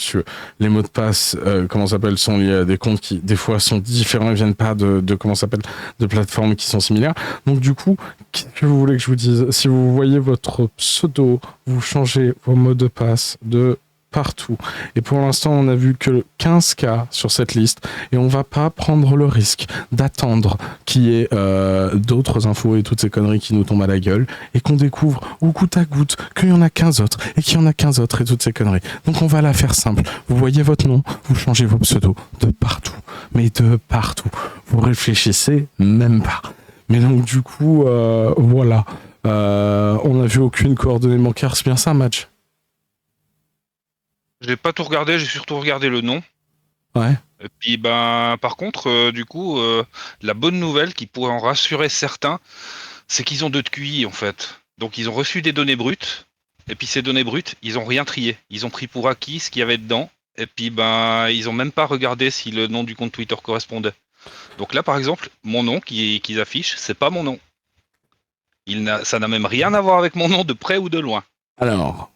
Les mots de passe, comment ça s'appelle, sont liés à des comptes qui, des fois, sont différents et viennent pas de comment ça s'appelle, de plateformes qui sont similaires. Donc, du coup, qu'est-ce que vous voulez que je vous dise? Si vous voyez votre pseudo, vous changez vos mots de passe de partout. Et pour l'instant, on a vu que 15 cas sur cette liste et on va pas prendre le risque d'attendre qu'il y ait d'autres infos et toutes ces conneries qui nous tombent à la gueule et qu'on découvre au goutte à goutte qu'il y en a 15 autres et qu'il y en a 15 autres et toutes ces conneries. Donc on va la faire simple. Vous voyez votre nom, vous changez vos pseudos de partout. Mais de partout. Vous réfléchissez même pas. Mais donc du coup, voilà. On n'a vu aucune coordonnée bancaire. C'est bien ça, Match? J'ai pas tout regardé, j'ai surtout regardé le nom. Ouais. Et puis, ben, par contre, du coup, la bonne nouvelle qui pourrait en rassurer certains, c'est qu'ils ont 2 de QI en fait. Donc, ils ont reçu des données brutes. Et puis, ces données brutes, ils ont rien trié. Ils ont pris pour acquis ce qu'il y avait dedans. Et puis, ben, ils ont même pas regardé si le nom du compte Twitter correspondait. Donc là, par exemple, mon nom qu'ils affichent, c'est pas mon nom. Ça n'a même rien à voir avec mon nom de près ou de loin. Alors,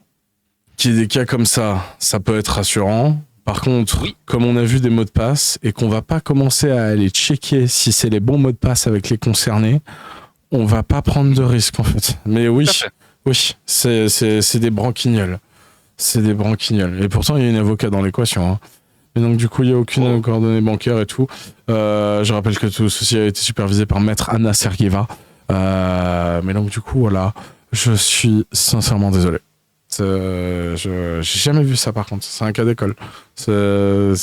qu'il y ait des cas comme ça peut être rassurant. Par contre, oui, comme on a vu des mots de passe et qu'on va pas commencer à aller checker si c'est les bons mots de passe avec les concernés, on va pas prendre de risques en fait. Mais oui, c'est des branquignoles. C'est des branquignoles. Et pourtant, il y a une avocate dans l'équation. Hein. Et donc, du coup, il n'y a aucune coordonnée bancaire et tout. Je rappelle que tout ceci a été supervisé par Maître Anna Sergieva. Mais donc, du coup, voilà. Je suis sincèrement désolé. J'ai jamais vu ça par contre, c'est un cas d'école. J'ai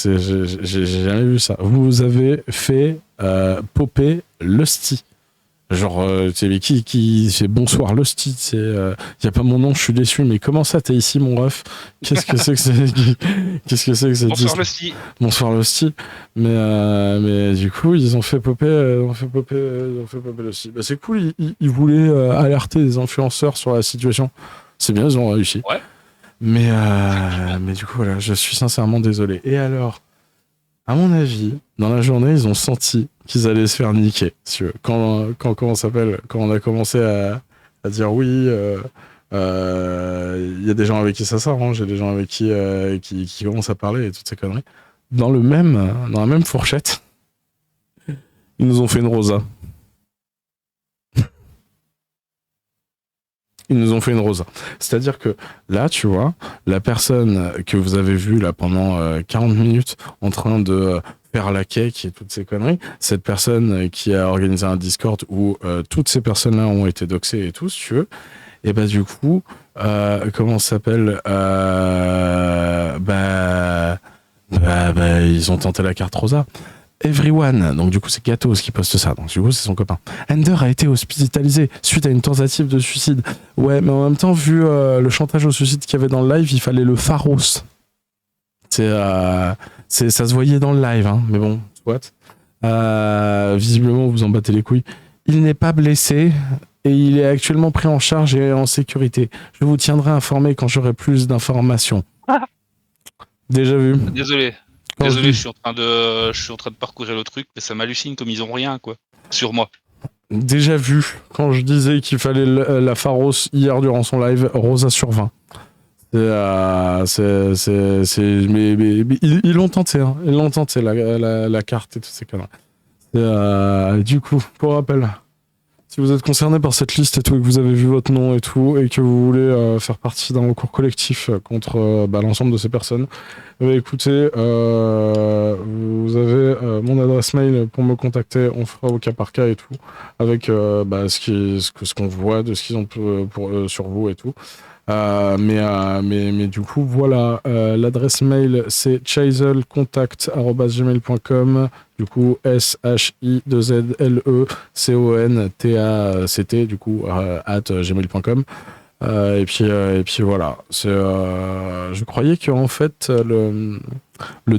jamais vu ça. Vous avez fait popper Lusty. Genre, qui c'est bonsoir Lusty. Y a pas mon nom, je suis déçu, mais comment ça t'es ici mon ref? Qu'est-ce que c'est que qu'est-ce que c'est que cette bonsoir Lusty. Bonsoir Lusty. Mais du coup, ils ont fait popper Lusty. Bah, c'est cool, ils voulaient alerter les influenceurs sur la situation. C'est bien, ils ont réussi. Ouais. Mais du coup, voilà, je suis sincèrement désolé. Et alors, à mon avis, dans la journée, ils ont senti qu'ils allaient se faire niquer. Quand on a commencé à dire oui, il y a des gens avec qui ça s'arrange, il y a des gens avec qui commencent à parler et toutes ces conneries. Dans la même fourchette, ils nous ont fait une rosa. Ils nous ont fait une rosa. C'est-à-dire que là, tu vois, la personne que vous avez vue là pendant 40 minutes en train de faire la cake et toutes ces conneries, cette personne qui a organisé un Discord où toutes ces personnes-là ont été doxées et tout, si tu veux, et bah du coup, comment ça s'appelle ils ont tenté la carte rosa. Everyone, donc du coup c'est Gatos qui poste ça, donc du coup c'est son copain. Ender a été hospitalisé suite à une tentative de suicide. Ouais, mais en même temps, vu le chantage au suicide qu'il y avait dans le live, il fallait le pharos. Ça se voyait dans le live, hein, mais bon, soit. Visiblement, vous en battez les couilles. Il n'est pas blessé et il est actuellement pris en charge et en sécurité. Je vous tiendrai informé quand j'aurai plus d'informations. Déjà vu. Désolé, je suis en train de parcourir le truc, mais ça m'hallucine comme ils ont rien, quoi, sur moi. déjà vu quand je disais qu'il fallait la Pharos hier durant son live, Rosa sur 20. Mais ils l'ont tenté, hein. Ils l'ont tenté, la carte et toutes ces conneries. Du coup, pour rappel, si vous êtes concerné par cette liste et tout, et que vous avez vu votre nom et tout, et que vous voulez faire partie d'un recours collectif contre l'ensemble de ces personnes, écoutez, vous avez mon adresse mail pour me contacter, on fera au cas par cas et tout, avec ce qu'on voit de ce qu'ils ont sur vous et tout. Mais du coup, voilà, l'adresse mail c'est chaiselcontact@gmail.com. Du coup, SHI2ZLECONTACT, du coup, @gmail.com. Et puis voilà. Je croyais que en fait, le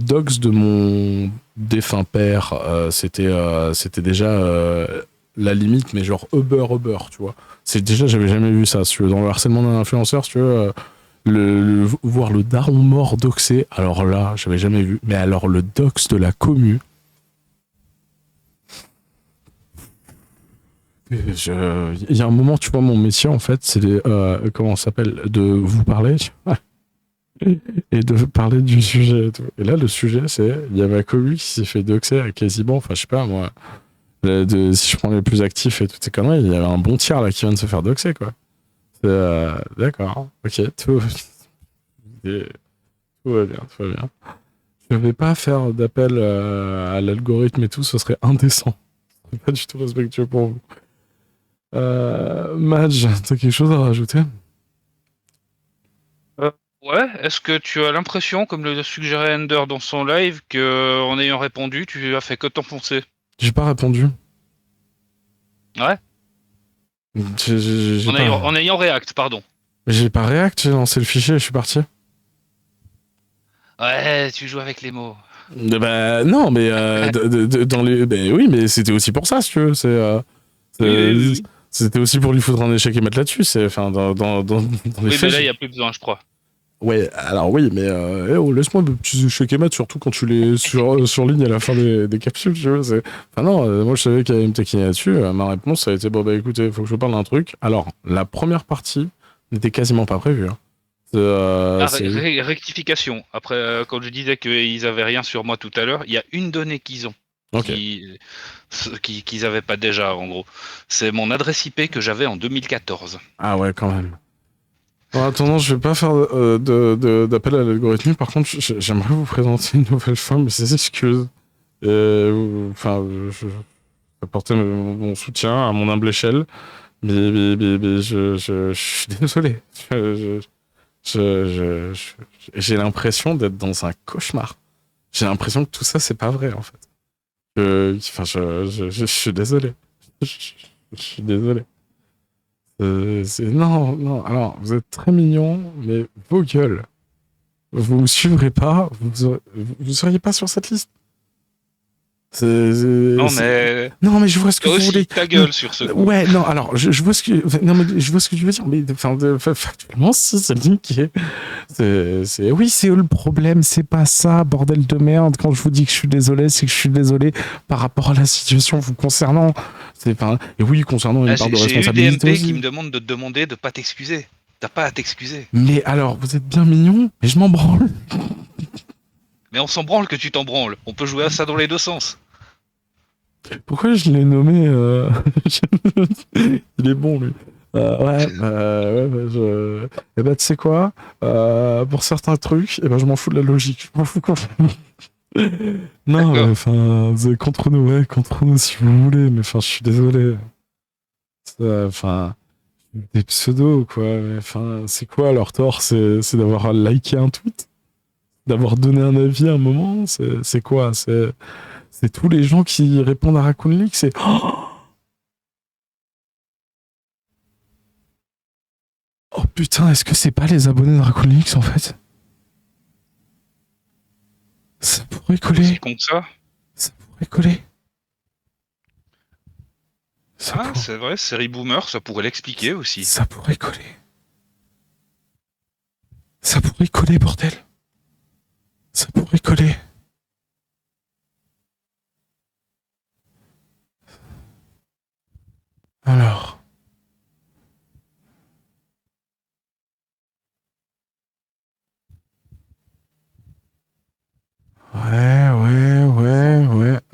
dox de mon défunt père, c'était déjà la limite, mais genre Uber, tu vois. C'est déjà, j'avais jamais vu ça. Si tu veux, dans le harcèlement d'un influenceur, si tu veux, voir le daron mort doxé, alors là, j'avais jamais vu. Mais alors, le dox de la commu. Il y a un moment, tu vois, mon métier, en fait, c'est comment ça s'appelle, de vous parler et de parler du sujet et tout. Et là, le sujet, c'est, il y a ma commu qui s'est fait doxer à quasiment, enfin, je sais pas, moi. Si je prends les plus actifs et toutes ces conneries, il y avait un bon tiers là qui vient de se faire doxer, quoi. D'accord, ok, tout va bien, tout va bien. Je vais pas faire d'appel à l'algorithme et tout, ce serait indécent. Ce serait pas du tout respectueux pour vous. Madge, t'as quelque chose à rajouter? Ouais, est-ce que tu as l'impression, comme le suggérait Ender dans son live, que en ayant répondu, tu as fait que t'enfoncer? J'ai pas répondu. Ouais. En ayant React, pardon. J'ai pas React, j'ai lancé le fichier et je suis parti. Ouais, tu joues avec les mots. Bah non, mais dans les... Bah, oui, mais c'était aussi pour ça, si tu veux. Oui. C'était aussi pour lui foutre un échec et mettre là-dessus. Enfin, dans les Oui, faits, mais là, il n'y a plus besoin, je crois. Ouais, alors oui, mais laisse-moi me petits échecs et maths, surtout quand tu les sur ligne à la fin des capsules, tu vois. Enfin non, moi je savais qu'il allait me taquiner là-dessus. Ma réponse, ça a été, bon bah écoutez, il faut que je vous parle d'un truc. Alors, la première partie n'était quasiment pas prévue. Hein. Rectification. Après, quand je disais qu'ils avaient rien sur moi tout à l'heure, il y a une donnée qu'ils ont. Okay. Qu'ils n'avaient pas déjà, en gros. C'est mon adresse IP que j'avais en 2014. Ah ouais, quand même. En attendant, je vais pas faire d'appel à l'algorithme. Par contre, j'aimerais vous présenter une nouvelle fois, mais c'est excuses. Enfin, je apporter mon soutien à mon humble échelle, mais je suis désolé. J'ai l'impression d'être dans un cauchemar. J'ai l'impression que tout ça, c'est pas vrai, en fait. Enfin, je suis désolé. Je suis désolé. Non, alors, vous êtes très mignons, mais vos gueules, vous me suivrez pas, vous seriez pas sur cette liste. Non, mais je vois ce que vous voulez. Ta gueule sur ce coup. Ouais, non, alors, je vois ce que... Non, mais je vois ce que tu veux dire, mais factuellement, si, c'est le qui est... Oui, c'est eux le problème, c'est pas ça, bordel de merde. Quand je vous dis que je suis désolé, c'est que je suis désolé par rapport à la situation vous concernant. Et oui, concernant une part de responsabilité aussi. J'ai eu DMP qui me demande de te demander de pas t'excuser. T'as pas à t'excuser. Mais alors, vous êtes bien mignon, mais je m'en branle. Mais on s'en branle que tu t'en branles. On peut jouer à ça dans les deux sens. Pourquoi je l'ai nommé Il est bon, lui. Eh ben, tu sais quoi pour certains trucs, je m'en fous de la logique. Je m'en fous quand même. Non, enfin, contre nous si vous voulez, mais enfin, je suis désolé. Enfin, des pseudos, quoi. Mais enfin, c'est quoi leur tort? C'est d'avoir liké un tweet? D'avoir donné un avis à un moment? C'est quoi? C'est tous les gens qui répondent à Raccoon League, c'est... Oh putain, est-ce que c'est pas les abonnés de Raccoon League, en fait? Ça pourrait coller. C'est con que ça. Ça pourrait coller. C'est vrai, série Boomer, ça pourrait l'expliquer aussi. Ça pourrait coller. Ça pourrait coller, bordel. Ça pourrait coller.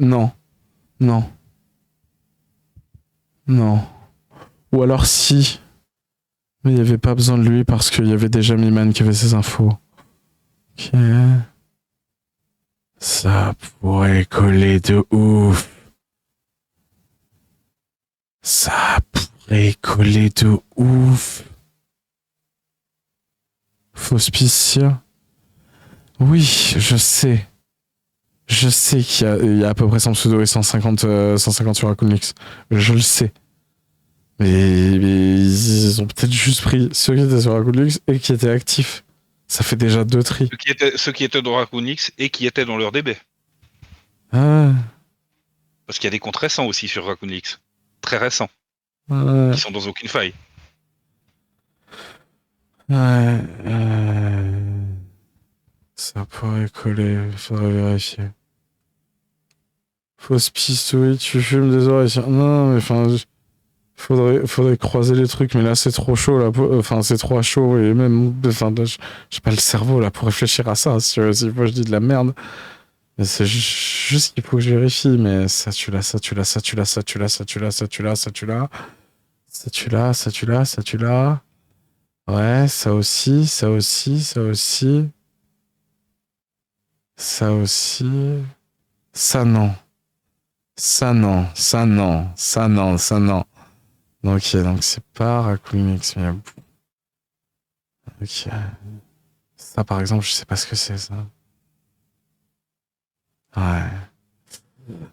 Non. Non. Non. Ou alors si. Mais il n'y avait pas besoin de lui parce qu'il y avait déjà Miman qui avait ses infos. Ok. Ça pourrait coller de ouf. Ça pourrait coller de ouf. Fausse piscine. Oui, je sais. Je sais qu'il y a à peu près 100 pseudo et 150 sur Akunix. Je le sais. Mais ils ont peut-être juste pris ceux qui étaient sur Akunix et qui étaient actifs. Ça fait déjà 2 tris. Ceux qui étaient dans Rakunix et qui étaient dans leur DB. Ah, Parce qu'il y a des comptes récents aussi sur Rakunix. Très récents. ouais. Qui sont dans aucune faille. Ouais. Ça pourrait coller. Il faudrait vérifier. Fausse piste, oui, tu fumes des oreilles. Non, mais enfin... Faudrait croiser les trucs, mais là c'est trop chaud, là. Enfin, c'est trop chaud, et même. Enfin, j'ai pas le cerveau là pour réfléchir à ça, si moi je dis de la merde. Mais c'est juste qu'il faut que je vérifie, mais ça tu l'as. Ouais, ça aussi. Ça non. Ok, donc c'est pas Rakunix, mais... Ok. Ça, par exemple, je sais pas ce que c'est, ça. Ouais.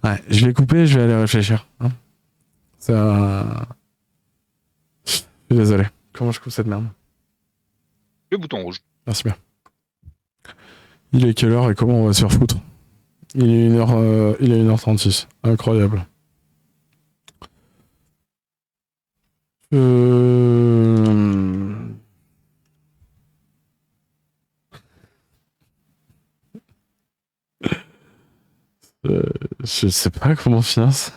Ouais, je vais couper, je vais aller réfléchir. Hein. Ça... Je suis désolé. Comment je coupe cette merde? Le bouton rouge. Merci bien. Il est quelle heure et comment on va se faire foutre? Il est 1h36. Incroyable. Je sais pas comment finir ça.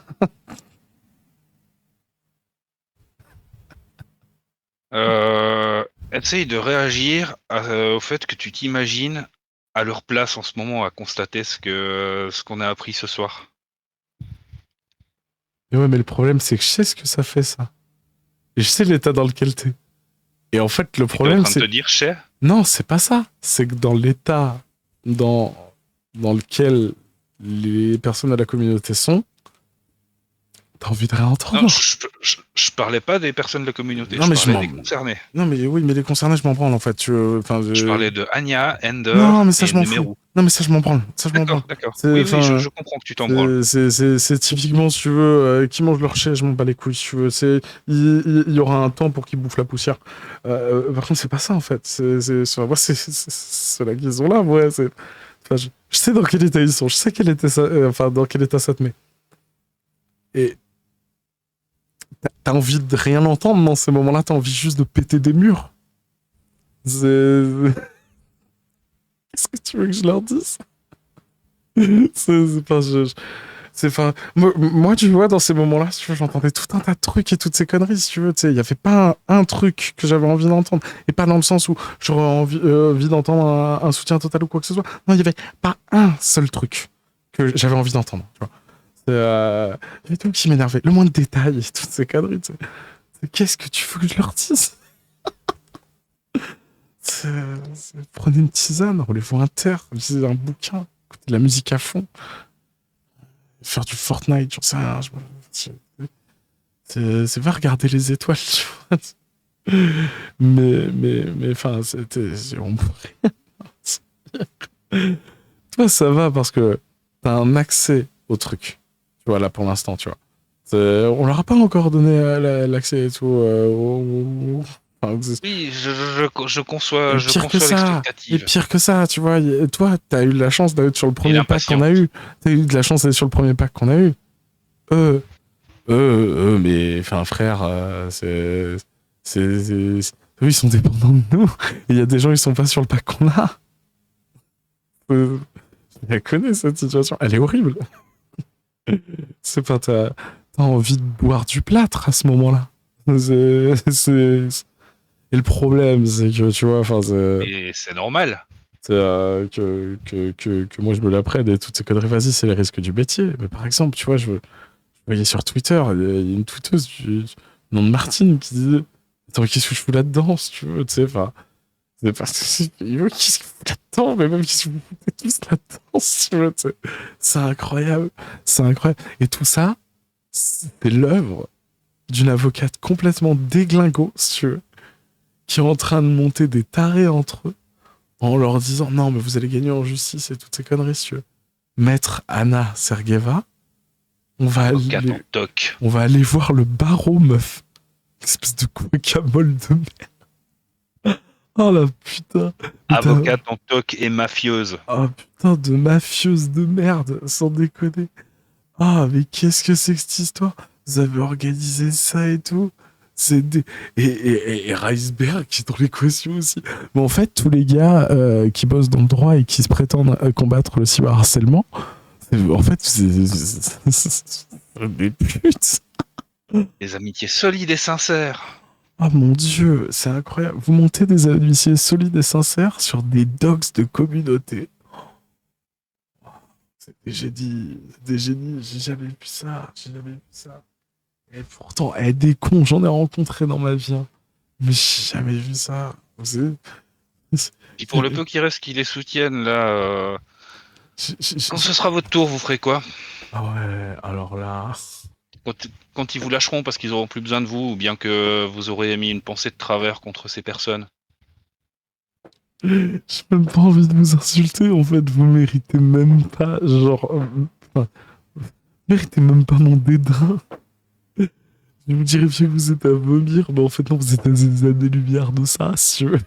Essaye de réagir au fait que tu t'imagines à leur place en ce moment à constater ce qu'on a appris ce soir. Mais ouais, mais le problème, c'est que je sais ce que ça fait, ça. Et je sais l'état dans lequel t'es. Et en fait, le problème, T'es en train c'est... de te dire, cher. Non, c'est pas ça. C'est que dans l'état dans lequel les personnes de la communauté sont, t'as envie de réentendre. Non, je parlais pas des personnes de la communauté, Non, mais je parlais des concernés. Non, mais oui, mais les concernés, je m'en branle, en fait. Je parlais de Anya, Ender non, mais ça, et je m'en Numéro. fous. Non, mais ça, je m'en branle. D'accord. C'est- Oui, enfin, je comprends que tu t'en branles. C'est typiquement, si tu veux, qui mange leur chaise, je m'en bats les couilles, si tu veux. Il y aura un temps pour qu'ils bouffent la poussière. Par contre, c'est pas ça, en fait. Moi, c'est la qu'ils ont là, ouais. Enfin, je sais dans quel état ils sont, je sais dans quel état ça te met. Et t'as envie de rien entendre dans ces moments-là, t'as envie juste de péter des murs. Qu'est-ce que tu veux que je leur dise? Moi, tu vois, dans ces moments-là, si tu veux, j'entendais tout un tas de trucs et toutes ces conneries, si tu veux. Il n'y avait pas un truc que j'avais envie d'entendre. Et pas dans le sens où j'aurais envie d'entendre un soutien total ou quoi que ce soit. Non, il n'y avait pas un seul truc que j'avais envie d'entendre. Tu vois. Il y avait tout qui m'énervait. Le moins de détails et toutes ces conneries. Qu'est-ce que tu veux que je leur dise? Prenez une tisane, roulez-vous un terre, lisez un bouquin, écoutez de la musique à fond. Faire du Fortnite, j'en sais rien. C'est va regarder les étoiles, tu vois. Mais enfin, on pourrait rien. Toi, ça va parce que t'as un accès au truc. Tu vois, là, pour l'instant, tu vois. On leur a pas encore donné l'accès et tout. Oui, je conçois l'explicative. Et pire que ça, tu vois, toi, t'as eu la chance d'être sur le premier pack qu'on a eu. T'as eu de la chance d'être sur le premier pack qu'on a eu. Mais, enfin, frère, eux, ils sont dépendants de nous. Il y a des gens, ils sont pas sur le pack qu'on a. Je la connais, cette situation. Elle est horrible. C'est pas, t'as envie de boire du plâtre à ce moment-là. Et le problème, c'est que, tu vois, enfin, Et c'est normal. C'est que moi je me la prenne et toutes ces conneries. Vas-y, c'est les risques du métier. Mais par exemple, tu vois, je voyais sur Twitter, il y a une tweeteuse du nom de Martine qui disait attends, mais qu'est-ce que je fous là-dedans, si tu veux, tu sais, enfin. C'est parce que qu'est-ce que vous foutez là-dedans, mais même qu'est-ce que vous foutez tous là-dedans, si tu veux, tu sais. C'est incroyable. C'est incroyable. Et tout ça, c'est l'œuvre d'une avocate complètement déglingo, si tu veux, qui est en train de monter des tarés entre eux en leur disant non, mais vous allez gagner en justice et toutes ces conneries, si tu veux. Maître Anna Sergeva, on va Avocate en aller, toc. on va aller voir le barreau, meuf. Espèce de guacamole de merde. Oh la putain. Mais Avocate en toc et mafieuse. oh putain de mafieuse de merde, sans déconner. Ah, mais qu'est-ce que c'est que cette histoire? Vous avez organisé ça et tout? C'est des... et Reisberg qui est dans l'équation aussi. Mais en fait, tous les gars qui bossent dans le droit et qui se prétendent combattre le cyberharcèlement, en fait, c'est des putes. Des amitiés solides et sincères. Oh mon dieu, c'est incroyable. Vous montez des amitiés solides et sincères sur des dogs de communauté. C'est des génies, j'ai jamais vu ça, Et pourtant, des cons, j'en ai rencontré dans ma vie, hein. Mais j'ai jamais vu ça. Vous savez, Et pour le peu qui reste qui les soutiennent, là, quand ce sera votre tour, vous ferez quoi? Ah ouais, alors là... Quand ils vous lâcheront parce qu'ils auront plus besoin de vous, ou bien que vous aurez mis une pensée de travers contre ces personnes? J'ai même pas envie de vous insulter, en fait, vous méritez même pas, genre... enfin, vous méritez même pas mon dédain. Je vous dirais bien que vous êtes à vomir, mais en fait non, vous êtes à des années-lumière de ça, si tu veux.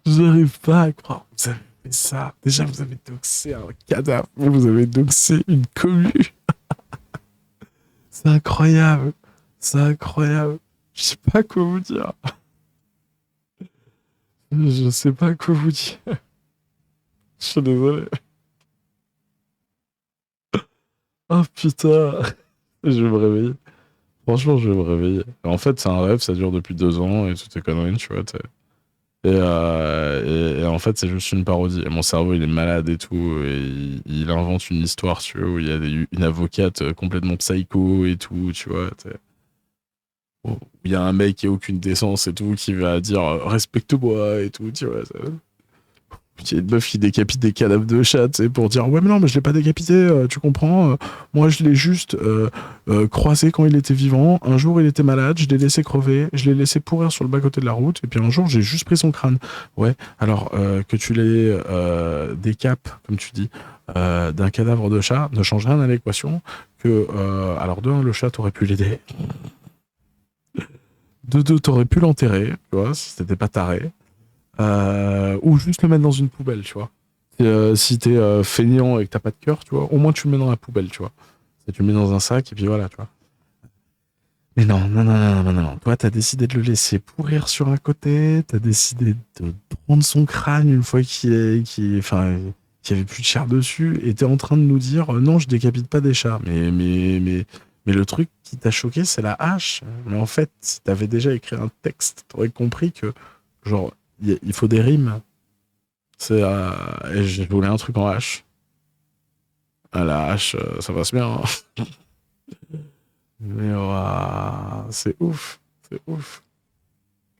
J'arrive pas à croire que vous avez fait ça. Déjà, vous avez doxé un cadavre, vous avez doxé une commune. C'est incroyable. C'est incroyable. Je sais pas quoi vous dire. Je sais pas quoi vous dire. Je suis désolé. Oh putain. Je vais me réveiller. Franchement, je vais me réveiller. En fait, c'est un rêve, ça dure depuis 2 ans et tout est conneries, tu vois. Et en fait, c'est juste une parodie. Et mon cerveau, il est malade et tout. Et il invente une histoire, tu vois, où il y a une avocate complètement psycho et tout, tu vois. Où il y a un mec qui a aucune décence et tout, qui va dire respecte-moi et tout, tu vois. Il y a une meuf qui décapite des cadavres de chat, tu sais, pour dire ouais, mais non, mais je l'ai pas décapité, tu comprends. Moi, je l'ai juste croisé quand il était vivant. Un jour, il était malade, je l'ai laissé crever, je l'ai laissé pourrir sur le bas-côté de la route, et puis un jour, j'ai juste pris son crâne. Ouais, alors que tu l'aies décap, comme tu dis, d'un cadavre de chat, ne change rien à l'équation. Alors, de un, le chat, t'aurais pu l'aider. De deux, t'aurais pu l'enterrer, tu vois, si t'étais pas taré. Ou juste le mettre dans une poubelle, tu vois. Si t'es feignant et que t'as pas de cœur, tu vois, au moins tu le mets dans la poubelle, tu vois. Tu le mets dans un sac et puis voilà, tu vois. Mais non, non, non, non, non, non, non. Toi, t'as décidé de le laisser pourrir sur un côté, t'as décidé de prendre son crâne une fois qu'il y avait plus de chair dessus, et t'es en train de nous dire non, je décapite pas des chats. Mais le truc qui t'a choqué, c'est la hache. Mais en fait, si t'avais déjà écrit un texte, t'aurais compris que, genre, il faut des rimes. Et je voulais un truc en hache. À la hache, ça passe bien, hein. Mais ouah, c'est ouf. C'est ouf.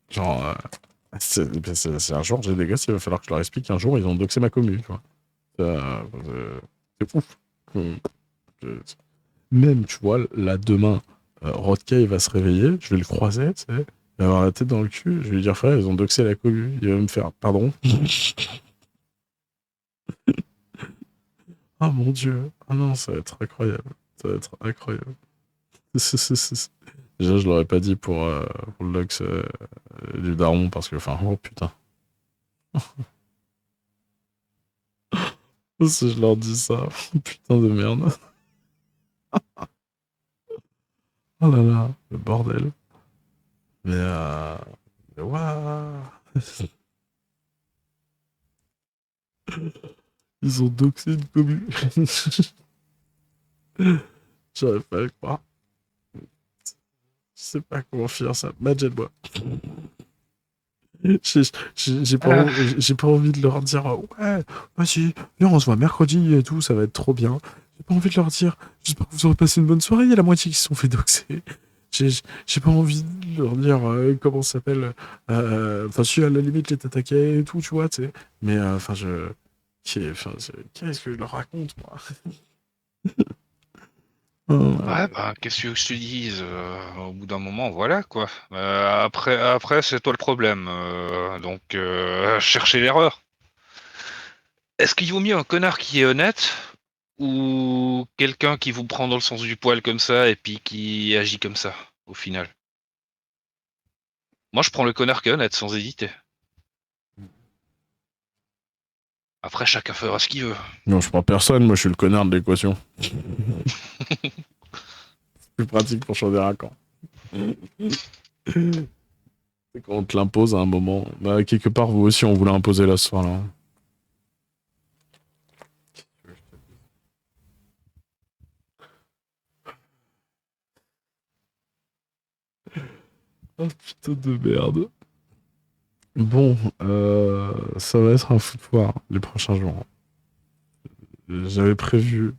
Genre, c'est un jour, j'ai des gosses, il va falloir que je leur explique qu'un jour, ils ont doxé ma commu, tu vois. C'est ouf. Même, tu vois, là, demain, Rodka, il va se réveiller, je vais le croiser, tu sais. Il va avoir la tête dans le cul, je vais lui dire, frère, ils ont doxé la commu. Il va me faire, pardon. Ah mon dieu. Ah non, ça va être incroyable. Ça va être incroyable. Déjà, je l'aurais pas dit pour le Lux du daron parce que, enfin, oh putain. Si je leur dis ça, putain de merde. Oh là là, le bordel. Mais waouh. Ils ont doxé une commune. J'arrive pas à le croire. Je sais pas comment finir ça. Majette-moi. J'ai pas envie de leur dire ouais, vas-y, viens, on se voit mercredi et tout, ça va être trop bien. J'ai pas envie de leur dire j'espère que vous aurez passé une bonne soirée. Il y a la moitié qui se sont fait doxer. J'ai pas envie de leur dire comment ça s'appelle. Enfin, si à la limite les t'attaquaient et tout, tu vois, tu sais. Mais enfin, qu'est-ce que je leur raconte, moi? Ouais, bah, qu'est-ce que tu veux que je te dise au bout d'un moment, voilà quoi. Après, c'est toi le problème. Donc, cherchez l'erreur. Est-ce qu'il vaut mieux un connard qui est honnête ou quelqu'un qui vous prend dans le sens du poil comme ça et puis qui agit comme ça, au final? Moi, je prends le connard qui est honnête, sans hésiter. Après, chacun fera ce qu'il veut. Non, je prends personne, moi je suis le connard de l'équation. Plus pratique pour choisir un camp. C'est quand on te l'impose à un moment. Bah, quelque part, vous aussi, on vous l'a imposé là ce soir-là. Oh putain de merde. Bon, ça va être un foutoir les prochains jours. J'avais prévu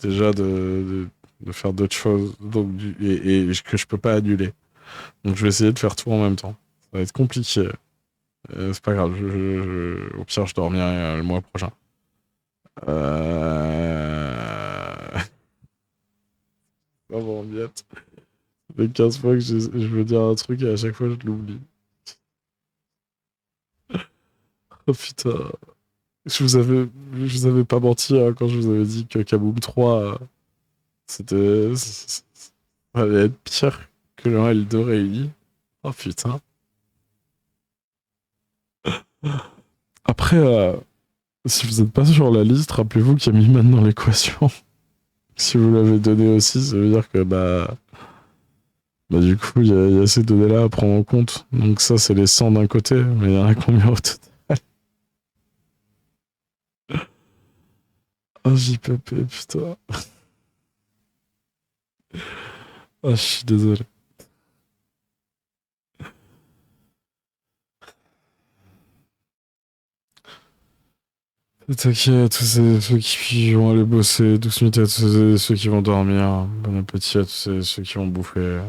déjà de faire d'autres choses donc, et que je peux pas annuler. Donc je vais essayer de faire tout en même temps. Ça va être compliqué. C'est pas grave, au pire je dormirai le mois prochain. Ah bon, miette. Ça fait 15 fois que je veux dire un truc et à chaque fois je l'oublie. Oh putain. Je vous avais pas menti hein, quand je vous avais dit que Kaboom 3, ça allait être pire que le 1 et le 2 réunis. Oh putain. Après, si vous êtes pas sur la liste, rappelez-vous qu'il y a Miman dans l'équation. Si vous l'avez donné aussi, ça veut dire que du coup, il y a ces données-là à prendre en compte. Donc ça, c'est les 100 d'un côté, mais il y en a combien au total? Oh, JPP, putain. Ah, je suis désolé. T'inquiète, tous ceux qui vont aller bosser, douce nuit à tous ceux qui vont dormir, bon appétit à tous ceux qui vont bouffer.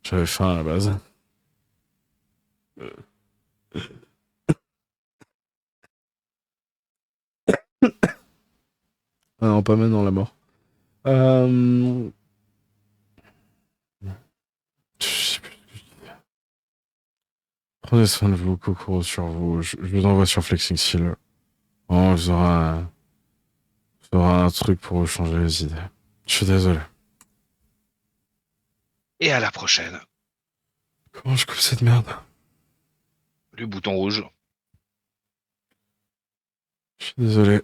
J'avais faim à la base. Ah non, pas maintenant la mort. Je sais plus ce que je disais. Prenez soin de vous, Kokoro sur vous. Je vous envoie sur Flexing Seal. Oh, vous aurez un truc pour vous changer les idées. Je suis désolé. Et à la prochaine. Comment je coupe cette merde? Le bouton rouge. Je suis désolé.